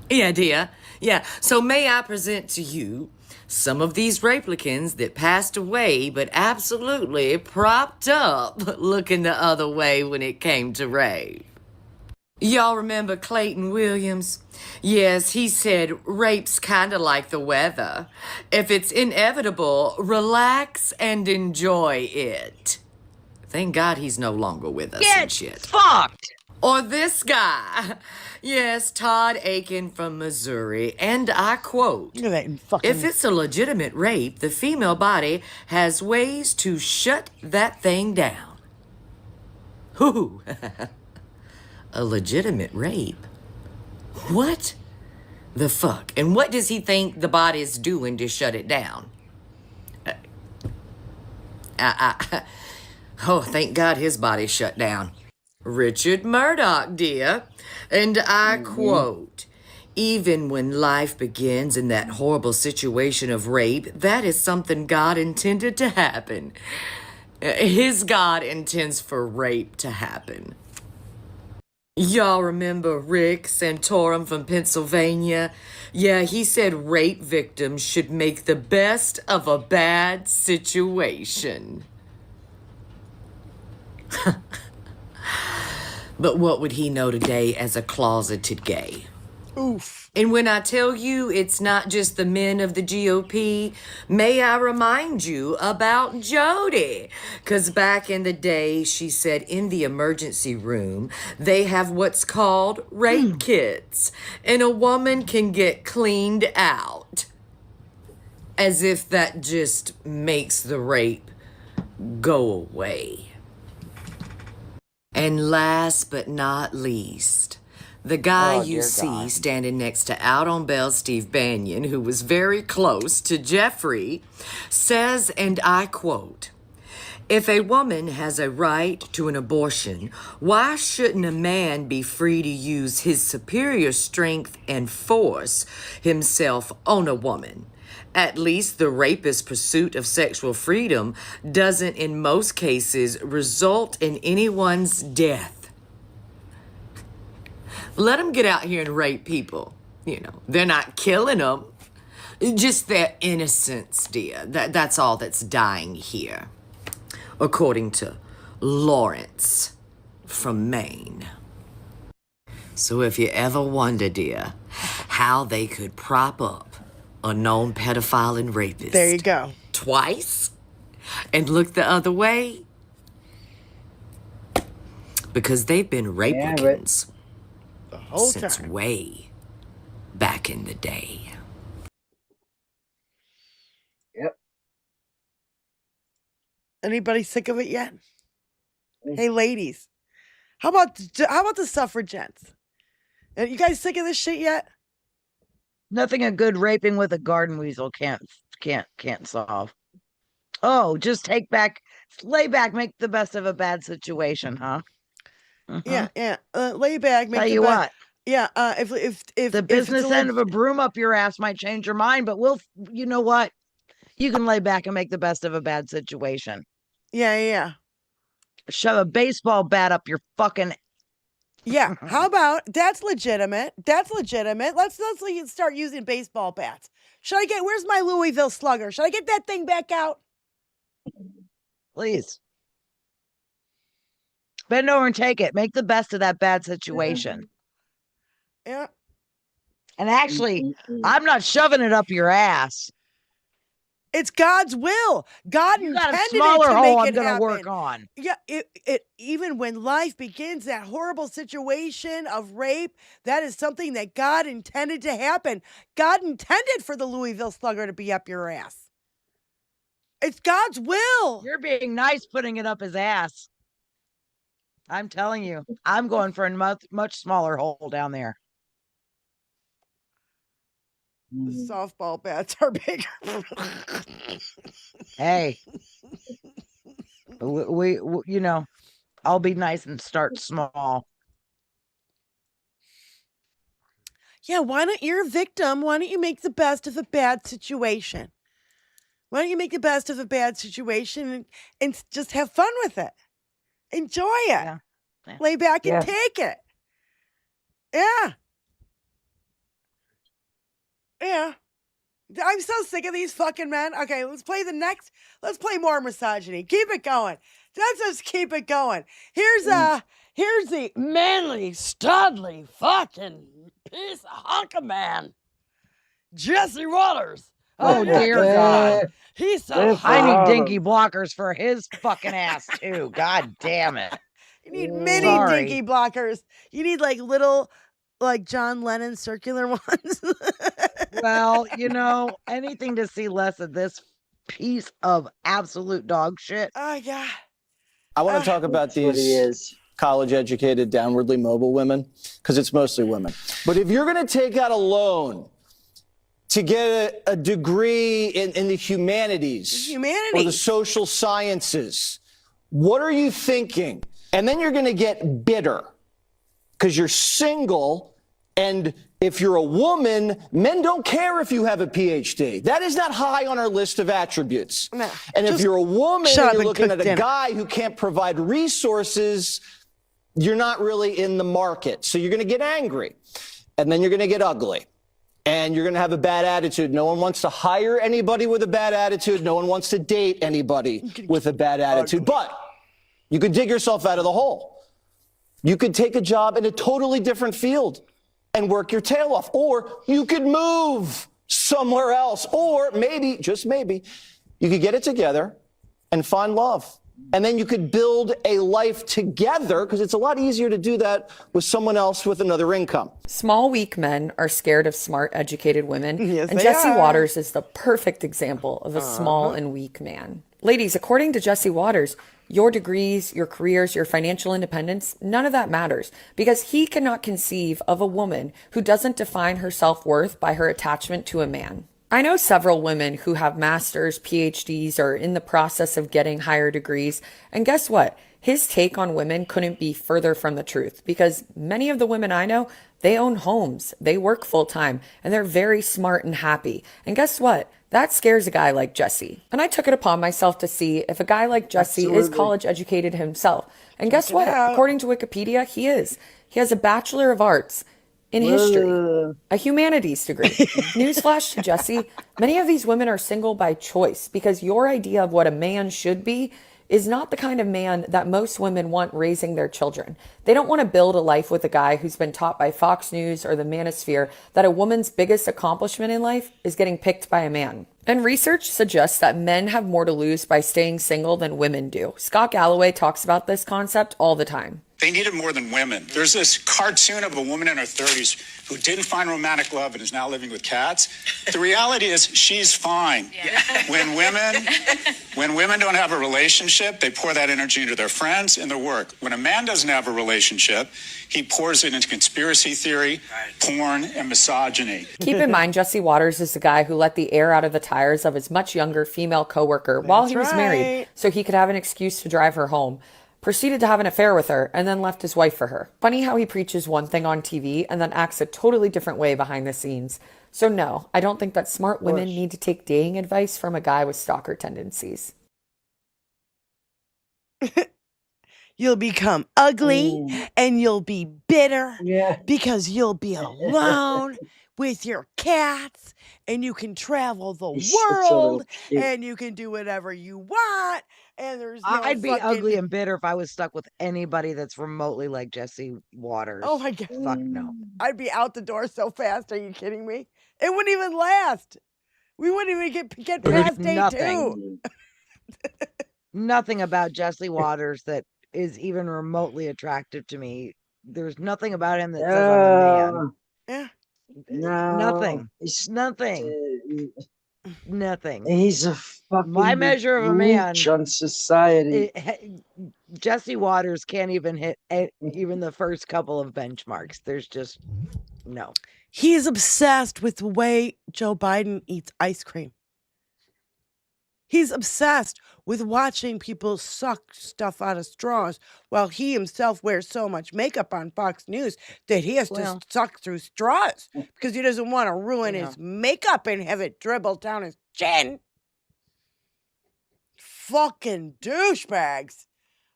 S24: Yeah, dear. Yeah, so may I present to you some of these replicants that passed away but absolutely propped up looking the other way when it came to rape. Y'all remember Clayton Williams? Yes, he said rape's kinda like the weather. If it's inevitable, relax and enjoy it. Thank God he's no longer with us and shit.
S3: Fucked!
S24: Or this guy. Yes, Todd Aiken from Missouri. And I quote, if it's a legitimate rape, the female body has ways to shut that thing down. Ooh. A legitimate rape? What the fuck? And what does he think the body's doing to shut it down? Oh, thank God his body's shut down. Richard Murdoch, dear. And I quote, even when life begins in that horrible situation of rape, that is something God intended to happen. His God intends for rape to happen. Y'all remember Rick Santorum from Pennsylvania? Yeah, he said rape victims should make the best of a bad situation. But what would he know today as a closeted gay?
S4: Oof.
S24: And when I tell you it's not just the men of the GOP, may I remind you about Jody? 'Cause back in the day, she said in the emergency room, they have what's called rape kits, and a woman can get cleaned out. As if that just makes the rape go away. And last but not least, the guy you see standing next to Out on Bail Steve Bannon, who was very close to Jeffrey, says, and I quote, If a woman has a right to an abortion, why shouldn't a man be free to use his superior strength and force himself on a woman? At least the rapist's pursuit of sexual freedom doesn't, in most cases, result in anyone's death. Let them get out here and rape people. You know, they're not killing them. Just their innocence, dear. That's all that's dying here. According to Lawrence from Maine. So if you ever wonder, dear, how they could prop up a known pedophile and rapist.
S4: There you go.
S24: Twice? And look the other way? Because they've been raplicans
S4: the whole
S24: since
S4: time.
S24: way back in the day.
S2: Yep.
S4: Anybody sick of it yet? Hey, ladies, how about the suffragettes? Are you guys sick of this shit yet?
S3: Nothing a good raping with a garden weasel can't solve. Oh, just lay back, make the best of a bad situation, huh?
S4: Yeah. Lay back. Make
S3: Tell
S4: the
S3: you
S4: best-
S3: what.
S4: Yeah. If
S3: The business end of a broom up your ass might change your mind, but you know what? You can lay back and make the best of a bad situation.
S4: Yeah.
S3: Shove a baseball bat up your fucking.
S4: Yeah. How about that's legitimate? That's legitimate. Let's start using baseball bats. Where's my Louisville Slugger? Should I get that thing back out?
S3: Please. Bend over and take it. Make the best of that bad situation.
S4: Yeah.
S3: And actually, I'm not shoving it up your ass.
S4: It's God's will. God
S3: You got a
S4: intended
S3: smaller
S4: it to
S3: hole
S4: make
S3: I'm
S4: it
S3: gonna
S4: happen.
S3: work on.
S4: Yeah, it even when life begins, that horrible situation of rape, that is something that God intended to happen. God intended for the Louisville Slugger to be up your ass. It's God's will.
S3: You're being nice putting it up his ass. I'm telling you, I'm going for a much smaller hole down there.
S4: The softball bats are bigger.
S3: Hey, we I'll be nice and start small.
S4: Yeah, you're a victim. Why don't you make the best of a bad situation? Why don't you make the best of a bad situation and just have fun with it? Enjoy it.
S3: Yeah.
S4: Lay back and take it. Yeah. Yeah. I'm so sick of these fucking men. Okay, let's play more misogyny. Keep it going. Let's just keep it going. Here's the manly, studly, fucking piece of hunk of man. Jesse Waters.
S3: Oh dear God.
S4: He's so
S3: I need dinky blockers for his fucking ass too. God damn it.
S4: You need mini dinky blockers. You need little John Lennon circular ones.
S3: Well, anything to see less of this piece of absolute dog shit.
S4: Oh yeah.
S13: I want to talk about these college-educated, downwardly mobile women, because it's mostly women. But if you're going to take out a loan to get a degree in the humanities or the social sciences, what are you thinking? And then you're going to get bitter because you're single. And if you're a woman, men don't care if you have a PhD. That is not high on our list of attributes. No, and if you're a woman and you're looking at a guy who can't provide resources, you're not really in the market. So you're going to get angry. And then you're going to get ugly. And you're going to have a bad attitude. No one wants to hire anybody with a bad attitude. No one wants to date anybody with a bad attitude. But you could dig yourself out of the hole. You could take a job in a totally different field and work your tail off. Or you could move somewhere else. Or maybe, just maybe, you could get it together and find love. And then you could build a life together, because it's a lot easier to do that with someone else with another income.
S15: Small, weak men are scared of smart, educated women.
S4: Yes,
S15: and
S4: they
S15: Jesse
S4: are.
S15: Waters is the perfect example of a small and weak man. Ladies, according to Jesse Waters, your degrees, your careers, your financial independence, none of that matters, because he cannot conceive of a woman who doesn't define her self-worth by her attachment to a man. I know several women who have masters, PhDs, or are in the process of getting higher degrees. And guess what? His take on women couldn't be further from the truth, because many of the women I know, they own homes, they work full time, and they're very smart and happy. And guess what? That scares a guy like Jesse. And I took it upon myself to see if a guy like Jesse is college educated himself. And guess what? According to Wikipedia, he is. He has a Bachelor of Arts in history, a humanities degree. Newsflash to Jesse, many of these women are single by choice, because your idea of what a man should be is not the kind of man that most women want raising their children. They don't want to build a life with a guy who's been taught by Fox News or the Manosphere that a woman's biggest accomplishment in life is getting picked by a man. And research suggests that men have more to lose by staying single than women do. Scott Galloway talks about this concept all the time.
S16: They need it more than women. There's this cartoon of a woman in her 30s who didn't find romantic love and is now living with cats. The reality is she's fine. Yeah. When women don't have a relationship, they pour that energy into their friends and their work. When a man doesn't have a relationship, he pours it into conspiracy theory, porn, and misogyny.
S15: Keep in mind, Jesse Waters is the guy who let the air out of the tires of his much younger female coworker while he was married, so he could have an excuse to drive her home. Proceeded to have an affair with her, and then left his wife for her. Funny how he preaches one thing on TV and then acts a totally different way behind the scenes. So no, I don't think that smart women need to take dating advice from a guy with stalker tendencies.
S4: You'll become ugly and you'll be bitter because you'll be alone with your cats, and you can travel the world and you can do whatever you want. And there's no
S3: I'd be ugly and bitter if I was stuck with anybody that's remotely like Jesse Waters.
S4: Oh my God.
S3: Fuck no.
S4: I'd be out the door so fast. Are you kidding me? It wouldn't even last. We wouldn't even get past day two.
S3: Nothing about Jesse Waters that is even remotely attractive to me. There's nothing about him that says I'm a man.
S4: Yeah.
S2: No.
S3: Nothing. Nothing. Nothing.
S2: He's a fucking
S3: my measure of a man
S2: on society.
S3: Jesse Waters can't even hit even the first couple of benchmarks. There's just no.
S4: He's obsessed with the way Joe Biden eats ice cream. He's obsessed with watching people suck stuff out of straws while he himself wears so much makeup on Fox News that he has to suck through straws because he doesn't want to ruin his makeup and have it dribble down his chin. Fucking douchebags.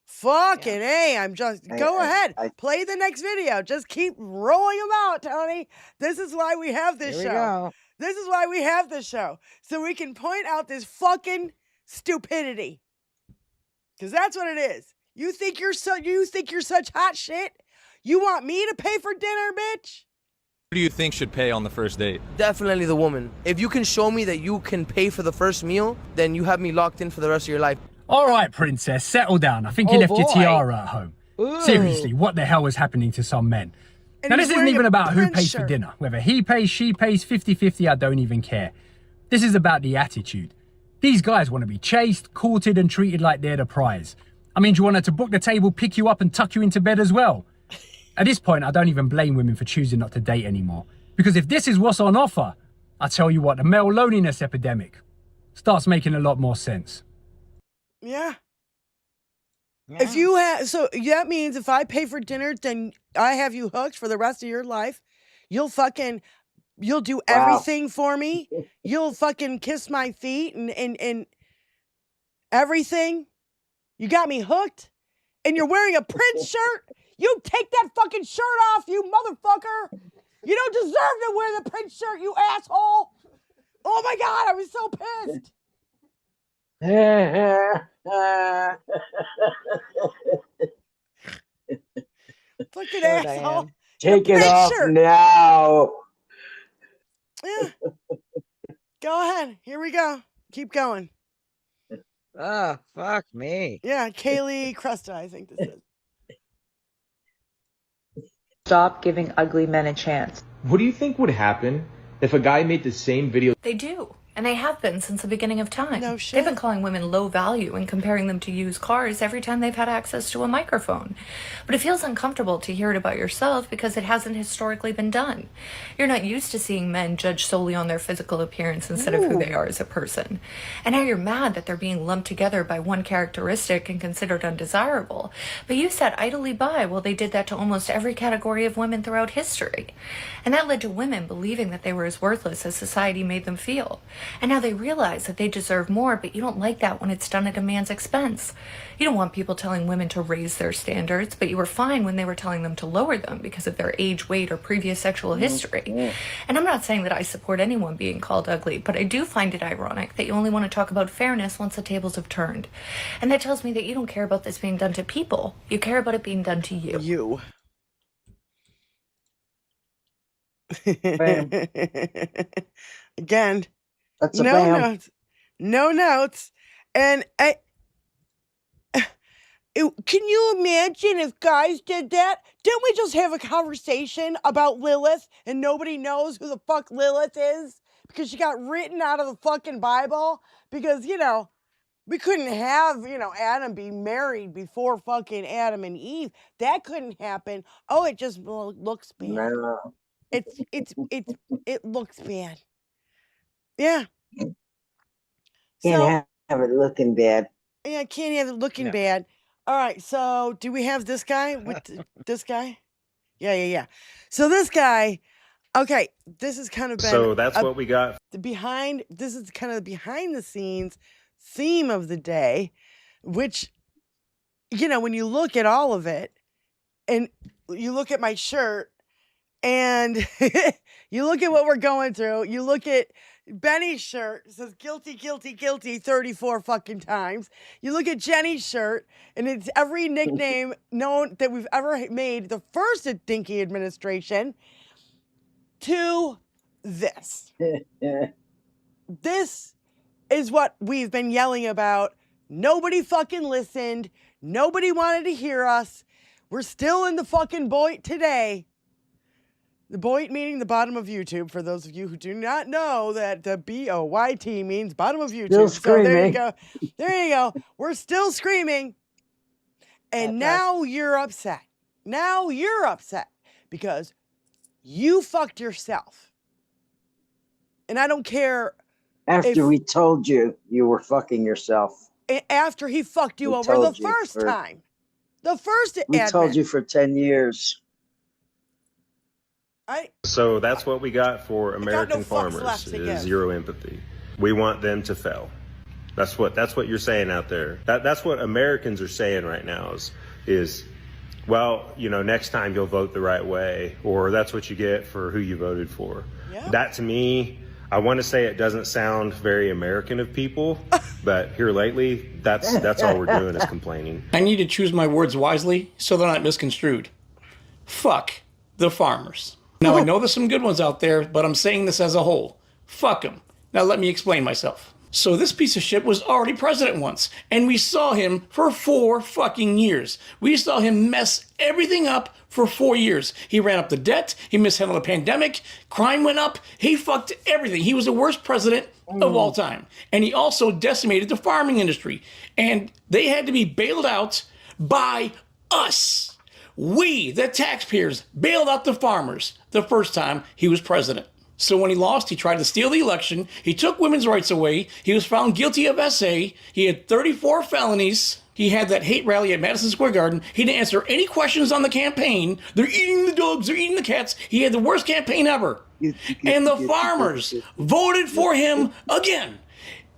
S4: Fucking A. I'm just, go ahead. Play the next video. Just keep rolling them out, Tony. This is why we have this show. This is why we have this show. So we can point out this fucking stupidity. Because that's what it is. You think you're such hot shit? You want me to pay for dinner, bitch?
S17: Who do you think should pay on the first date?
S19: Definitely the woman. If you can show me that you can pay for the first meal, then you have me locked in for the rest of your life.
S23: All right, princess, settle down. I think you left your tiara at home. Seriously, what the hell was happening to some men?
S4: And
S23: now, this isn't even about who pays
S4: shirt.
S23: for dinner. Whether he pays, she pays, 50-50, I don't even care. This is about the attitude. These guys want to be chased, courted, and treated like they're the prize. I mean, do you want her to book the table, pick you up, and tuck you into bed as well? At this point, I don't even blame women for choosing not to date anymore. Because if this is what's on offer, I tell you what, the male loneliness epidemic starts making a lot more sense.
S4: Yeah. If you have, so that means if I pay for dinner, then I have you hooked for the rest of your life. You'll do everything for me. You'll fucking kiss my feet and everything. You got me hooked. And you're wearing a Prince shirt. You take that fucking shirt off, you motherfucker. You don't deserve to wear the Prince shirt, you asshole. Oh my God, I was so pissed. Fucking asshole.
S2: Take it off now.
S4: Yeah. Go ahead. Here we go. Keep going.
S3: Oh, fuck me.
S4: Yeah, Kaylee Crusta, I think this is.
S20: Stop giving ugly men a chance.
S25: What do you think would happen if a guy made the same video?
S8: They do.
S1: And they have been since the beginning of time.
S4: No shit.
S1: They've been calling women low value and comparing them to used cars every time they've had access to a microphone. But it feels uncomfortable to hear it about yourself because it hasn't historically been done. You're not used to seeing men judged solely on their physical appearance instead of who they are as a person. And now you're mad that they're being lumped together by one characteristic and considered undesirable. But you sat idly by while they did that to almost every category of women throughout history. And that led to women believing that they were as worthless as society made them feel. And now they realize that they deserve more, but you don't like that when it's done at a man's expense. You don't want people telling women to raise their standards, but you were fine when they were telling them to lower them because of their age, weight, or previous sexual history. And I'm not saying that I support anyone being called ugly, but I do find it ironic that you only want to talk about fairness once the tables have turned. And that tells me that you don't care about this being done to people. You care about it being done to you.
S4: You. Again,
S2: that's a
S4: no
S2: bam.
S4: notes, no notes, and can you imagine if guys did that? Didn't we just have a conversation about Lilith and nobody knows who the fuck Lilith is because she got written out of the fucking Bible because, you know, we couldn't have, you know, Adam be married before fucking Adam and Eve. That couldn't happen. Oh, it just looks bad.
S2: No.
S4: It looks bad. Yeah.
S2: Can't have it looking bad.
S4: Yeah, can't have it looking bad. All right, so do we have this guy with this guy? Yeah. So this guy, okay, this is kind of been
S5: So that's what we got.
S4: This is kind of the behind the scenes theme of the day, which, you know, when you look at all of it and you look at my shirt and you look at what we're going through, you look at Benny's shirt, it says guilty, guilty, guilty 34 fucking times. You look at Jenny's shirt, and it's every nickname known that we've ever made, the first Dinky administration, to this. This is what we've been yelling about. Nobody fucking listened. Nobody wanted to hear us. We're still in the fucking Boit today. The Boit meaning the bottom of YouTube, for those of you who do not know that the BOYT means bottom of YouTube.
S2: Still screaming.
S4: So there you go. There you go. We're still screaming. And now you're upset. Now you're upset because you fucked yourself. And I don't care.
S2: After we told you were fucking yourself.
S4: After he fucked you over the first time. The first
S2: We
S4: admin.
S2: told you for 10 years.
S5: So that's what we got for American
S4: no fucks left
S5: farmers
S4: to
S5: is
S4: give.
S5: zero empathy. We want them to fail. That's what you're saying out there. That's what Americans are saying right now is well, you know, next time you'll vote the right way, or that's what you get for who you voted for. Yeah. That to me, I want to say it doesn't sound very American of people, but here lately, that's all we're doing is complaining.
S20: I need to choose my words wisely so they're not misconstrued. Fuck the farmers. Now, I know there's some good ones out there, but I'm saying this as a whole. Fuck them. Now, let me explain myself. So this piece of shit was already president once, and we saw him for 4 fucking years. We saw him mess everything up for 4 years. He ran up the debt, he mishandled a pandemic, crime went up, he fucked everything. He was the worst president of all time. And he also decimated the farming industry. And they had to be bailed out by us. We, the taxpayers, bailed out the farmers the first time he was president. So when he lost, he tried to steal the election. He took women's rights away. He was found guilty of SA. He had 34 felonies. He had that hate rally at Madison Square Garden. He didn't answer any questions on the campaign. They're eating the dogs. They're eating the cats. He had the worst campaign ever. And the farmers voted for him again,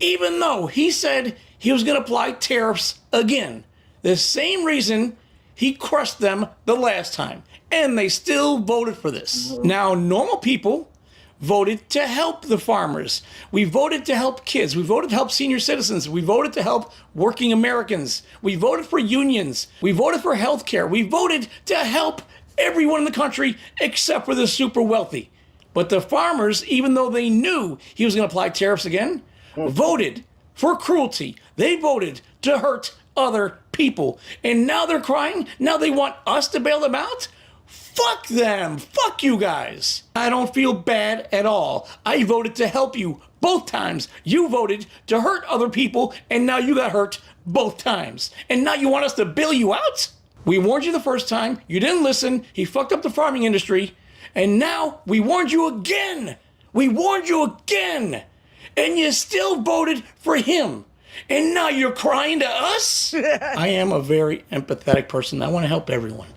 S20: even though he said he was going to apply tariffs again. The same reason he crushed them the last time. And they still voted for this. Now, normal people voted to help the farmers. We voted to help kids. We voted to help senior citizens. We voted to help working Americans. We voted for unions. We voted for health care. We voted to help everyone in the country except for the super wealthy. But the farmers, even though they knew he was going to apply tariffs again, voted for cruelty. They voted to hurt other people. And now they're crying. Now they want us to bail them out. Fuck them. Fuck you guys. I don't feel bad at all. I voted to help you both times. You voted to hurt other people, and now you got hurt both times. And now you want us to bail you out? We warned you the first time. You didn't listen. He fucked up the farming industry. And now we warned you again. We warned you again. And you still voted for him. And now you're crying to us? I am a very empathetic person. I want to help everyone.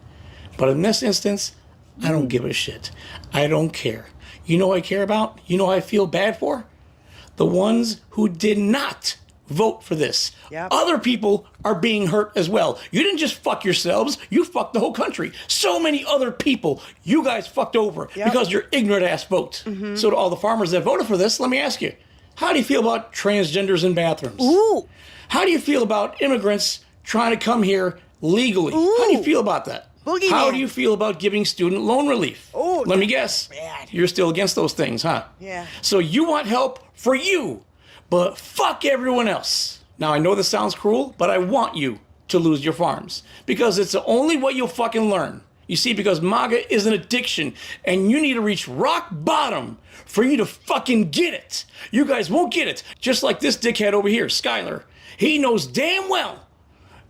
S20: But in this instance, I don't give a shit. I don't care. You know what I care about? You know what I feel bad for? The ones who did not vote for this. Yep. Other people are being hurt as well. You didn't just fuck yourselves, you fucked the whole country. So many other people you guys fucked over because your ignorant ass votes. Mm-hmm. So to all the farmers that voted for this, let me ask you, how do you feel about transgenders in bathrooms? Ooh. How do you feel about immigrants trying to come here legally? Ooh. How do you feel about that? Boogeyman. How do you feel about giving student loan relief? Oh, let me guess. Bad. You're still against those things, huh? Yeah. So you want help for you, but fuck everyone else. Now, I know this sounds cruel, but I want you to lose your farms because it's the only way you'll fucking learn. You see, because MAGA is an addiction, and you need to reach rock bottom for you to fucking get it. You guys won't get it. Just like this dickhead over here, Skyler. He knows damn well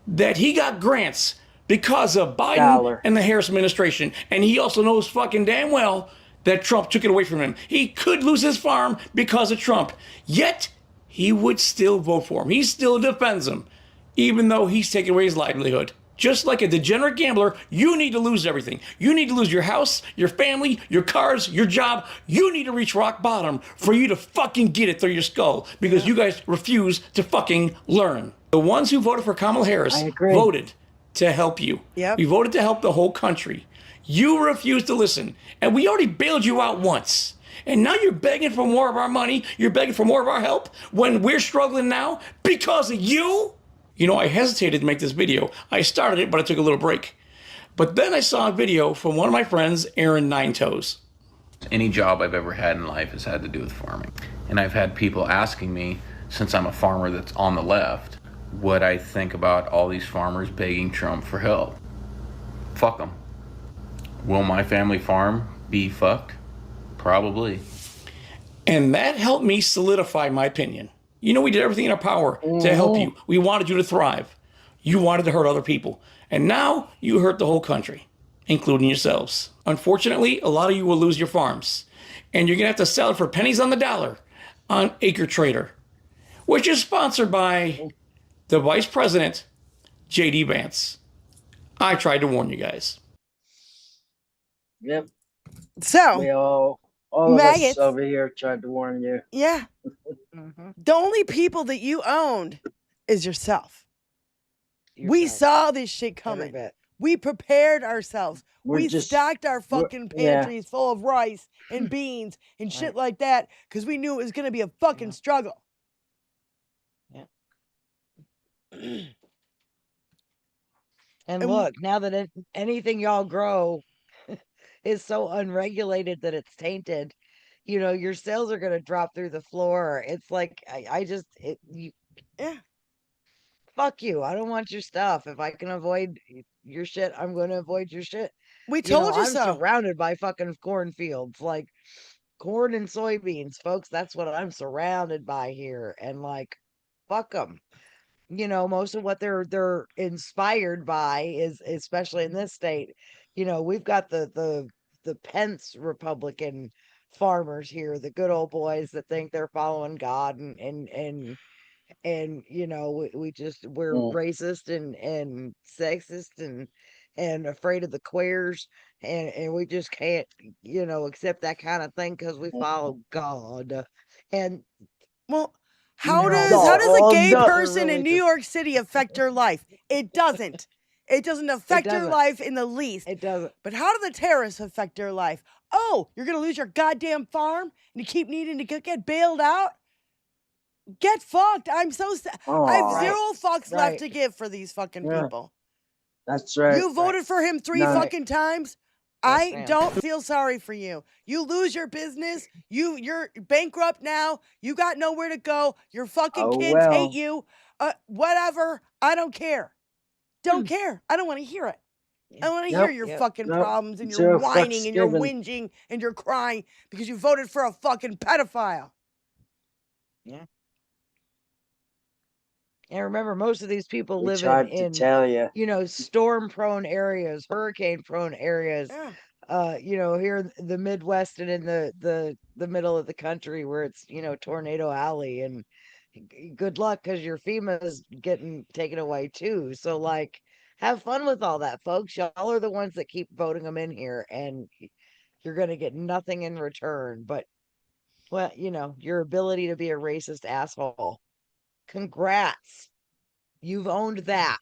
S20: that he got grants because of Biden and the Harris administration. And he also knows fucking damn well that Trump took it away from him. He could lose his farm because of Trump. Yet, he would still vote for him. He still defends him, even though he's taking away his livelihood. Just like a degenerate gambler, you need to lose everything. You need to lose your house, your family, your cars, your job. You need to reach rock bottom for you to fucking get it through your skull because you guys refuse to fucking learn. The ones who voted for Kamala Harris voted to help you. Yep. We voted to help the whole country. You refused to listen, and we already bailed you out once. And now you're begging for more of our money. You're begging for more of our help when we're struggling now because of you. You know, I hesitated to make this video. I started it, but I took a little break. But then I saw a video from one of my friends, Aaron Nine Toes.
S6: Any job I've ever had in life has had to do with farming. And I've had people asking me, since I'm a farmer that's on the left, what I think about all these farmers begging Trump for help. Fuck them. Will my family farm be fucked? Probably.
S20: And that helped me solidify my opinion. You know, we did everything in our power to help you. We wanted you to thrive. You wanted to hurt other people. And now you hurt the whole country, including yourselves. Unfortunately, a lot of you will lose your farms. And you're going to have to sell it for pennies on the dollar on Acre Trader, which is sponsored by the Vice President, J.D. Vance. I tried to warn you guys.
S2: Yep.
S4: So,
S2: we all of us over here tried to warn you.
S4: Yeah. The only people that you owned is yourself. We saw this shit coming. We prepared ourselves. We stocked our fucking pantries full of rice and beans and shit like that because we knew it was going to be a fucking struggle.
S3: Yeah. And look, now that anything y'all grow is so unregulated that it's tainted, you know, your sales are going to drop through the floor. It's like, fuck you. I don't want your stuff. If I can avoid your shit, I'm going to avoid your shit.
S4: We told you so.
S3: I'm surrounded by fucking cornfields, like corn and soybeans, folks. That's what I'm surrounded by here. And like, fuck them. You know, most of what they're inspired by is, especially in this state, you know, we've got the Pence Republican farmers here, the good old boys that think they're following God and you know, we're racist and sexist and afraid of the queers and we just can't, you know, accept that kind of thing because we follow God. And
S4: well, how does a gay person in New York City affect your life? It doesn't. It doesn't affect your life in the least.
S3: It doesn't.
S4: But how do the terrorists affect your life? Oh, you're going to lose your goddamn farm and you keep needing to get bailed out? Get fucked. I'm so sad. I have zero fucks left to give for these fucking people.
S2: That's right.
S4: You voted for him three fucking times. I don't feel sorry for you. You lose your business. You're bankrupt now. You got nowhere to go. Your fucking kids hate you. Whatever. I don't care. Don't care. I don't want to hear it. I want to hear your fucking problems and your
S2: Zero
S4: whining
S2: fucks
S4: and your
S2: given.
S4: whinging and your crying because you voted for a fucking pedophile.
S3: Yeah. And remember, most of these people
S2: We
S3: live
S2: tried to tell you.
S3: storm-prone areas, hurricane-prone areas. Here in the Midwest and in the middle of the country where it's tornado alley, and good luck because your FEMA is getting taken away too. So like, have fun with all that, folks. Y'all are the ones that keep voting them in here, and you're gonna get nothing in return. But well, your ability to be a racist asshole. Congrats. You've owned that.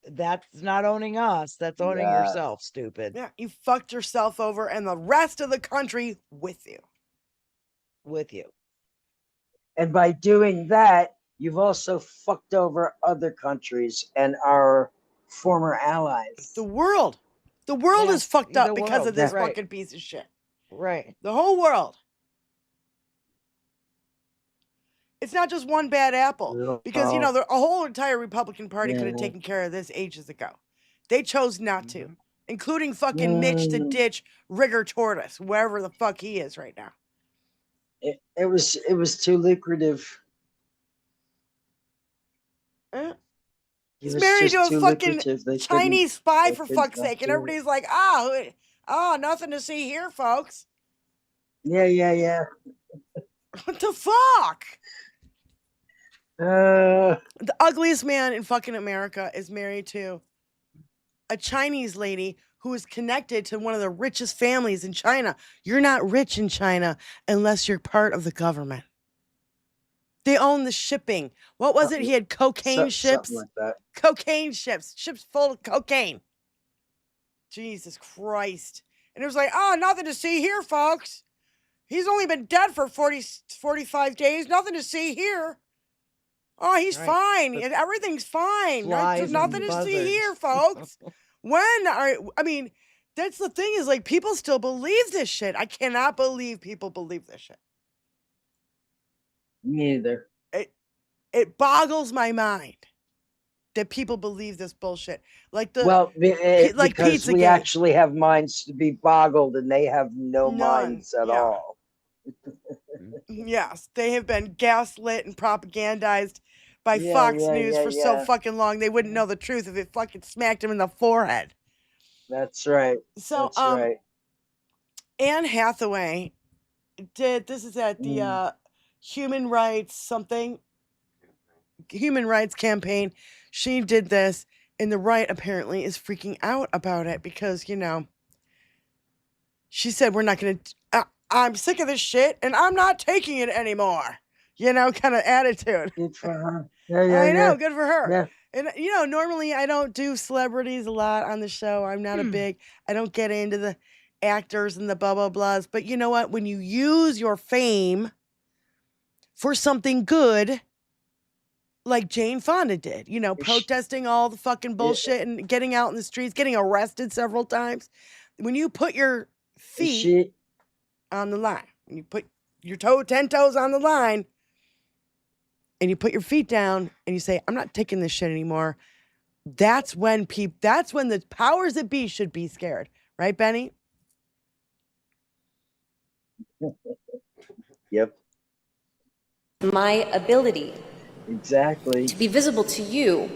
S3: That's not owning us. That's owning yourself, stupid.
S4: Yeah, you fucked yourself over and the rest of the country with you.
S3: With you.
S2: And by doing that, you've also fucked over other countries and our former allies.
S4: The world. The world is fucked up because of this
S3: Right.
S4: fucking piece of shit.
S3: Right.
S4: The whole world. It's not just one bad apple. Because, a whole entire Republican Party could have taken care of this ages ago. They chose not to. Including fucking Mitch the Ditch Rigger Tortoise, wherever the fuck he is right now.
S2: It was too lucrative.
S4: He's married to a fucking Chinese spy, for fuck's sake. And everybody's like, nothing to see here, folks.
S2: Yeah.
S4: What the fuck? The ugliest man in fucking America is married to a Chinese lady who is connected to one of the richest families in China. You're not rich in China unless you're part of the government. They own the shipping. What was it? He had cocaine ships.
S2: Something like that.
S4: Cocaine ships. Ships full of cocaine. Jesus Christ. And it was like, nothing to see here, folks. He's only been dead for 45 days. Nothing to see here. Oh, he's fine. Everything's fine. There's nothing to see here, folks. That's the thing is, like, people still believe this shit. I cannot believe people believe this shit.
S2: Me either.
S4: It boggles my mind that people believe this bullshit.
S2: Because
S4: Pizzagate.
S2: we actually have minds to be boggled, and they have no minds at all.
S4: Yes, they have been gaslit and propagandized by Fox News for so fucking long they wouldn't know the truth if it fucking smacked them in the forehead.
S2: That's right.
S4: So,
S2: That's right.
S4: Anne Hathaway this is at the Human Rights campaign. She did this, and the right apparently is freaking out about it because, she said, we're not going to, I'm sick of this shit and I'm not taking it anymore. Kind of attitude.
S2: Good for her.
S4: I know, good for her.
S2: Yeah.
S4: And, normally I don't do celebrities a lot on the show. I'm not I don't get into the actors and the blah, blah, blahs. But you know what? When you use your fame for something good, like Jane Fonda did, protesting all the fucking bullshit and getting out in the streets, getting arrested several times. When you put your feet on the line, when you put your 10 toes on the line, and you put your feet down and you say, I'm not taking this shit anymore. That's when the powers that be should be scared. Right, Benny?
S2: Yep.
S14: My ability
S2: to
S14: be visible to you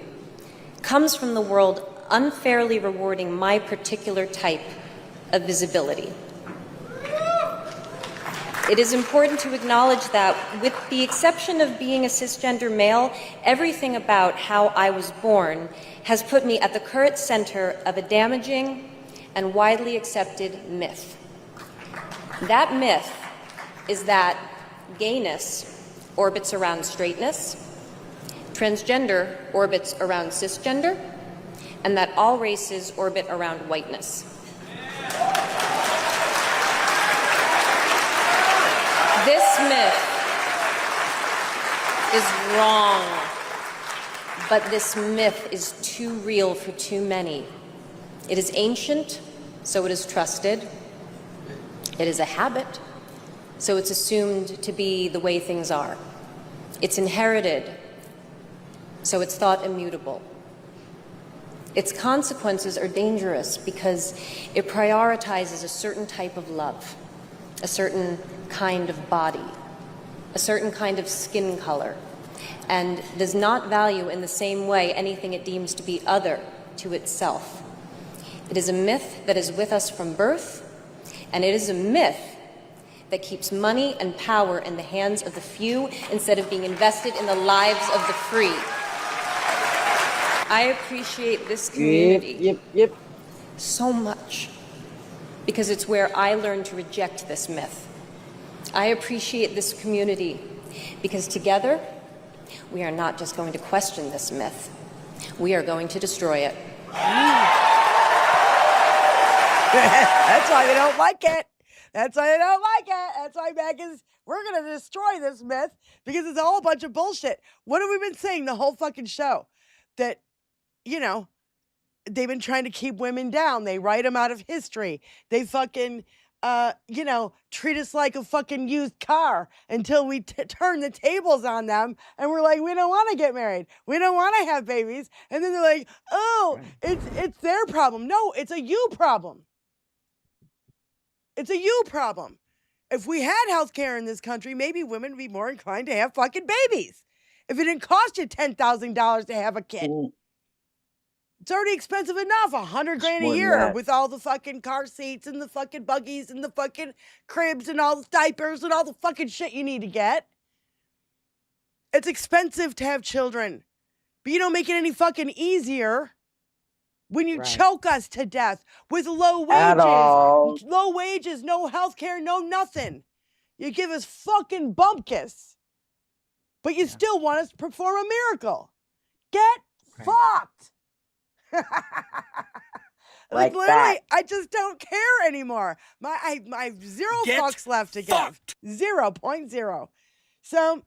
S14: comes from the world unfairly rewarding my particular type of visibility. It is important to acknowledge that, with the exception of being a cisgender male, everything about how I was born has put me at the current center of a damaging and widely accepted myth. That myth is that gayness orbits around straightness, transgender orbits around cisgender, and that all races orbit around whiteness. This myth is wrong, but this myth is too real for too many. It is ancient, so it is trusted. It is a habit, so it's assumed to be the way things are. It's inherited, so it's thought immutable. Its consequences are dangerous because it prioritizes a certain type of love, a certain kind of body, a certain kind of skin color, and does not value in the same way anything it deems to be other to itself. It is a myth that is with us from birth, and it is a myth that keeps money and power in the hands of the few instead of being invested in the lives of the free. I appreciate this community so much because it's where I learned to reject this myth. I appreciate this community because together we are not just going to question this myth, we are going to destroy it.
S4: That's why they don't like it. That's why they don't like it. That's why Megan's, we're going to destroy this myth because it's all a bunch of bullshit. What have we been saying the whole fucking show? That, you know, they've been trying to keep women down. They write them out of history. They fucking, you know, treat us like a fucking used car until we turn the tables on them. And we're like, we don't want to get married. We don't want to have babies. And then they're like, oh, it's their problem. No, it's a you problem. It's a you problem. If we had health care in this country, maybe women would be more inclined to have fucking babies. If it didn't cost you $10,000 to have a kid. It's already expensive enough, $100,000 a year with all the fucking car seats and the fucking buggies and the fucking cribs and all the diapers and all the fucking shit you need to get. It's expensive to have children, but you don't make it any fucking easier when you choke us to death with low wages. Low wages, no health care, no nothing. You give us fucking bumpkiss, but you still want us to perform a miracle. Get fucked. Like literally, that. I just don't care anymore. I have zero fucks left to give. 0.0. So,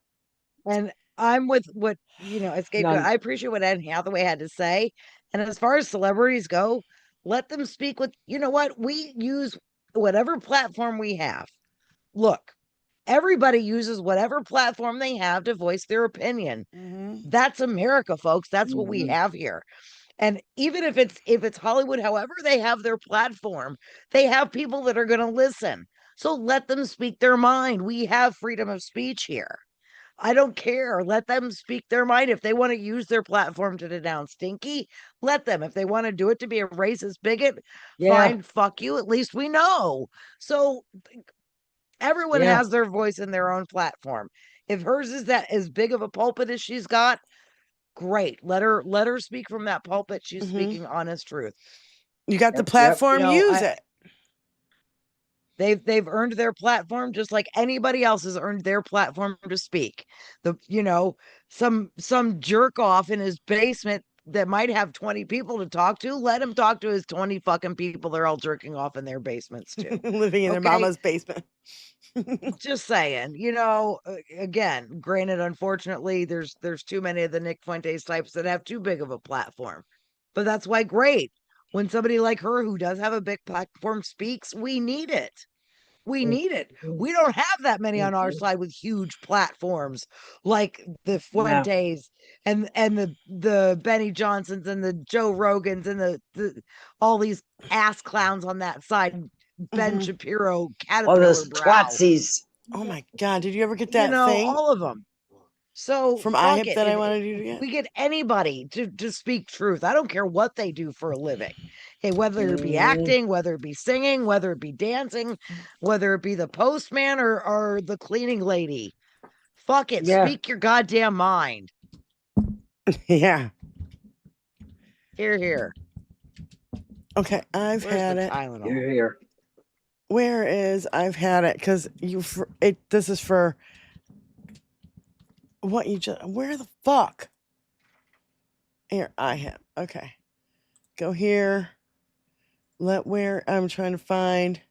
S3: and I'm with what Escape. I appreciate what Anne Hathaway had to say. And as far as celebrities go, let them speak with. You know what? We use whatever platform we have. Look, everybody uses whatever platform they have to voice their opinion. That's America, folks. That's what we have here. And even if it's Hollywood, however they have their platform, they have people that are going to listen. So let them speak their mind. We have freedom of speech here. I don't care. Let them speak their mind. If they want to use their platform to denounce Stinky, let them. If they want to do it to be a racist bigot, fine, fuck you. At least we know. So everyone has their voice in their own platform. If hers is that as big of a pulpit as she's got, great. Let her speak from that pulpit. She's speaking honest truth.
S4: You got the platform, use it.
S3: They've earned their platform just like anybody else has earned their platform to speak. Some jerk off in his basement that might have 20 people to talk to, let him talk to his 20 fucking people. They're all jerking off in their basements too.
S4: Living in their mama's basement.
S3: Just saying, again, granted, unfortunately, there's too many of the Nick Fuentes types that have too big of a platform. But that's why great. When somebody like her who does have a big platform speaks, we need it. We need it. We don't have that many on our side with huge platforms like the Fuentes and the Benny Johnsons and the Joe Rogans and the all these ass clowns on that side. Ben Shapiro, Caterpillar,
S2: those twatsies.
S4: Oh my God! Did you ever get that thing?
S3: All of them. So
S4: from IHIP that I wanted you to get.
S3: We get anybody to speak truth. I don't care what they do for a living. Hey, whether it be acting, whether it be singing, whether it be dancing, whether it be the postman or the cleaning lady. Fuck it. Speak your goddamn mind.
S4: Yeah.
S3: Here.
S4: Okay, I've had it.
S2: Here.
S4: Where is I've had it? Because this is for what you just. Where the fuck? Here I have. Okay, go here. Where I'm trying to find.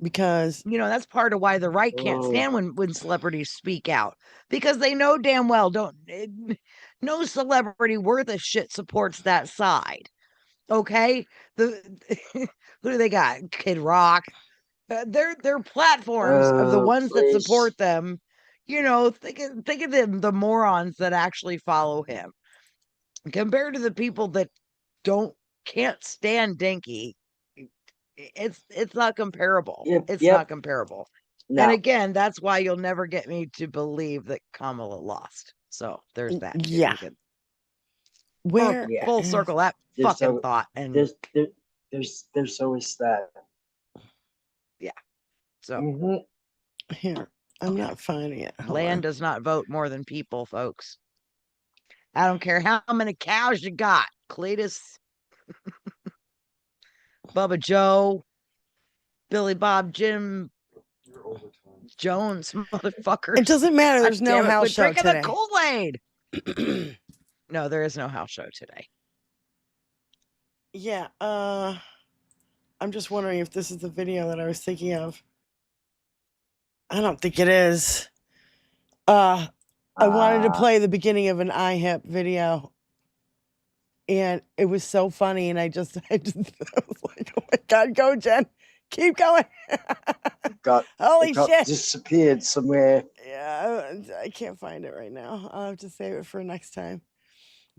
S4: Because
S3: that's part of why the right can't stand when celebrities speak out, because they know damn well no celebrity worth a shit supports that side. Okay, who do they got? Kid Rock. Their platforms of the ones that support them think of the morons that actually follow him compared to the people that can't stand Dinky. It's not comparable. It's not comparable.
S2: No.
S3: And again, that's why you'll never get me to believe that Kamala lost. So there's that.
S4: Yeah.
S3: Where full circle that fucking thought. And
S2: there's always that.
S3: Yeah. So
S4: here, I'm not finding it. Hold
S3: land
S4: on.
S3: does not vote more than people, folks. I don't care how many cows you got, Cletus, Bubba Joe, Billy Bob Jim Jones, motherfuckers.
S4: It doesn't matter. There's
S3: God
S4: no
S3: damn it,
S4: house
S3: quit
S4: show
S3: drinking
S4: today.
S3: the Kool-Aid. No, there is no house show today.
S4: Yeah, I'm just wondering if this is the video that I was thinking of. I don't think it is. I wanted to play the beginning of an iHip video, and it was so funny, and I was like, oh my God, go, Jen. Keep going. Holy shit.
S2: Disappeared somewhere.
S4: Yeah, I can't find it right now. I'll have to save it for next time.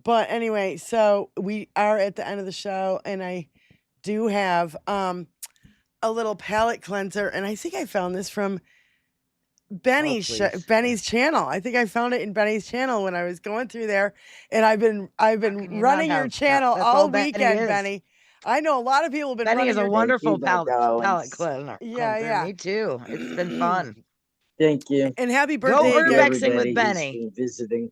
S4: But anyway, so we are at the end of the show, and I do have a little palette cleanser, and I think I found this from Benny's channel. I think I found it in Benny's channel when I was going through there, and I've been running your channel all weekend, Benny. I know a lot of people have been
S3: Benny
S4: running
S3: is a
S4: your
S3: wonderful palette cleanser.
S4: Yeah.
S3: Me too. It's been fun.
S2: Thank you.
S4: And happy birthday
S3: Go
S4: again.
S3: urbexing with Benny.
S2: Visiting.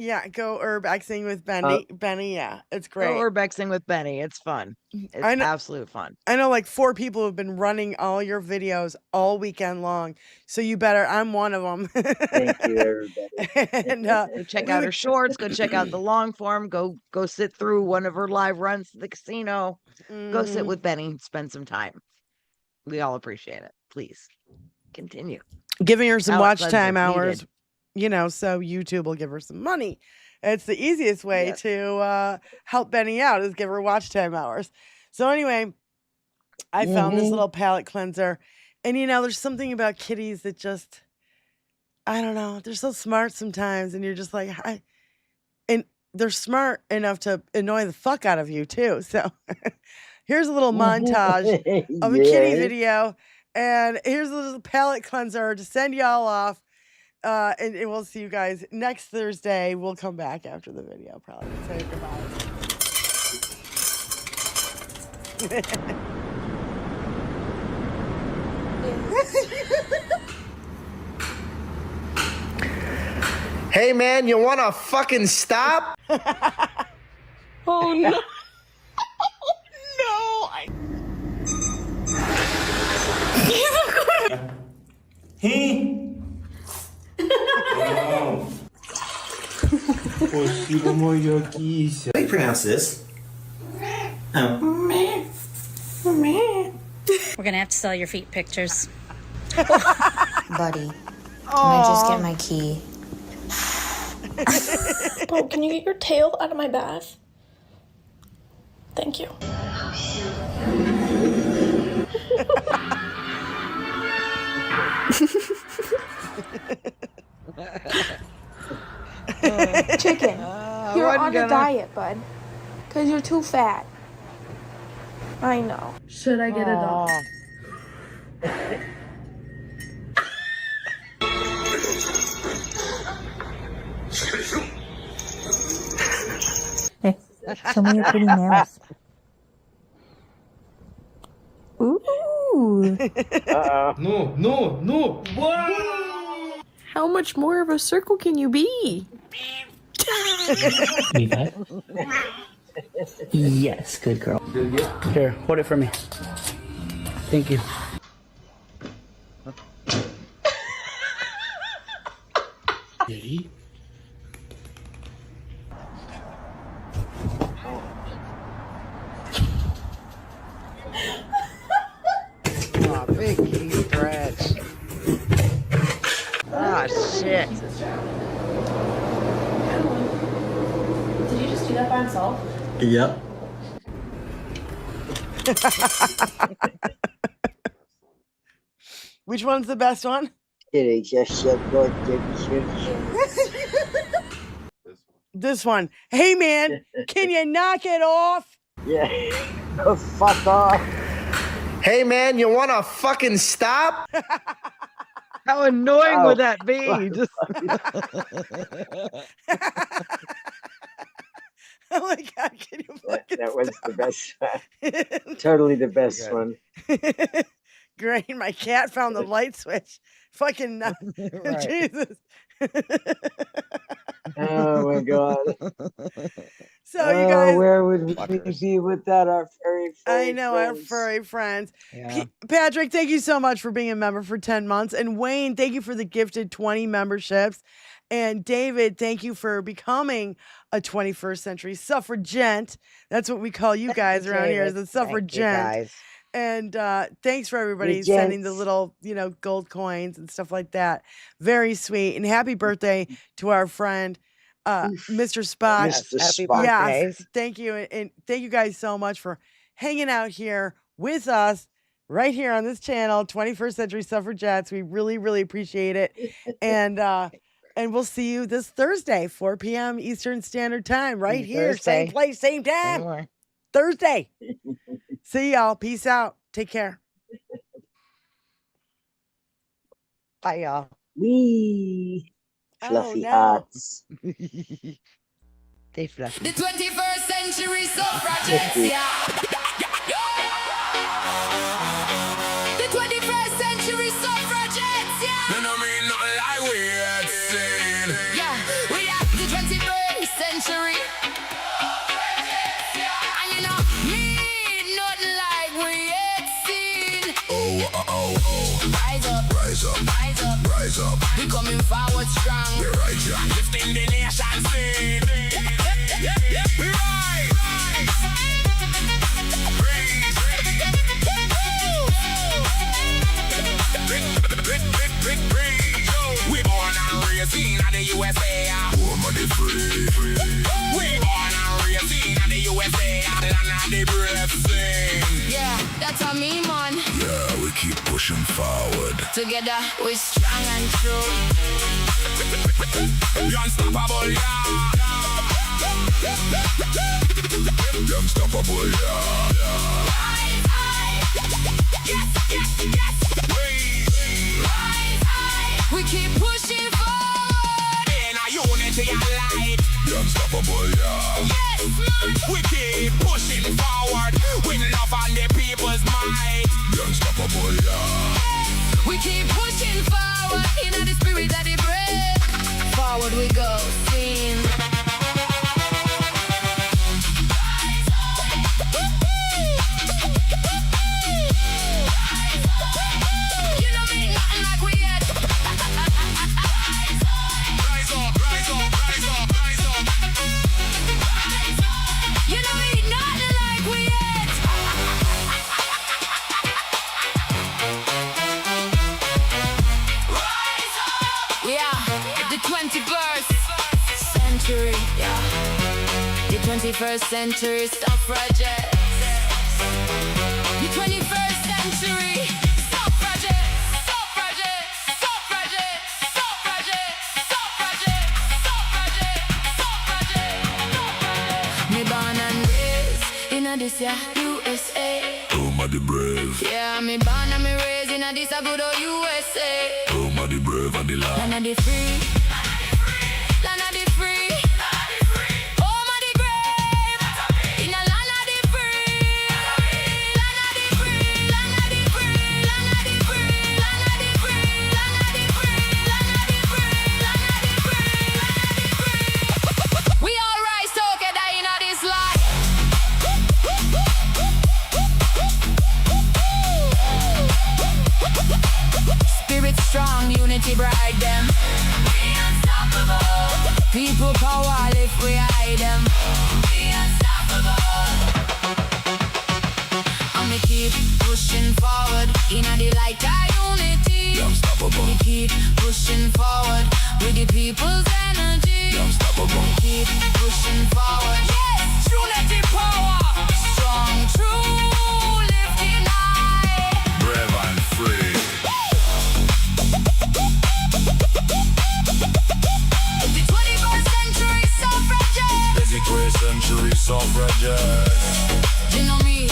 S4: Yeah, go urbexing with Benny. Benny, yeah, it's great.
S3: Go urbexing with Benny. It's fun. It's absolute fun.
S4: I know like 4 people have been running all your videos all weekend long. So you better, I'm one of them.
S2: Thank you, everybody.
S4: And
S3: go check out her shorts. Go check out the long form. Go sit through one of her live runs to the casino. Go sit with Benny. Spend some time. We all appreciate it. Please continue.
S4: Giving her some
S3: Palette
S4: watch
S3: cleanser
S4: time hours,
S3: needed.
S4: So YouTube will give her some money. It's the easiest way to help Benny out is give her watch time hours. So anyway, I found this little palette cleanser, and there's something about kitties that just, I don't know, they're so smart sometimes, and you're just like, hi. And they're smart enough to annoy the fuck out of you too. So here's a little montage of a kitty video, and here's a little palette cleanser to send y'all off. And we'll see you guys next Thursday. We'll come back after the video, probably. Say goodbye.
S12: Hey, man, you want to fucking stop?
S8: Oh, no. No.
S10: How do you pronounce this?
S18: We're gonna have to sell your feet pictures.
S21: Buddy, can I just get my key?
S8: Bro, can you get your tail out of my bath? Thank you.
S22: Chicken, you're on a diet, bud. Because you're too fat. I know. Should I get a dog?
S25: Hey, show me your pretty nails. Ooh.
S10: No.
S8: How much more of a circle can you be?
S10: Levi? Yes, good girl. Here, hold it for me. Thank you. Ready?
S3: Oh, big kitty stretch. Ah, shit.
S22: Did you just do that by himself?
S10: Yep.
S4: Which one's the best one? This one. Hey, man, can you knock it off?
S2: Yeah. Oh, fuck off.
S12: Hey, man, you want to fucking stop?
S3: How annoying would that be? Just...
S4: Oh my God, can you fucking
S2: that was the best one. Totally the best one.
S4: Great, my cat found the light switch. Fucking Jesus.
S2: Oh my God.
S4: So you guys,
S2: where would we be without our furry
S4: I know
S2: friends?
S4: our furry friends.
S3: Yeah.
S4: Patrick, thank you so much for being a member for 10 months. And Wayne, thank you for the gifted 20 memberships. And David, thank you for becoming a 21st century suffragette. That's what we call you guys around here, is a suffragette. And thanks for everybody sending the little, gold coins and stuff like that. Very sweet. And happy birthday to our friend, Mr. Spock.
S2: Mr.
S3: Happy
S2: Spock.
S4: Yes, thank you. And thank you guys so much for hanging out here with us right here on this channel, 21st Century Suffragettes. We really, really appreciate it. And we'll see you this Thursday, 4 p.m. Eastern Standard Time, right here.
S3: Thursday.
S4: Same place, same time. Thursday. See y'all. Peace out. Take care.
S3: Bye, y'all.
S2: Wee. Fluffy
S4: no.
S2: hearts.
S3: They fluffy.
S7: The 21st century suffragettes, yeah. The 21st century suffragettes, yeah.
S9: No mean nothing like we had seen.
S7: Yeah, we are the 21st century. And you know, mean nothing like we had seen. Rise up,
S9: Rise up,
S7: rise up,
S9: rise up.
S7: we coming forward strong.
S9: We're right here.
S7: Lifting the nation scene.
S9: We rise.
S7: We born and raised in the USA.
S9: Woman is free.
S7: We born and raised in the USA. Land of the brave sing. Yeah, that's what me, man.
S9: Yeah, we keep pushing forward.
S7: Together we strong and true.
S9: Unstoppable, yeah. Unstoppable, yeah.
S7: Rise high. Yes, yes, yes. Rise high. We keep pushing forward.
S9: In a unity and light. Unstoppable, yeah.
S7: Yes, man.
S9: We keep pushing forward. With love on the people's mind. Unstoppable, yeah.
S7: We keep pushing forward. In the spirit of the brave. Forward we go, sing. You know me, nothing like we had.
S9: Rise up, rise up, rise up, rise up.
S7: You know me, nothing like we had. Rise up. Yeah, the 21st century. Yeah, the 21st century suffragettes. The 21st century suffragettes. Suffragettes. Suffragettes. Suffragettes. Suffragettes. Suffragettes. Suffragettes. Me born and raised in this USA.
S9: Home of the brave.
S7: Yeah, me born and me raised in this good old USA.
S9: Home of the brave and the land.
S7: Land of the free. Land of the free. Home of the brave. In a land of the free. Land of the free. Land of the free. Land of the free. Land of the free. Land of the free. Land of the free. Land of the free. Land of the free. We all rise together in this life. Spirit strong, unity bright them. We unstoppable. People power if we hide them. We unstoppable. And we keep pushing forward in the light of unity.
S9: Unstoppable.
S7: We keep pushing forward with the people's energy.
S9: Unstoppable.
S7: We keep pushing forward. Yes, unity power. Strong, true, lifting high.
S9: Brave and free. suffragettes.
S7: You know me,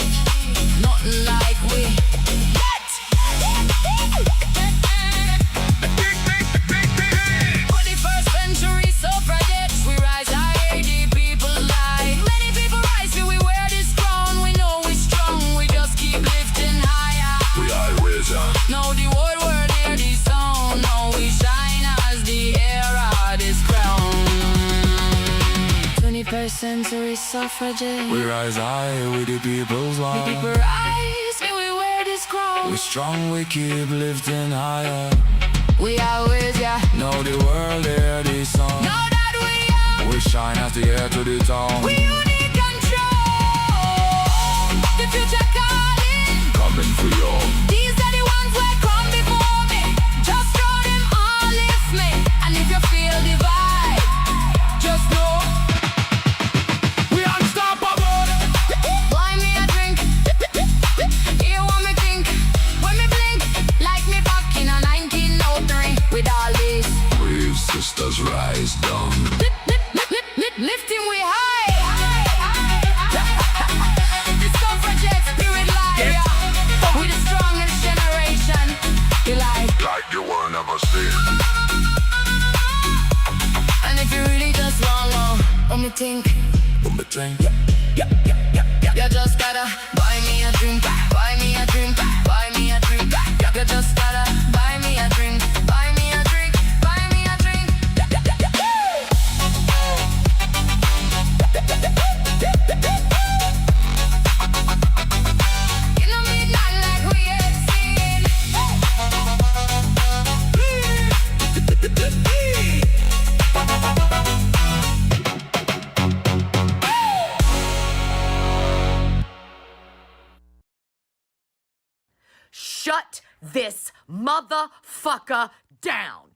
S7: nothing like we. What? 21st century suffragettes, we rise higher, the people lie. Many people rise, till we wear this crown. We know we're strong, we just keep lifting higher.
S9: We always are.
S7: Now the whole world hear this sound. Now we shine as the era this crown. 21st century suffragette.
S9: We rise high with the people's
S7: The
S9: one.
S7: people rise, till we wear this crown.
S9: We strong, we keep lifting higher.
S7: We always, yeah.
S9: Now the world hear this song.
S7: Now that we are,
S9: We shine as the air to the town.
S7: we unique control. The future calling.
S9: Coming for you.
S7: These are the ones that come before me. Just throw them all, lift me. And if you feel the vibe, just know
S9: We unstoppable.
S7: buy me a drink. Hear what me think. When me blink, like me back in a 1903. With all this,
S9: Brave sisters rise down.
S7: lifting we high. The suffragette spirit live, yeah. We the strongest generation. You like,
S9: Like you will never see.
S7: and if you really just want to, let me think.
S9: But me think.
S7: You just gotta buy me a drink, buy me a drink, buy me a drink. You just gotta buy me a drink, buy me a drink, buy me a drink. You know me not like we ain't seen.
S11: Shut this motherfucker down.